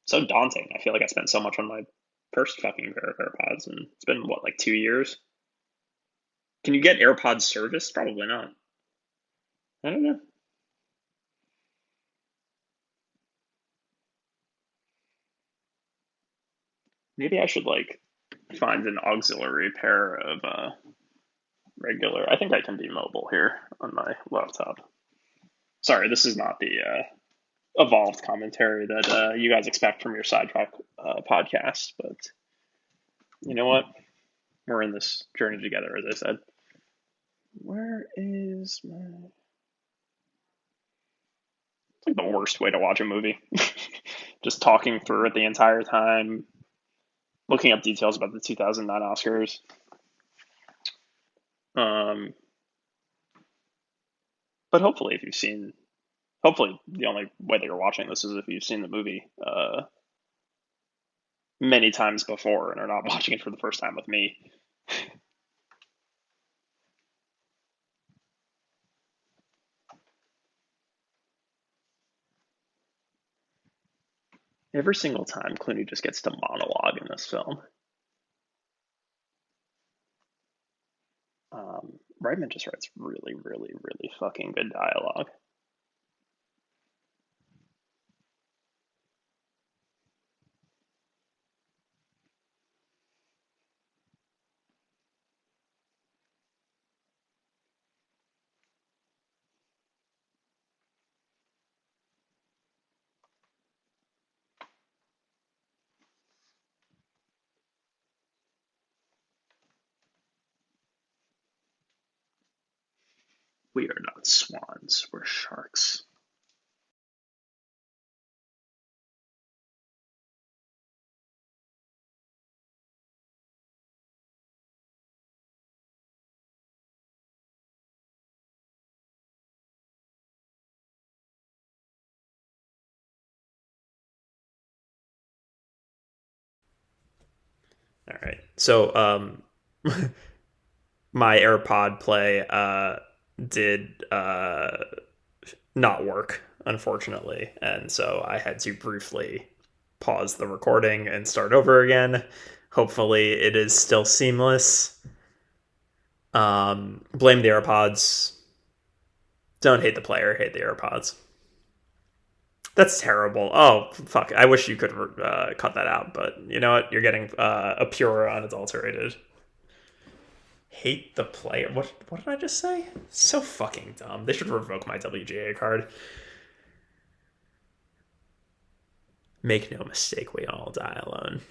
so daunting. I feel like I spent so much on my first fucking pair of AirPods, and it's been what, like 2 years? Can you get AirPods serviced? Probably not. I don't know. Maybe I should like find an auxiliary pair of regular. I think I can be mobile here on my laptop. Sorry, this is not the evolved commentary that you guys expect from your sidetrack podcast, but you know what? We're in this journey together, as I said. Where is my? It's like the worst way to watch a movie. Just talking through it the entire time, looking up details about the 2009 Oscars. Um, but hopefully, hopefully the only way that you're watching this is if you've seen the movie many times before and are not watching it for the first time with me. Every single time Clooney just gets to monologue in this film. Reitman just writes really, really, really fucking good dialogue. We are not swans, we're sharks. All right. So my AirPod play did not work, unfortunately. And so I had to briefly pause the recording and start over again. Hopefully it is still seamless. Blame the AirPods. Don't hate the player, hate the AirPods. That's terrible. Oh, fuck. I wish you could cut that out, but you know what? You're getting a pure, unadulterated. Hate the player. What did I just say? So fucking dumb. They should revoke my WGA card. Make no mistake, we all die alone.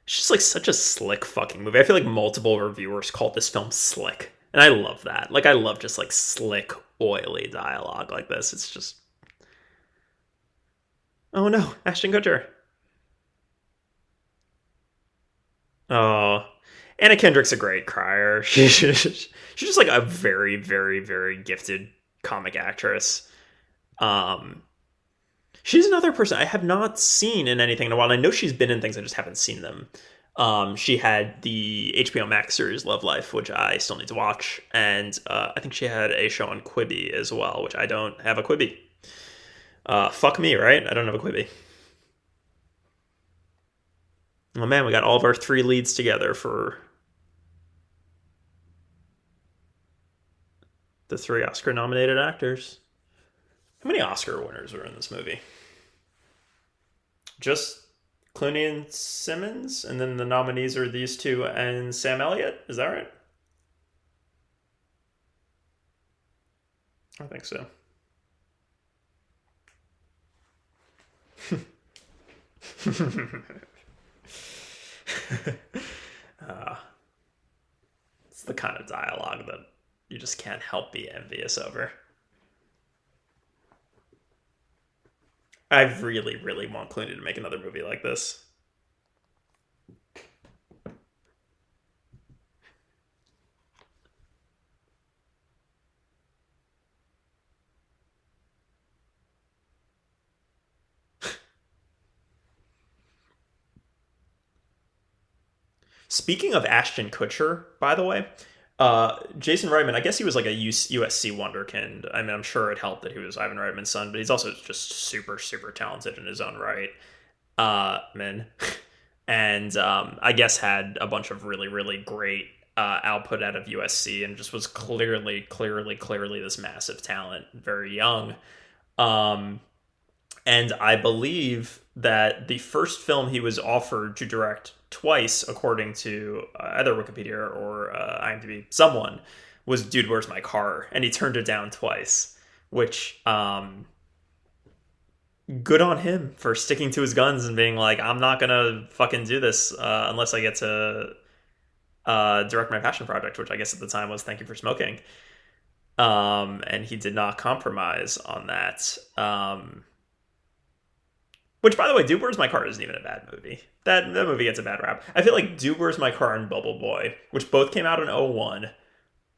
It's just like such a slick fucking movie. I feel like multiple reviewers called this film slick. And I love that. Like, I love just like slick, oily dialogue like this. It's just. Oh no, Ashton Kutcher. Oh, Anna Kendrick's a great crier. She's just like a very, very, very gifted comic actress. She's another person I have not seen in anything in a while. I know she's been in things, I just haven't seen them. She had the HBO Max series Love Life, which I still need to watch, and I think she had a show on Quibi as well, which I don't have a Quibi. Fuck me, right? I don't have a Quibi. Oh man, we got all of our 3 leads together for the 3 Oscar-nominated actors. How many Oscar winners were in this movie? Just Clooney and Simmons, and then the nominees are these 2 and Sam Elliott. Is that right? I think so. It's the kind of dialogue that you just can't help be envious over. I really, really want Clooney to make another movie like this. Speaking of Ashton Kutcher, by the way, Jason Reitman, I guess he was like a USC wonderkind. I mean, I'm sure it helped that he was Ivan Reitman's son, but he's also just super, super talented in his own right. And I guess had a bunch of really, really great output out of USC and just was clearly this massive talent, very young. And I believe that the first film he was offered to direct twice, according to either Wikipedia or IMDb, someone, was Dude, Where's My Car? And he turned it down twice, which, good on him for sticking to his guns and being like, I'm not going to fucking do this unless I get to direct my passion project, which I guess at the time was Thank You for Smoking. And he did not compromise on that. Which, by the way, Dude, Where's My Car isn't even a bad movie. That movie gets a bad rap. I feel like Dude, Where's My Car and Bubble Boy, which both came out in 2001,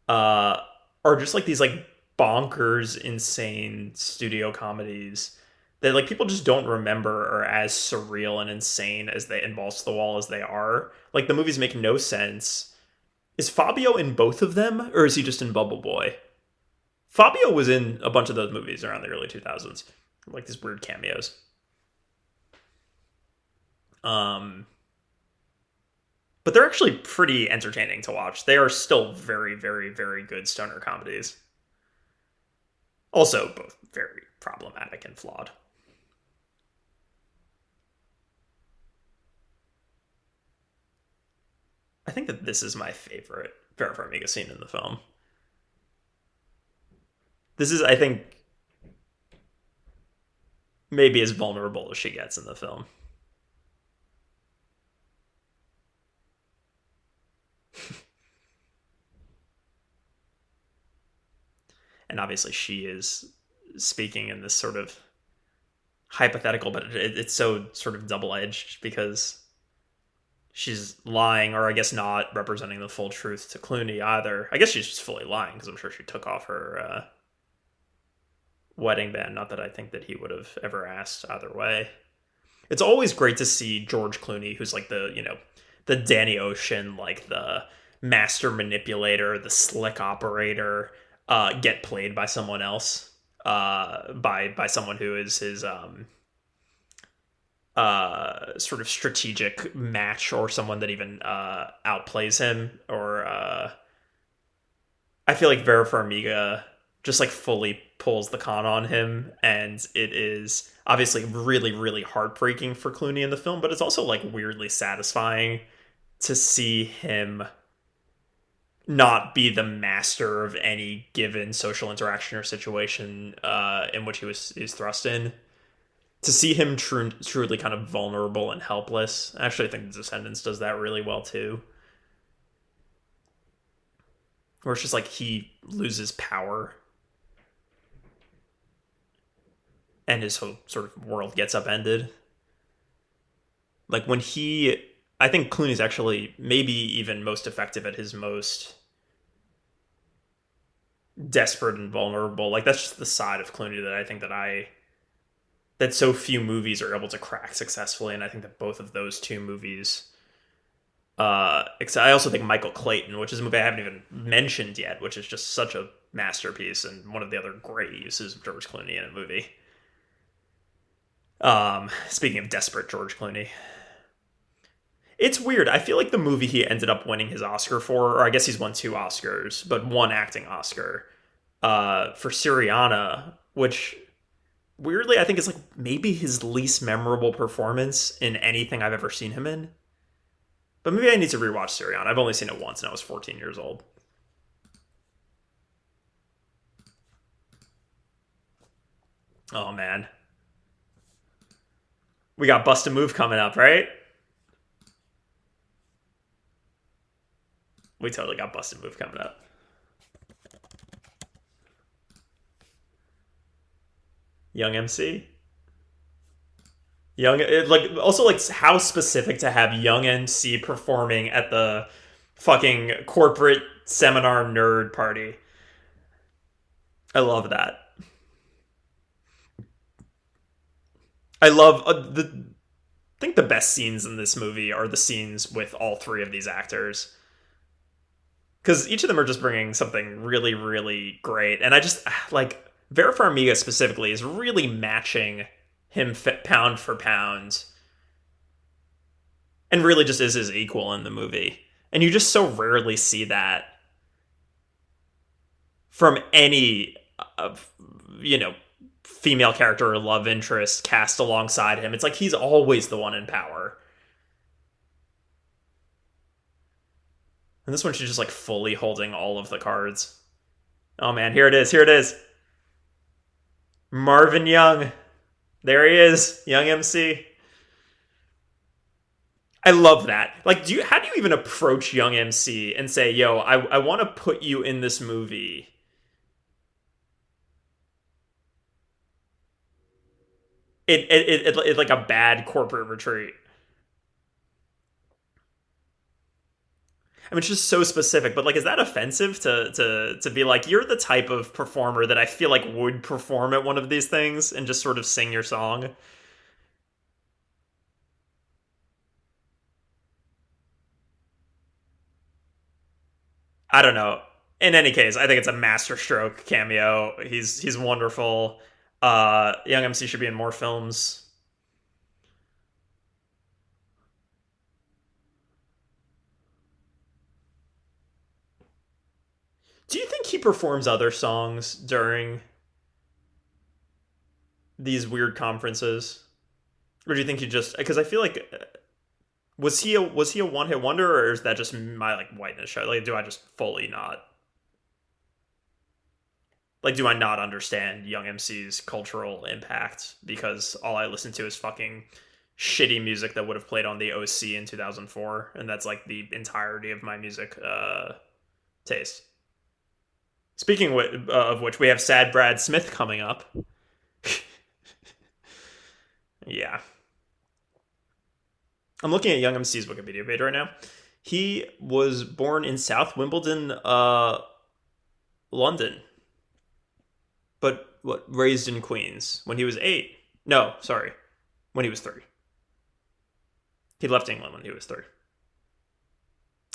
are just like these like bonkers, insane studio comedies that like people just don't remember are as surreal and insane as they and balls to the wall as they are. Like the movies make no sense. Is Fabio in both of them, or is he just in Bubble Boy? Fabio was in a bunch of those movies around the early 2000s, like these weird cameos. But they're actually pretty entertaining to watch. They are still very, very, very good stoner comedies. Also, both very problematic and flawed. I think that this is my favorite Vera Farmiga scene in the film. This is, I think, maybe as vulnerable as she gets in the film. and obviously she is speaking in this sort of hypothetical, but it's so sort of double-edged because she's lying, or I guess not representing the full truth to Clooney either. I guess she's just fully lying because I'm sure she took off her wedding band. Not that I think that he would have ever asked either way. It's always great to see George Clooney, who's like the Danny Ocean, like the master manipulator, the slick operator, get played by someone else, by someone who is his sort of strategic match, or someone that even outplays him. Or I feel like Vera Farmiga just like fully pulls the con on him, and it is obviously really, really heartbreaking for Clooney in the film, but it's also like weirdly satisfying to see him not be the master of any given social interaction or situation in which he's thrust in. To see him truly kind of vulnerable and helpless. Actually, I think The Descendants does that really well too. Where it's just like he loses power and his whole sort of world gets upended. Like when I think Clooney's actually maybe even most effective at his most desperate and vulnerable. Like that's just the side of Clooney that I think that so few movies are able to crack successfully, and I think that both of those two movies, I also think Michael Clayton, which is a movie I haven't even mentioned yet, which is just such a masterpiece and one of the other great uses of George Clooney in a movie. Speaking of desperate George Clooney, it's weird. I feel like the movie he ended up winning his Oscar for, or I guess he's won 2 Oscars, but 1 acting Oscar, for Syriana, which weirdly I think is like maybe his least memorable performance in anything I've ever seen him in. But maybe I need to rewatch Syriana. I've only seen it once and I was 14 years old. Oh man. We got Bust a Move coming up, right? We totally got Bust a Move coming up. Young MC. Also how specific to have Young MC performing at the fucking corporate seminar nerd party. I love that. I love I think the best scenes in this movie are the scenes with all 3 of these actors, because each of them are just bringing something really, really great. And I just like Vera Farmiga specifically is really matching him pound for pound, and really just is his equal in the movie. And you just so rarely see that from any female character or love interest cast alongside him. It's like he's always the one in power. And this one, she's just like fully holding all of the cards. Oh man, here it is. Marvin Young. There he is, Young MC. I love that. Like, how do you even approach Young MC and say, yo, I want to put you in this movie? It like a bad corporate retreat. I mean, it's just so specific, but like, is that offensive to be like, you're the type of performer that I feel like would perform at one of these things and just sort of sing your song? I don't know. In any case, I think it's a masterstroke cameo. He's wonderful. Young MC should be in more films. Do you think he performs other songs during these weird conferences? Or do you think he just, because I feel like, was he a one-hit wonder, or is that just my like whiteness show? Like, do I just fully not, like, do I not understand Young MC's cultural impact because all I listen to is fucking shitty music that would have played on the OC in 2004, and that's like the entirety of my music taste? Speaking of which, we have Sad Brad Smith coming up. Yeah. I'm looking at Young MC's Wikipedia page right now. He was born in South Wimbledon, London, but raised in Queens when he was 8. No, sorry, when he was 3. He left England when he was 3.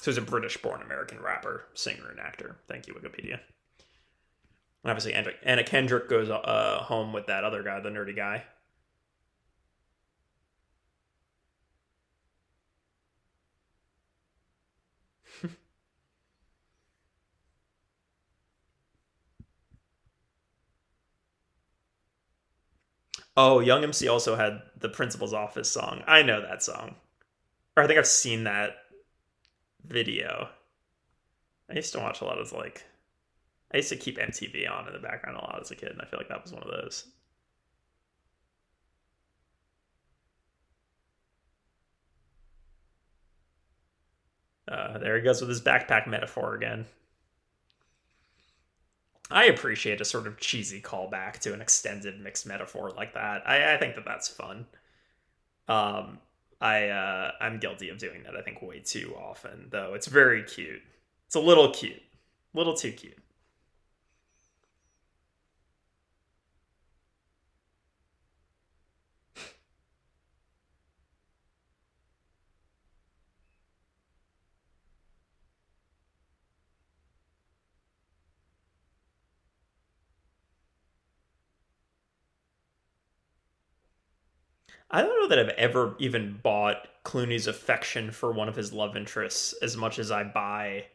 So he's a British-born American rapper, singer, and actor. Thank you, Wikipedia. Obviously, Anna Kendrick goes home with that other guy, the nerdy guy. Oh, Young MC also had the Principal's Office song. I know that song. Or I think I've seen that video. I used to watch a lot of I used to keep MTV on in the background a lot as a kid, and I feel like that was one of those. There he goes with his backpack metaphor again. I appreciate a sort of cheesy callback to an extended mixed metaphor like that. I think that that's fun. Um, I'm guilty of doing that. I think way too often, though. It's very cute. It's a little cute, a little too cute. I don't know that I've ever even bought Clooney's affection for one of his love interests as much as I buy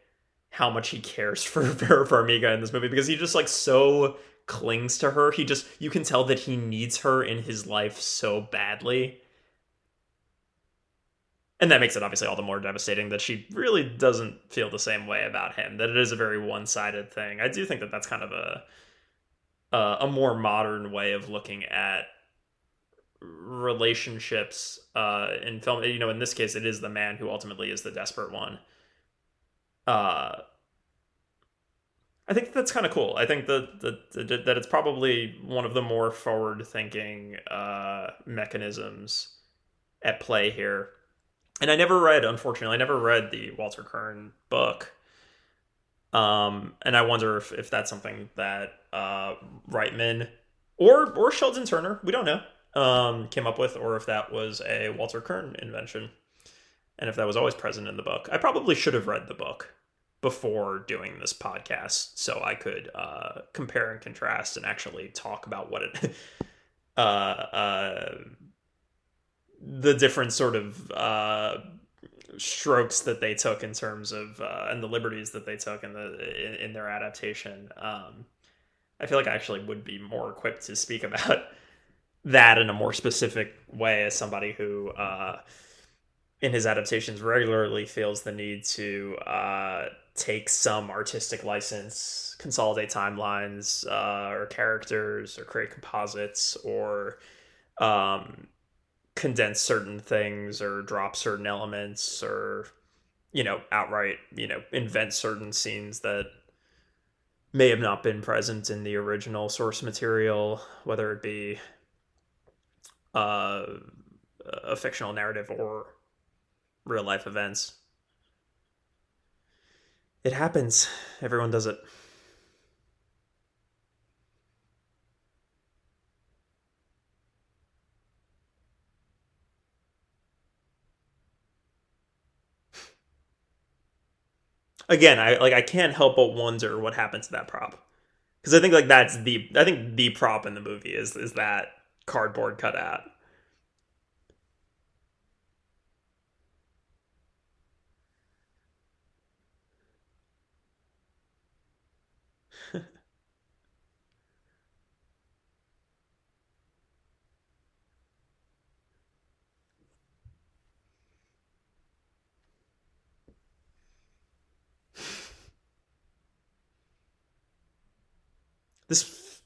how much he cares for Vera Farmiga in this movie, because he just so clings to her. You can tell that he needs her in his life so badly. And that makes it obviously all the more devastating that she really doesn't feel the same way about him, that it is a very one-sided thing. I do think that that's kind of a more modern way of looking at relationships in film. In this case, it is the man who ultimately is the desperate one. uh I think that's kind of cool. I think that it's probably one of the more forward thinking mechanisms at play here. And unfortunately I never read the Walter Kern book. And I wonder if that's something that Reitman or Sheldon Turner, we don't know, came up with, or if that was a Walter Kern invention, and if that was always present in the book. I probably should have read the book before doing this podcast so I could compare and contrast and actually talk about what it the different sort of strokes that they took in terms of and the liberties that they took in their adaptation. I feel like I actually would be more equipped to speak about that in a more specific way as somebody who in his adaptations regularly feels the need to take some artistic license, consolidate timelines or characters, or create composites, or condense certain things, or drop certain elements, or outright invent certain scenes that may have not been present in the original source material, whether it be a fictional narrative or real life events. It happens. Everyone does it. Again, I can't help but wonder what happened to that prop, because I think the prop in the movie is that cardboard cutout.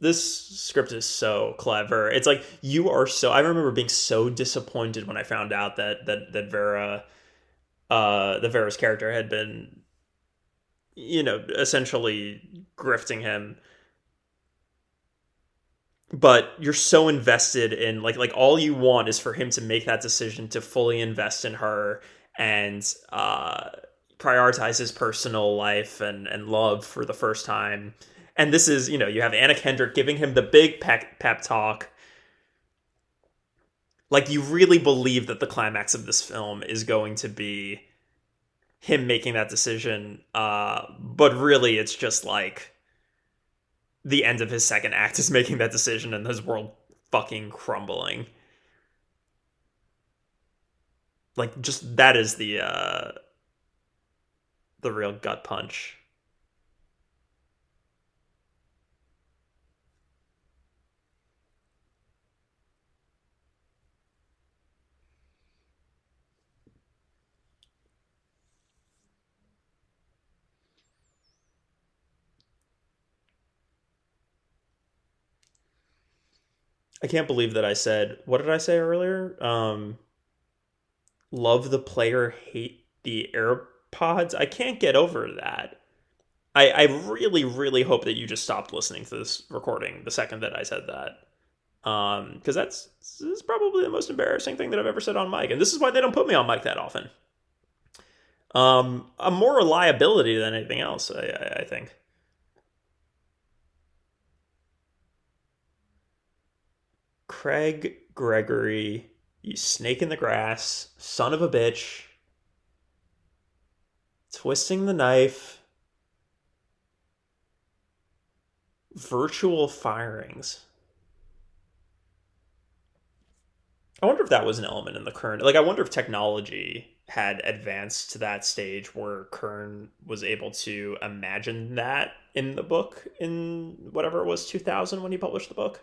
This script is so clever. It's like, you are so. I remember being so disappointed when I found out that Vera's character had been, essentially grifting him. But you're so invested in like all you want is for him to make that decision to fully invest in her and prioritize his personal life and love for the first time. And this is, you have Anna Kendrick giving him the big pep talk. Like, you really believe that the climax of this film is going to be him making that decision. But really, it's just like the end of his second act is making that decision and his world fucking crumbling. Like, just that is the real gut punch. I can't believe that I said, what did I say earlier? Love the player, hate the AirPods. I can't get over that. I really, really hope that you just stopped listening to this recording the second that I said that. Because this is probably the most embarrassing thing that I've ever said on mic. And this is why they don't put me on mic that often. I'm more a liability than anything else, I think. Craig Gregory, you snake in the grass, son of a bitch, twisting the knife, virtual firings. I wonder if that was an element in the Kern. Like, I wonder if technology had advanced to that stage where Kern was able to imagine that in the book in whatever it was, 2000 when he published the book.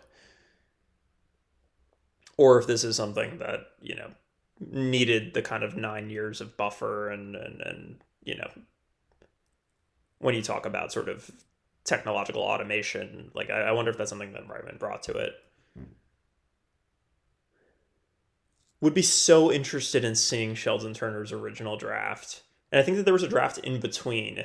Or if this is something that, needed the kind of 9 years of buffer and when you talk about sort of technological automation, like I wonder if that's something that Reitman brought to it. Would be so interested in seeing Sheldon Turner's original draft. And I think that there was a draft in between.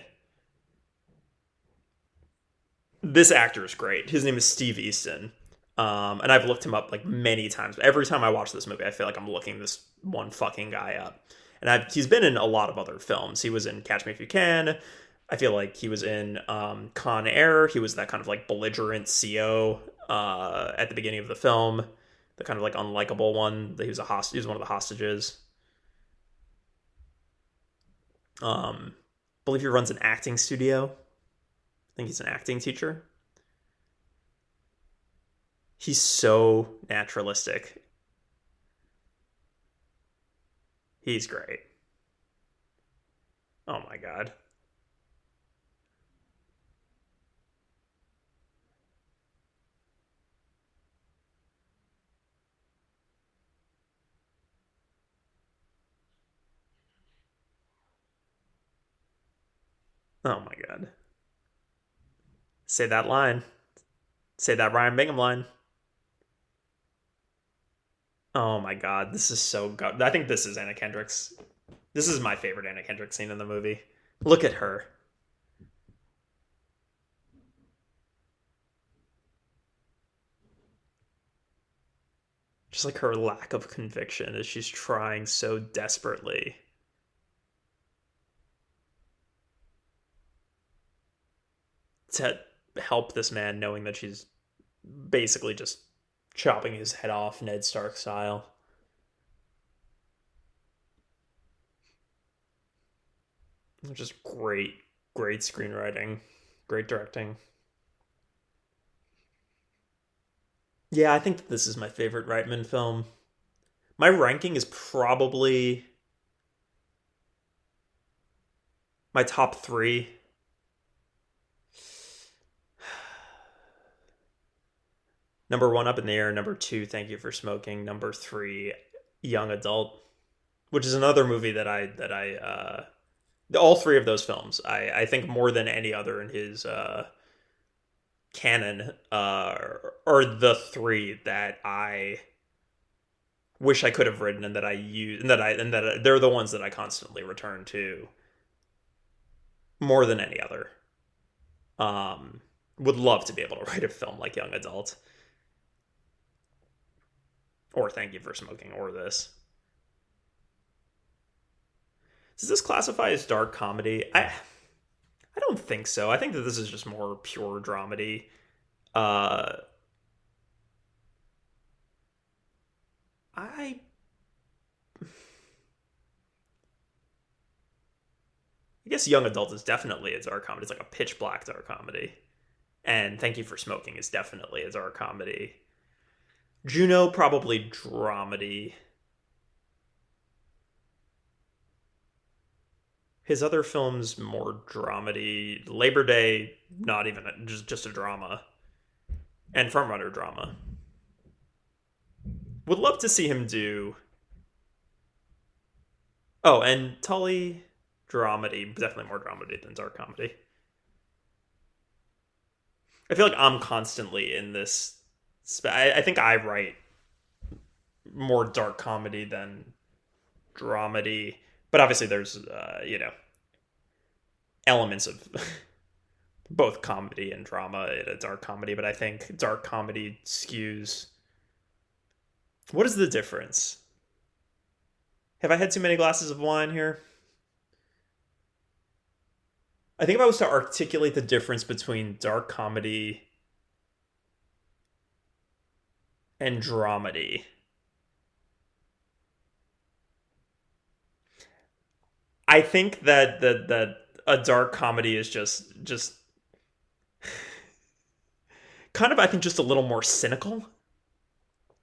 This actor is great. His name is Steve Easton. And I've looked him up like many times. Every time I watch this movie, I feel like I'm looking this one fucking guy up. And he's been in a lot of other films. He was in Catch Me If You Can. I feel like he was in Con Air. He was that kind of like belligerent CO at the beginning of the film. The kind of like unlikable one. He was he was one of the hostages. Believe he runs an acting studio. I think he's an acting teacher. He's so naturalistic. He's great. Oh my God. Oh my God. Say that line. Say that Ryan Bingham line. Oh my God, this is so good. I think this is Anna Kendrick's. This is my favorite Anna Kendrick scene in the movie. Look at her. Just like her lack of conviction as she's trying so desperately to help this man, knowing that she's basically just chopping his head off Ned Stark style. Just great screenwriting, great directing. Yeah, I think that this is my favorite Reitman film. My ranking is probably my top 3. Number 1, Up in the Air. Number 2, Thank You for Smoking. Number 3, Young Adult, which is another movie that I all 3 of those films, I think more than any other in his canon are the 3 that I wish I could have written and that I use and that they're the ones that I constantly return to. more than any other. Would love to be able to write a film like Young Adult, or Thank You for Smoking, or this. Does this classify as dark comedy? I don't think so. I think that this is just more pure dramedy. I guess Young Adult is definitely a dark comedy. It's like a pitch black dark comedy. And Thank You for Smoking is definitely a dark comedy. Juno, probably dramedy. His other films, more dramedy. Labor Day, not even, just a drama. And Frontrunner, drama. Would love to see him do... Oh, and Tully, dramedy. Definitely more dramedy than dark comedy. I feel like I'm constantly in this... I think I write more dark comedy than dramedy. But obviously there's, elements of both comedy and drama in a dark comedy. But I think dark comedy skews... What is the difference? Have I had too many glasses of wine here? I think if I was to articulate the difference between dark comedy and dramedy, I think that a dark comedy is just kind of, I think, just a little more cynical.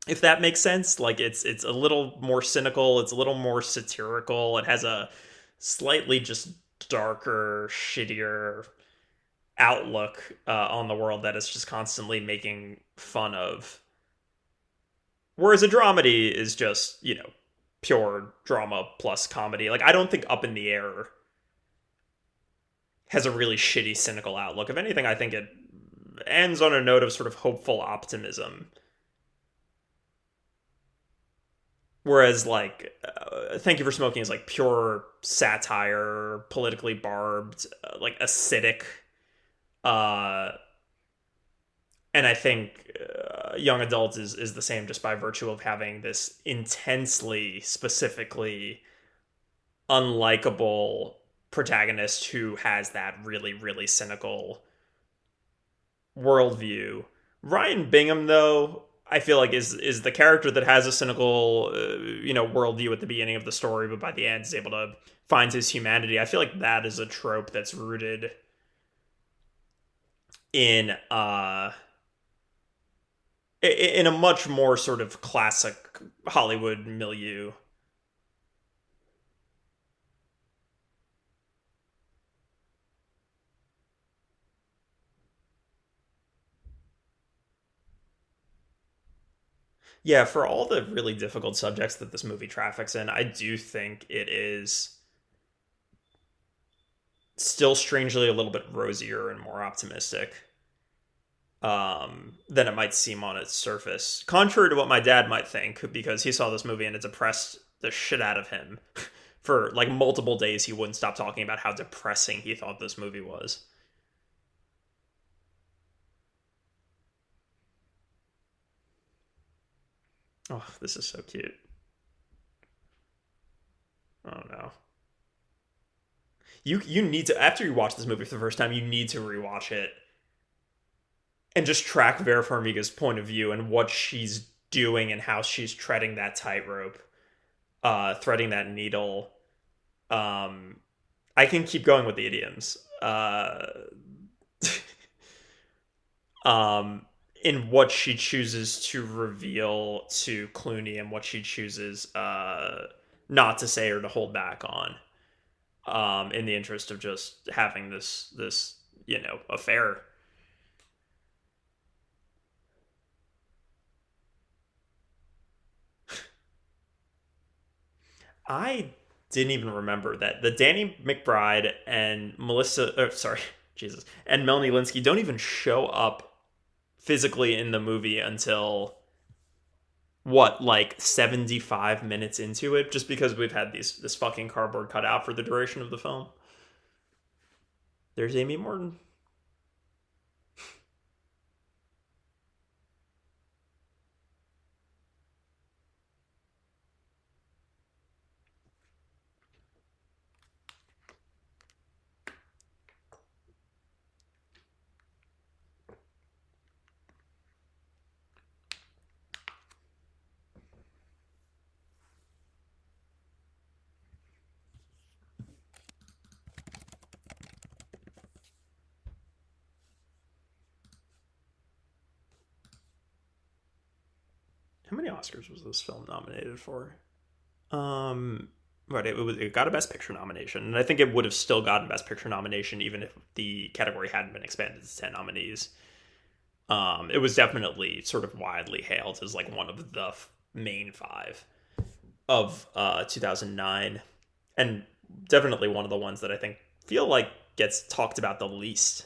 If that makes sense. Like it's a little more cynical, it's a little more satirical, it has a slightly just darker, shittier outlook on the world that it's just constantly making fun of. Whereas a dramedy is just, pure drama plus comedy. Like, I don't think Up in the Air has a really shitty, cynical outlook. If anything, I think it ends on a note of sort of hopeful optimism. Whereas, like, Thank You for Smoking is, like, pure satire, politically barbed, like, acidic. And I think Young Adult is the same, just by virtue of having this intensely, specifically unlikable protagonist who has that really, really cynical worldview. Ryan Bingham, though, I feel like is the character that has a cynical, worldview at the beginning of the story, but by the end is able to find his humanity. I feel like that is a trope that's rooted in a much more sort of classic Hollywood milieu. Yeah, for all the really difficult subjects that this movie traffics in, I do think it is still strangely a little bit rosier and more optimistic than it might seem on its surface. Contrary to what my dad might think, because he saw this movie and it depressed the shit out of him. For like multiple days, he wouldn't stop talking about how depressing he thought this movie was. Oh, this is so cute. Oh no. You need to, after you watch this movie for the first time, you need to rewatch it and just track Vera Farmiga's point of view and what she's doing and how she's treading that tightrope, threading that needle. I can keep going with the idioms. In what she chooses to reveal to Clooney and what she chooses not to say or to hold back on, in the interest of just having this affair. I didn't even remember that the Danny McBride and and Melanie Linsky don't even show up physically in the movie until like 75 minutes into it, just because we've had this fucking cardboard cutout for the duration of the film. There's Amy Morton. How many Oscars was this film nominated for? Right, it got a Best Picture nomination, and I think it would have still gotten Best Picture nomination even if the category hadn't been expanded to 10 nominees. It was definitely sort of widely hailed as like one of the main five of 2009, and definitely one of the ones that I think feel like gets talked about the least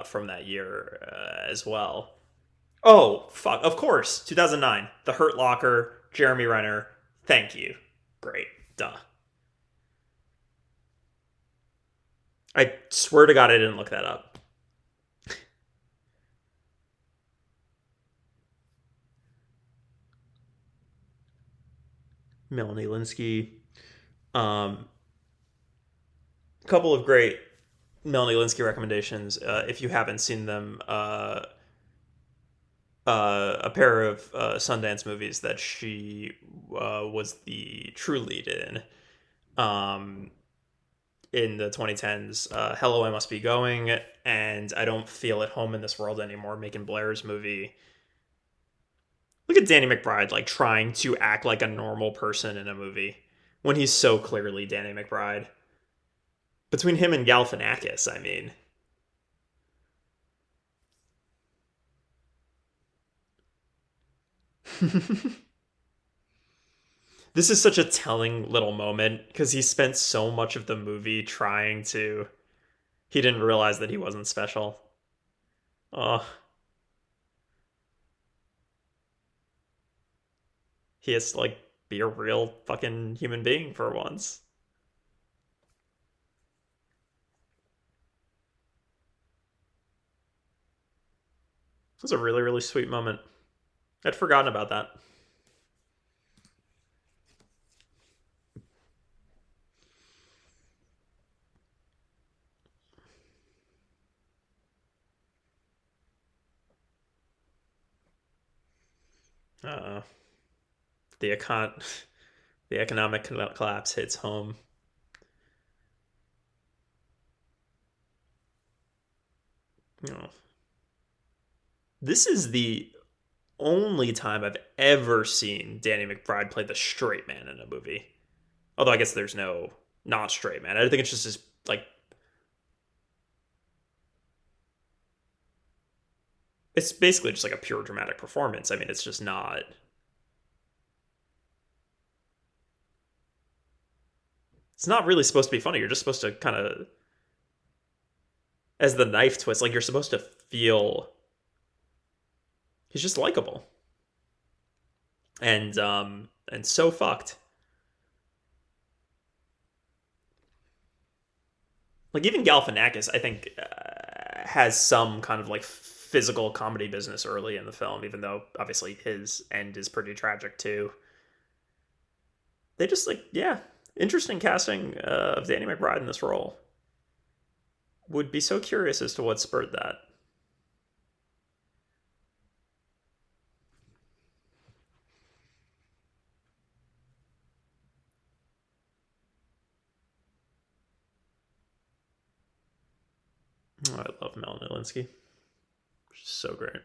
from that year as well. Oh, fuck. Of course. 2009. The Hurt Locker. Jeremy Renner. Thank you. Great. Duh. I swear to God I didn't look that up. Melanie Linsky. Couple of great Melanie Linsky recommendations. If you haven't seen them, a pair of Sundance movies that she was the true lead in the 2010s. Hello, I Must Be Going, and I Don't Feel at Home in This World Anymore, Macon Blair's movie. Look at Danny McBride like trying to act like a normal person in a movie when he's so clearly Danny McBride. Between him and Galifianakis, I mean. This is such a telling little moment because he spent so much of the movie trying to. He didn't realize that he wasn't special. Oh. He has to, like, be a real fucking human being for once. It was a really, really sweet moment. I'd forgotten about that. Uh-oh. The economic collapse hits home. You know, this is the only time I've ever seen Danny McBride play the straight man in a movie. Although I guess there's no not straight man. I think it's just his, like, it's basically just like a pure dramatic performance. I mean, it's just not. It's not really supposed to be funny. You're just supposed to kind of, as the knife twist, like, you're supposed to feel he's just likable. And so fucked. Like, even Galifianakis, I think, has some kind of like physical comedy business early in the film, even though obviously his end is pretty tragic too. They just, like, yeah, interesting casting of Danny McBride in this role. Would be so curious as to what spurred that. Oh, I love Melanie Linsky. She's so great.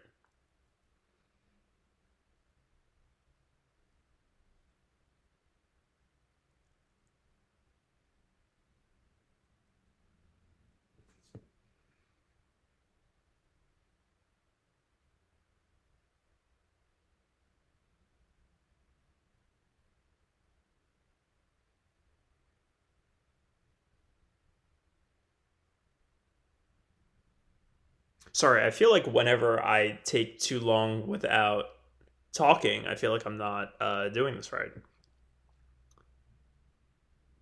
Sorry, I feel like whenever I take too long without talking, I feel like I'm not doing this right.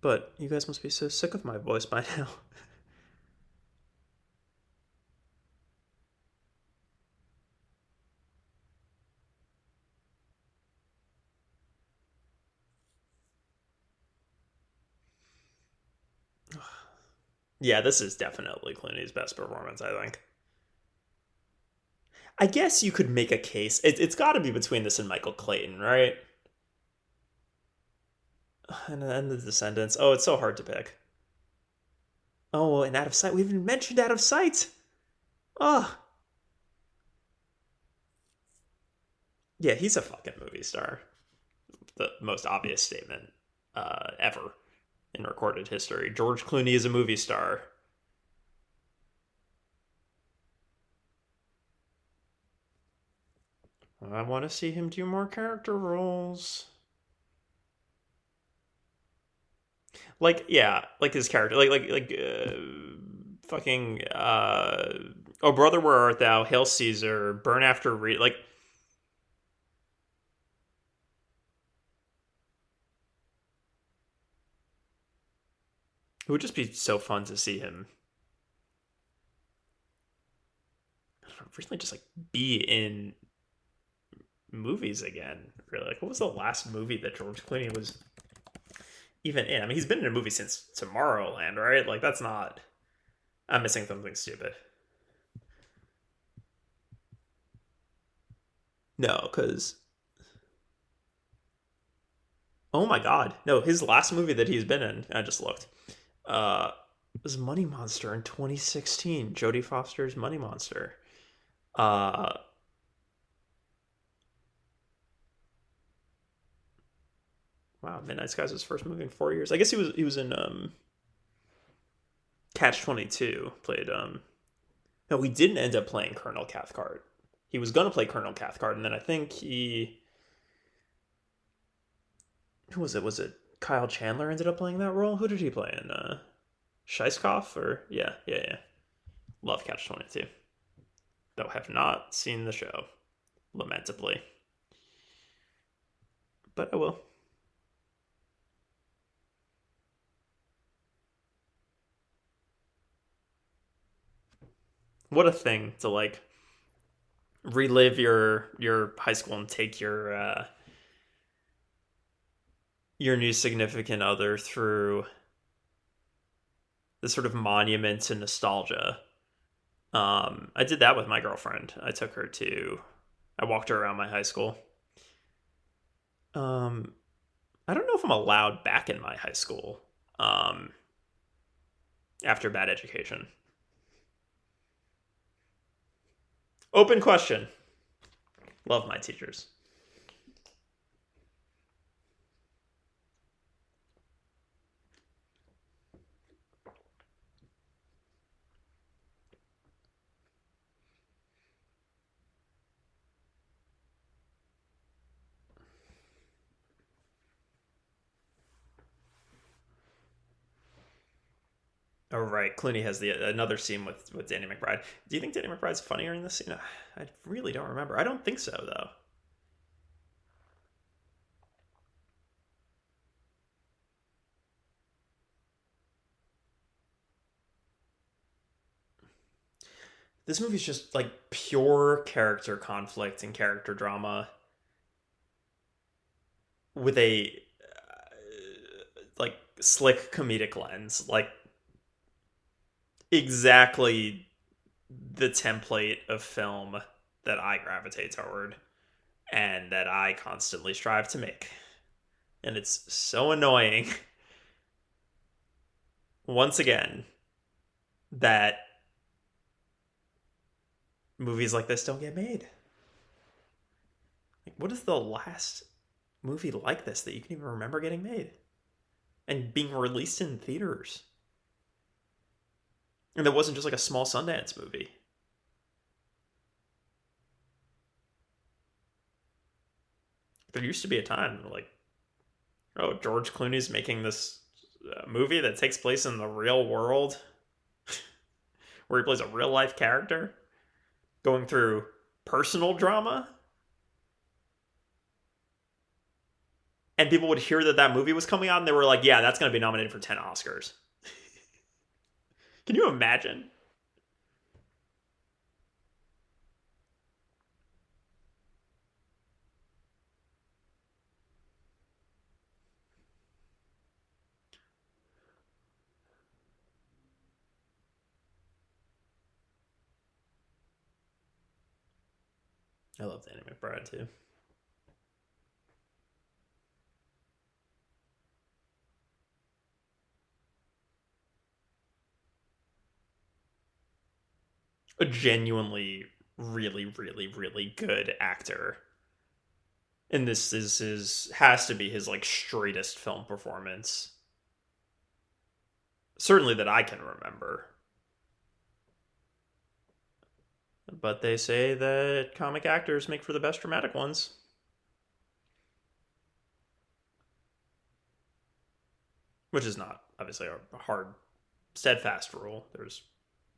But you guys must be so sick of my voice by now. Yeah, this is definitely Clooney's best performance, I think. I guess you could make a case. It's got to be between this and Michael Clayton, right? And then The Descendants. Oh, it's so hard to pick. Oh, and Out of Sight. We haven't mentioned Out of Sight. Oh, yeah, he's a fucking movie star. The most obvious statement ever in recorded history. George Clooney is a movie star. I want to see him do more character roles. Like, yeah, like his character, fucking Oh Brother Where Art Thou, Hail Caesar, Burn After Read, like it would just be so fun to see him really just like be in movies again. Really, like what was the last movie that George Clooney was even in? I mean, he's been in a movie since Tomorrowland, right? Like that's not. I'm missing something stupid. No, because oh my god, no, his last movie that he's been in, I just looked, was Money Monster in 2016. Jodie Foster's Money Monster. Uh, wow, Midnight Skies was his first movie in 4 years. I guess he was in Catch 22. Played no, we didn't end up playing Colonel Cathcart. He was gonna play Colonel Cathcart, and then I think who was it? Was it Kyle Chandler ended up playing that role? Who did he play in? Scheisskopf or yeah. Love Catch 22. Though have not seen the show, lamentably. But I will. What a thing to like relive your high school and take your new significant other through this sort of monument to nostalgia. I did that with my girlfriend. I walked her around my high school. I don't know if I'm allowed back in my high school after bad education. Open question. Love my teachers. Oh right, Clooney has the another scene with Danny McBride. Do you think Danny McBride's funnier in this scene? I really don't remember. I don't think so though. This movie's just like pure character conflict and character drama with a like slick comedic lens, like exactly the template of film that I gravitate toward and that I constantly strive to make. And it's so annoying once again that movies like this don't get made. Like, what is the last movie like this that you can even remember getting made and being released in theaters? And that wasn't just like a small Sundance movie. There used to be a time like, oh, George Clooney's making this movie that takes place in the real world where he plays a real life character going through personal drama. And people would hear that movie was coming out and they were like, yeah, that's going to be nominated for 10 Oscars. Can you imagine? I love Danny McBride too. A genuinely really, really, really good actor. And this is has to be his like straightest film performance. Certainly that I can remember. But they say that comic actors make for the best dramatic ones. Which is not obviously a hard, steadfast rule. There's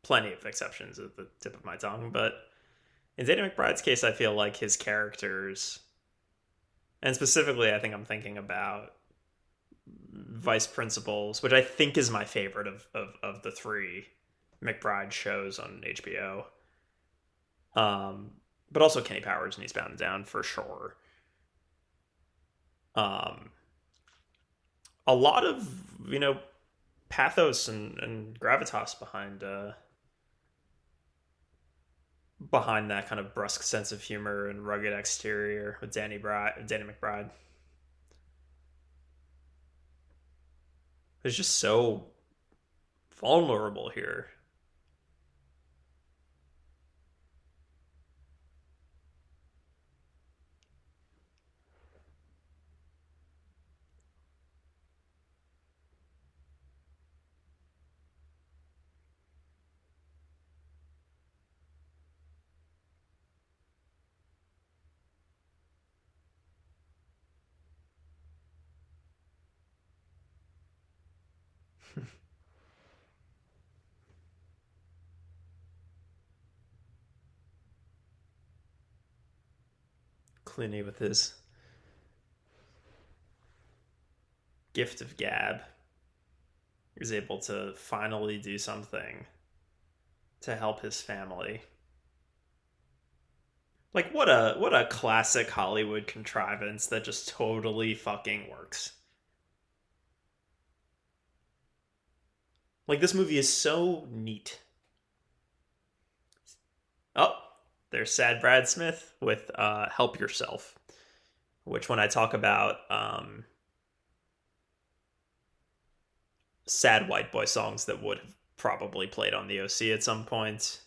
plenty of exceptions at the tip of my tongue, but in Danny McBride's case, I feel like his characters, and specifically, I think I'm thinking about Vice Principals, which I think is my favorite of the three McBride shows on HBO. But also Kenny Powers and Eastbound and Down for sure. A lot of, pathos and gravitas behind that kind of brusque sense of humor and rugged exterior with Danny McBride. It's just so vulnerable here. Clooney with his gift of gab is able to finally do something to help his family. Like what a classic Hollywood contrivance that just totally fucking works. Like this movie is so neat. Oh, there's Sad Brad Smith with Help Yourself, which when I talk about sad white boy songs that would have probably played on the OC at some point,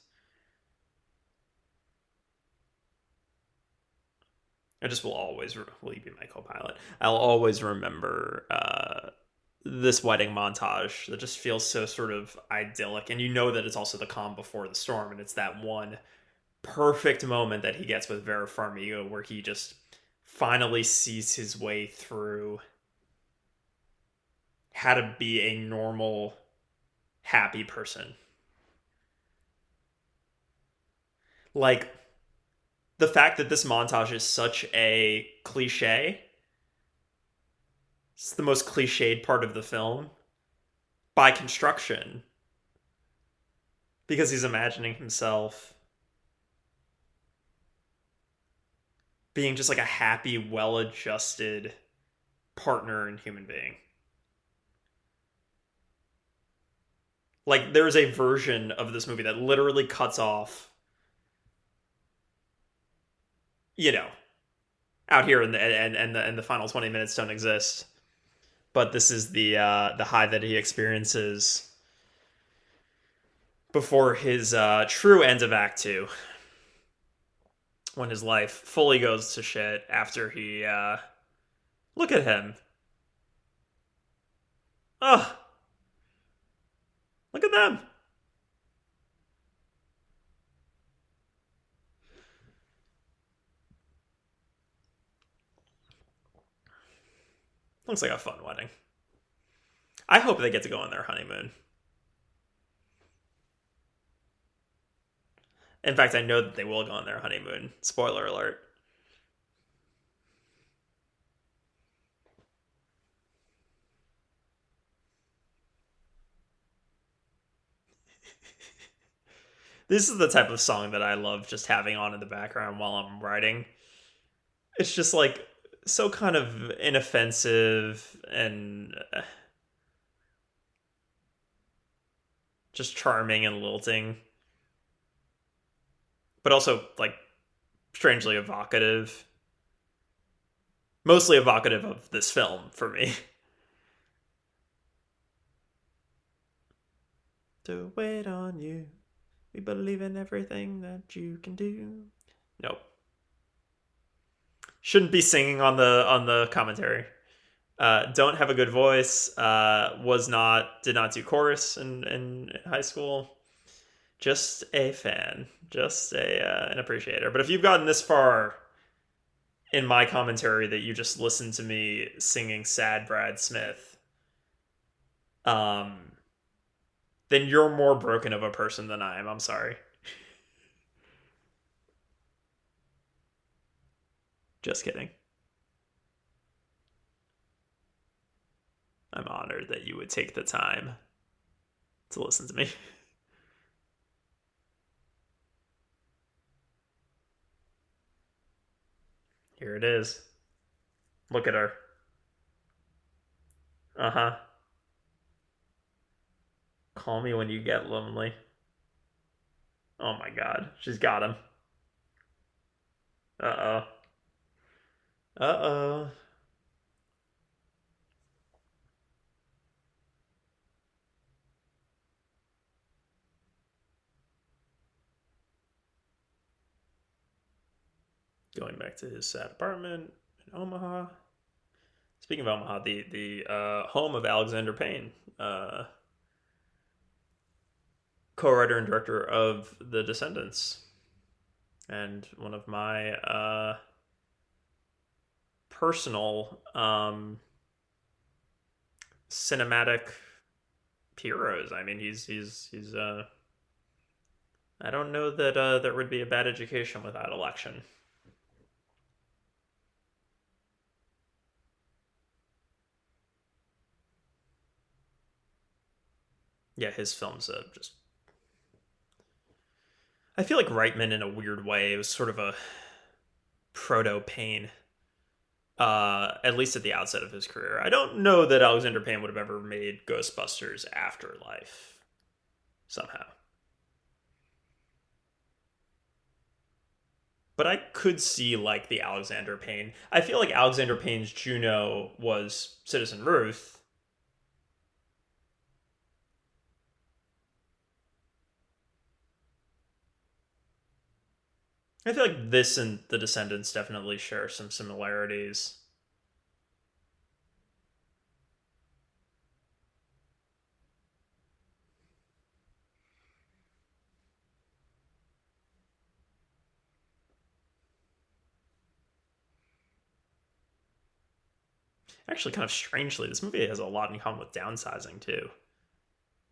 I just will always, will you be my co-pilot? I'll always remember this wedding montage that just feels so sort of idyllic. And you know that it's also the calm before the storm. And it's that one perfect moment that he gets with Vera Farmiga where he just finally sees his way through how to be a normal, happy person. Like, the fact that this montage is such a cliche, it's the most cliched part of the film by construction, because he's imagining himself being just like a happy, well-adjusted partner and human being. Like, there's a version of this movie that literally cuts off, out here and the final 20 minutes don't exist. But this is the high that he experiences before his true end of Act 2. When his life fully goes to shit after he... look at him. Oh. Look at them. Looks like a fun wedding. I hope they get to go on their honeymoon. In fact, I know that they will go on their honeymoon. Spoiler alert. This is the type of song that I love just having on in the background while I'm writing. It's just like so kind of inoffensive and just charming and lilting. But also like strangely evocative. Mostly evocative of this film for me. To wait on you. We believe in everything that you can do. Nope. Shouldn't be singing on the commentary. Don't have a good voice. Did not do chorus in high school. Just a fan. Just an appreciator. But if you've gotten this far in my commentary that you just listened to me singing Sad Brad Smith, then you're more broken of a person than I am. I'm sorry. Just kidding. I'm honored that you would take the time to listen to me. Here it is. Look at her. Uh-huh. Call me when you get lonely. Oh my god. She's got him. Uh-oh. Uh-oh. Going back to his sad apartment in Omaha. Speaking of Omaha, the home of Alexander Payne, co-writer and director of The Descendants, and one of my personal cinematic heroes. I mean, he's I don't know that there would be a bad education without election. Yeah, his films just... I feel like Reitman, in a weird way, was sort of a proto-Payne, at least at the outset of his career. I don't know that Alexander Payne would have ever made Ghostbusters Afterlife, somehow. But I could see, like, the Alexander Payne. I feel like Alexander Payne's Juno was Citizen Ruth. I feel like this and The Descendants definitely share some similarities. Actually, kind of strangely, this movie has a lot in common with Downsizing, too.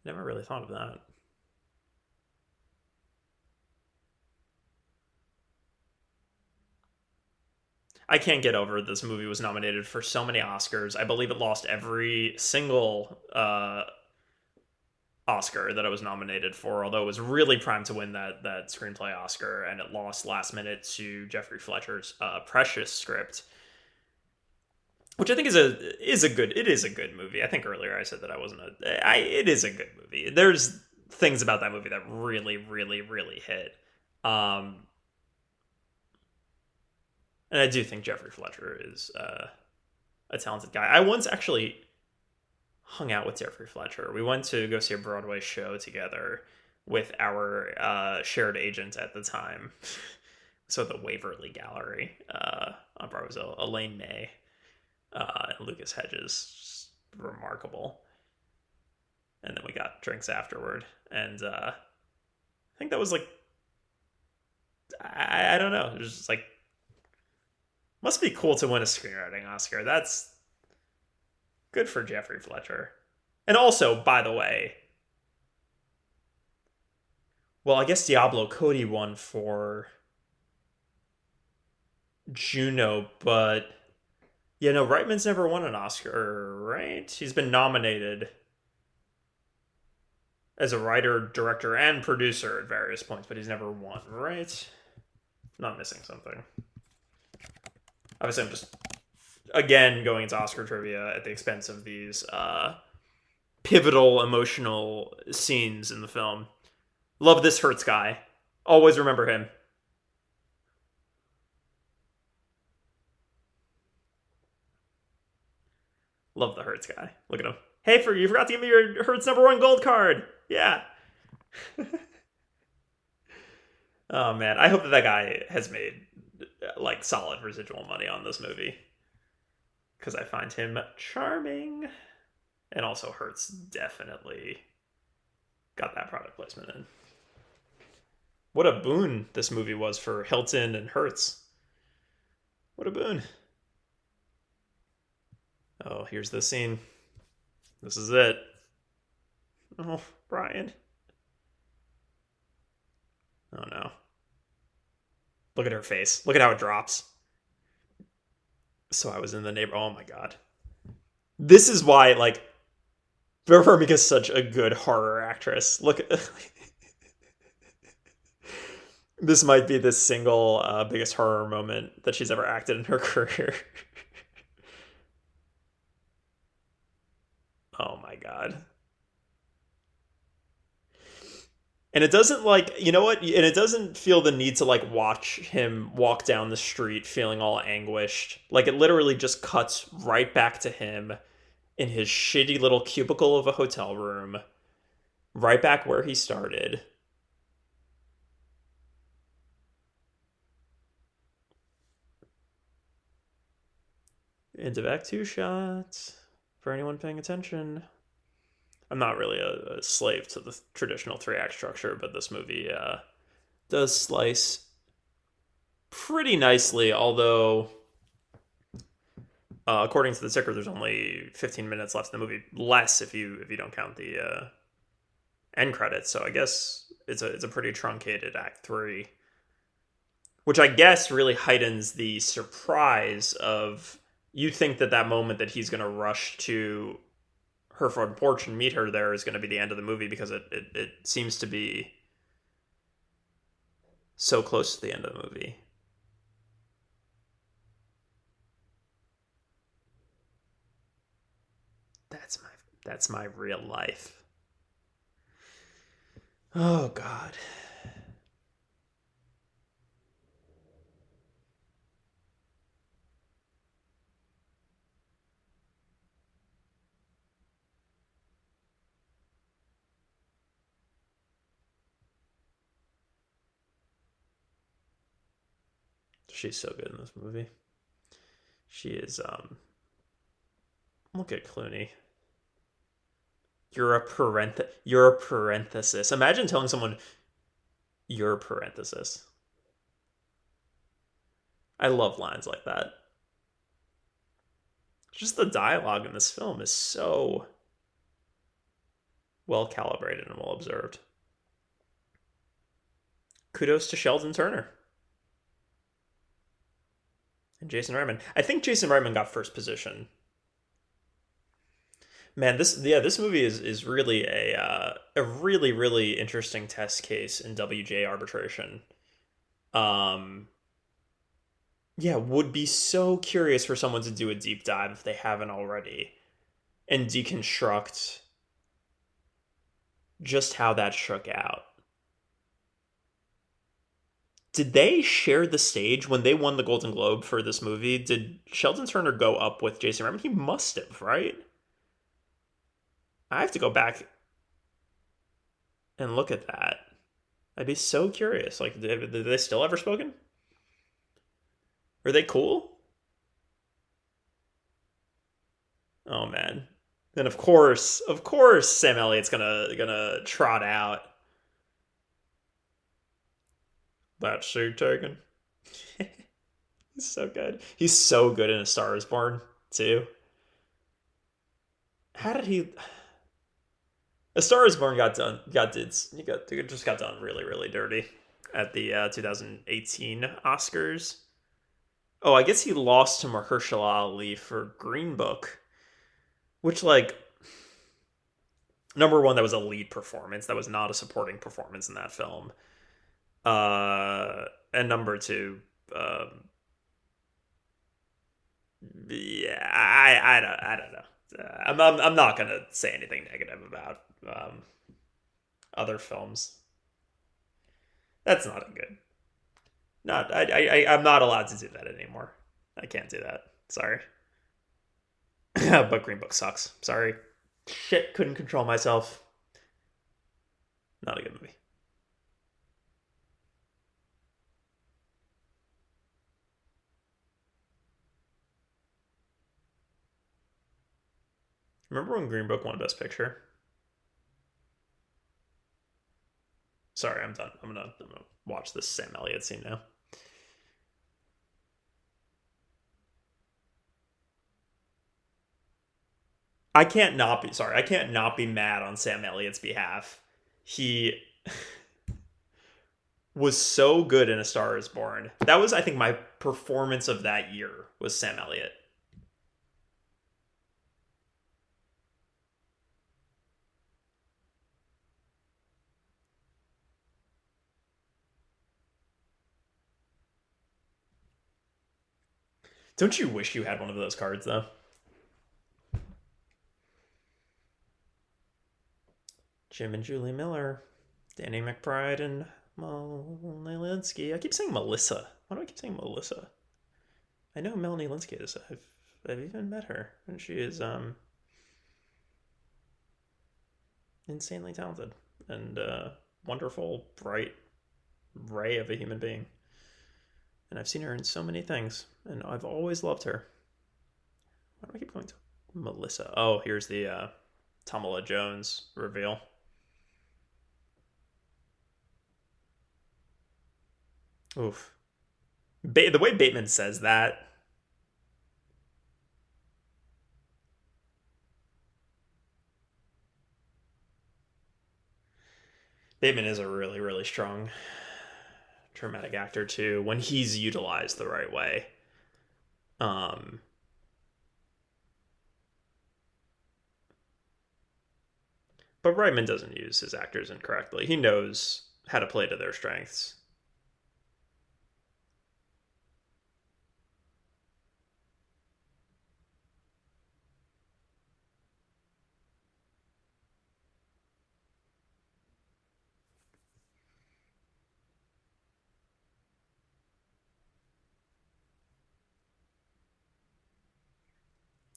Never really thought of that. I can't get over this movie was nominated for so many Oscars. I believe it lost every single Oscar that it was nominated for, although it was really primed to win that screenplay Oscar, and it lost last minute to Jeffrey Fletcher's Precious script, which I think is a good movie. I think earlier I said that it is a good movie. There's things about that movie that really, really, really hit. And I do think Jeffrey Fletcher is a talented guy. I once actually hung out with Jeffrey Fletcher. We went to go see a Broadway show together with our shared agent at the time. So the Waverly Gallery on Broadway was Elaine May and Lucas Hedges. Just remarkable. And then we got drinks afterward. And I think that was like, I don't know. It was just like, must be cool to win a screenwriting Oscar. That's good for Jeffrey Fletcher. And also, by the way, well, I guess Diablo Cody won for Juno, but yeah, no, Reitman's never won an Oscar, right? He's been nominated as a writer, director, and producer at various points, but he's never won, right? Not missing something. Obviously, I'm just, again, going into Oscar trivia at the expense of these pivotal emotional scenes in the film. Love This Hurts guy. Always remember him. Love the Hertz guy. Look at him. Hey, you forgot to give me your Hertz #1 gold card. Yeah. Oh man, I hope that guy has made like solid residual money on this movie, because I find him charming, and also Hertz definitely got that product placement in. What a boon this movie was for Hilton and Hertz. What a boon. Oh, here's the scene. This is it. Oh, Brian. Oh no. Look at her face. Look at how it drops. So I was in the neighbor. Oh my god. This is why, like, Vera Farmiga's such a good horror actress. Look at... This might be the single biggest horror moment that she's ever acted in her career. Oh my god. And it doesn't, like, you know what? And it doesn't feel the need to, like, watch him walk down the street feeling all anguished. Like, it literally just cuts right back to him in his shitty little cubicle of a hotel room. Right back where he started. Into back 2 shots. For anyone paying attention. I'm not really a slave to the traditional 3-act structure, but this movie does slice pretty nicely, although according to the ticker, there's only 15 minutes left in the movie, less if you don't count the end credits. So I guess it's a pretty truncated Act 3, which I guess really heightens the surprise of, you think that moment that he's going to rush to her front porch and meet her there is going to be the end of the movie, because it seems to be so close to the end of the movie. That's my real life. Oh god. She's so good in this movie. She is, look at Clooney. You're a parenthesis. Imagine telling someone, you're a parenthesis. I love lines like that. Just the dialogue in this film is so well calibrated and well observed. Kudos to Sheldon Turner. And Jason Reitman. I think Jason Reitman got first position. Man, this movie is really a really, really interesting test case in WGA arbitration. Would be so curious for someone to do a deep dive, if they haven't already, and deconstruct just how that shook out. Did they share the stage when they won the Golden Globe for this movie? Did Sheldon Turner go up with Jason Reitman? He must have, right? I have to go back and look at that. I'd be so curious. Like, did they still ever spoken? Are they cool? Oh man. Then of course Sam Elliott's gonna trot out. That suit taken. He's so good. He's so good in A Star Is Born too. How did he? A Star Is Born just got done really, really dirty at the 2018 Oscars. Oh, I guess he lost to Mahershala Ali for Green Book, which, like, number one, that was a lead performance. That was not a supporting performance in that film. And number two, I don't know. I'm not gonna say anything negative about other films. That's not good. I'm not allowed to do that anymore. I can't do that. Sorry. But Green Book sucks. Sorry. Shit, couldn't control myself. Not a good movie. Remember when Green Book won Best Picture? Sorry, I'm done. I'm gonna watch this Sam Elliott scene now. I can't not be mad on Sam Elliott's behalf. He was so good in A Star Is Born. That was, I think, my performance of that year was Sam Elliott. Don't you wish you had one of those cards though? Jim and Julie Miller, Danny McBride, and Melanie Linsky. I keep saying Melissa. Why do I keep saying Melissa? I know Melanie Linsky is. I've even met her, and she is insanely talented and wonderful, bright ray of a human being. And I've seen her in so many things, and I've always loved her. Why do I keep going to Melissa? Oh, here's the Tamala Jones reveal. Oof. The way Bateman says that. Bateman is a really, really strong dramatic actor too, when he's utilized the right way. Um, but Reitman doesn't use his actors incorrectly. He knows how to play to their strengths.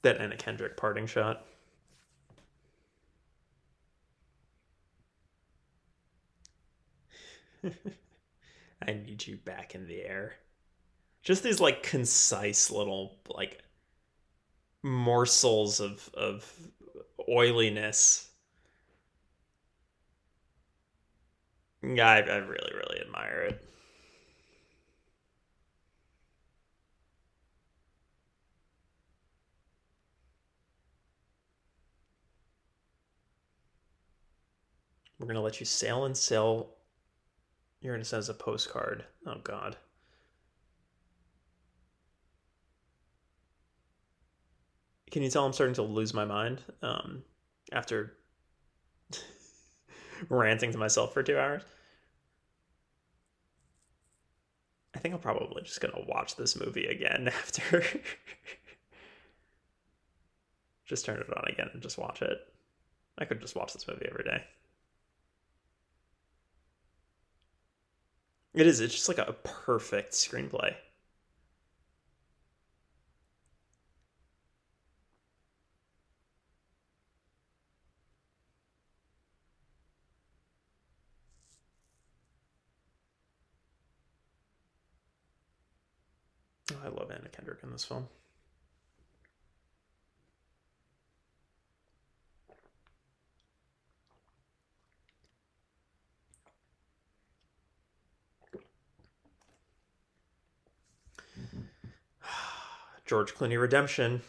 That Anna Kendrick parting shot. I need you back in the air. Just these like concise little like morsels of oiliness. Yeah, I really, really admire it. We're gonna let you sail and sail Uranus as a postcard. Oh God. Can you tell I'm starting to lose my mind after ranting to myself for 2 hours? I think I'm probably just gonna watch this movie again after. Just turn it on again and just watch it. I could just watch this movie every day. It is. It's just like a perfect screenplay. Oh, I love Anna Kendrick in this film. George Clooney redemption.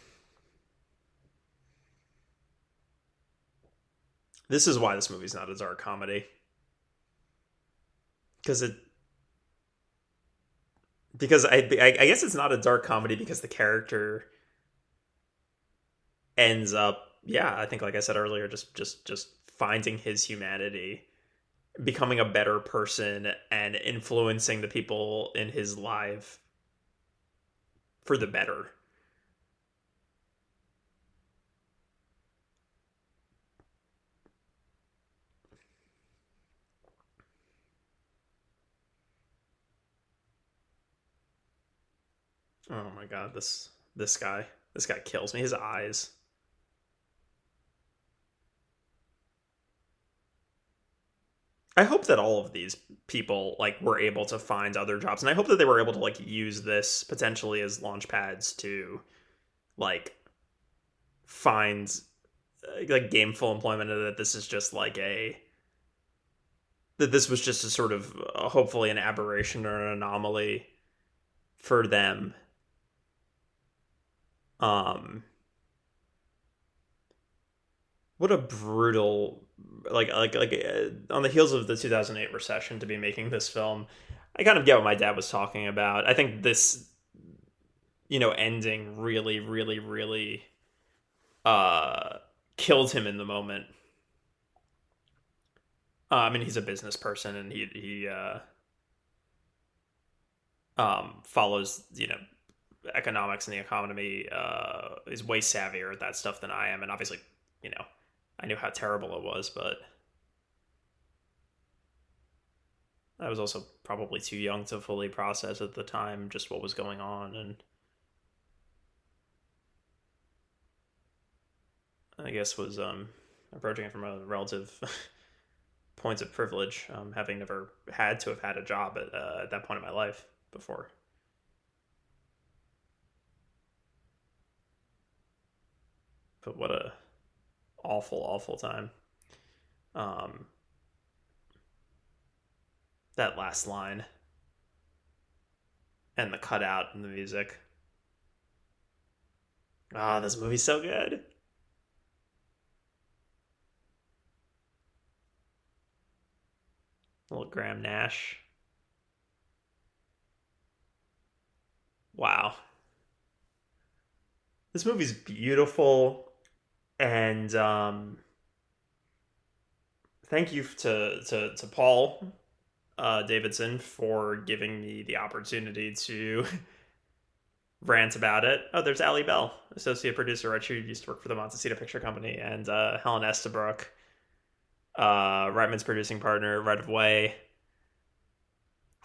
This is why this movie's not a dark comedy. Because I guess it's not a dark comedy because the character ends up, yeah, I think like I said earlier, just finding his humanity, becoming a better person, and influencing the people in his life for the better. Oh my God, this guy kills me. His eyes. I hope that all of these people like were able to find other jobs, and I hope that they were able to like use this potentially as launch pads to like find like gameful employment, and that this is just like that this was just a sort of hopefully an aberration or an anomaly for them. What a brutal on the heels of the 2008 recession to be making this film. I kind of get what my dad was talking about. I think this, ending really, really, really killed him in the moment. I mean, he's a business person, and he follows, economics and the economy, is way savvier at that stuff than I am. And obviously, I knew how terrible it was, but I was also probably too young to fully process at the time just what was going on. And I guess was approaching it from a relative point of privilege, having never had to have had a job at that point in my life before. But what a awful time. That last line and the cutout and the music. This movie's so good. Little Graham Nash. Wow. This movie's beautiful. And thank you to Paul Davidson for giving me the opportunity to rant about it. Oh, there's Allie Bell, associate producer. She used to work for the Montecito Picture Company, and Helen Estabrook, Reitman's producing partner, Right of Way.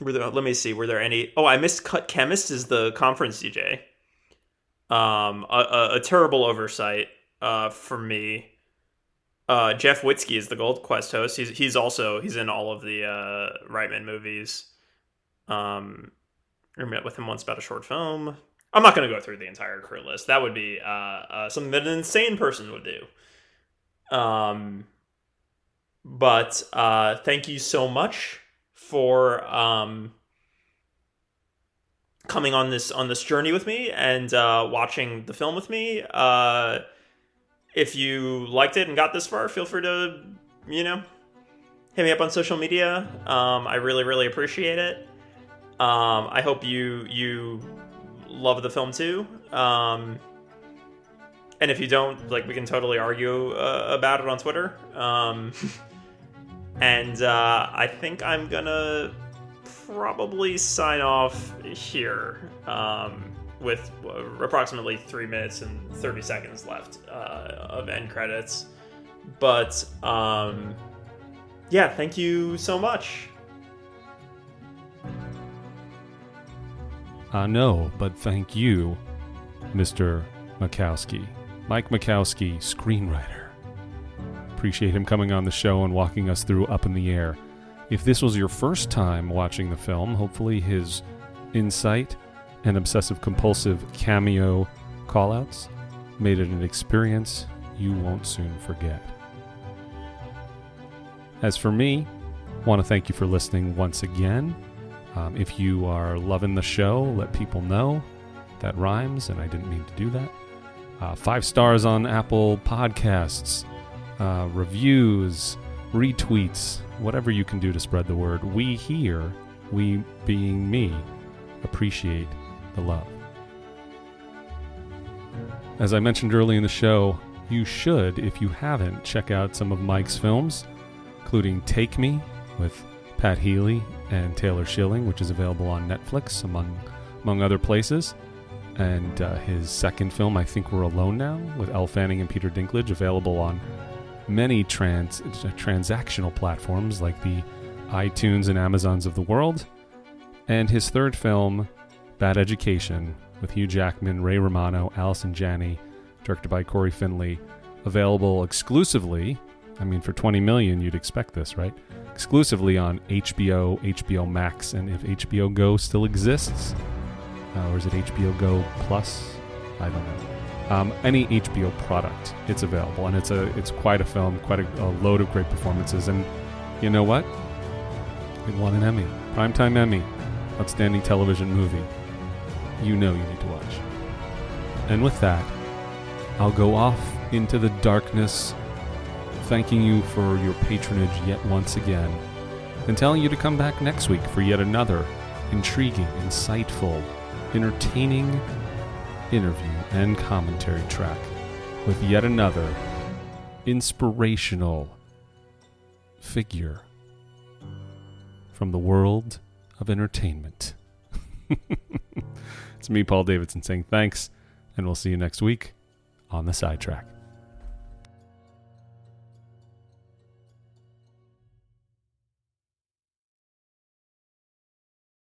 Let me see. Were there any? Oh, I missed Cut Chemist is the conference DJ. A terrible oversight. For me, Jeff Witzke is the Gold Quest host. He's in all of the Reitman movies. I met with him once about a short film. I'm not going to go through the entire crew list. That would be something that an insane person would do. But thank you so much for coming on this journey with me and watching the film with me. If you liked it and got this far, feel free to, hit me up on social media. I really, really appreciate it. I hope you love the film too. And if you don't, we can totally argue about it on Twitter. And I think I'm gonna probably sign off here. With approximately 3 minutes and 30 seconds left of end credits. But, thank you so much. No, but thank you, Mr. Makowsky. Mike Makowsky, screenwriter. Appreciate him coming on the show and walking us through Up in the Air. If this was your first time watching the film, hopefully his insight and obsessive-compulsive cameo callouts made it an experience you won't soon forget. As for me, I want to thank you for listening once again. If you are loving the show, let people know. That rhymes, and I didn't mean to do that. 5 stars on Apple Podcasts, reviews, retweets, whatever you can do to spread the word. We here, we being me, appreciate the love. As I mentioned early in the show, you should, if you haven't, check out some of Mike's films, including Take Me with Pat Healy and Taylor Schilling, which is available on Netflix, among other places. And his second film, I Think We're Alone Now, with Elle Fanning and Peter Dinklage, available on many transactional platforms like the iTunes and Amazons of the world. And his third film, Bad Education, with Hugh Jackman, Ray Romano, Allison Janney, directed by Corey Finley, available exclusively, for $20 million, you'd expect this, right? exclusively on HBO, HBO Max, and if HBO Go still exists, or is it HBO Go Plus? I don't know. Any HBO product, it's available, and it's quite a film, quite a load of great performances, and you know what? It won an Emmy, Primetime Emmy, Outstanding Television Movie. You know you need to watch. And with that, I'll go off into the darkness, thanking you for your patronage yet once again, and telling you to come back next week for yet another intriguing, insightful, entertaining interview and commentary track with yet another inspirational figure from the world of entertainment. It's me, Paul Davidson, saying thanks, and we'll see you next week on The Sidetrack.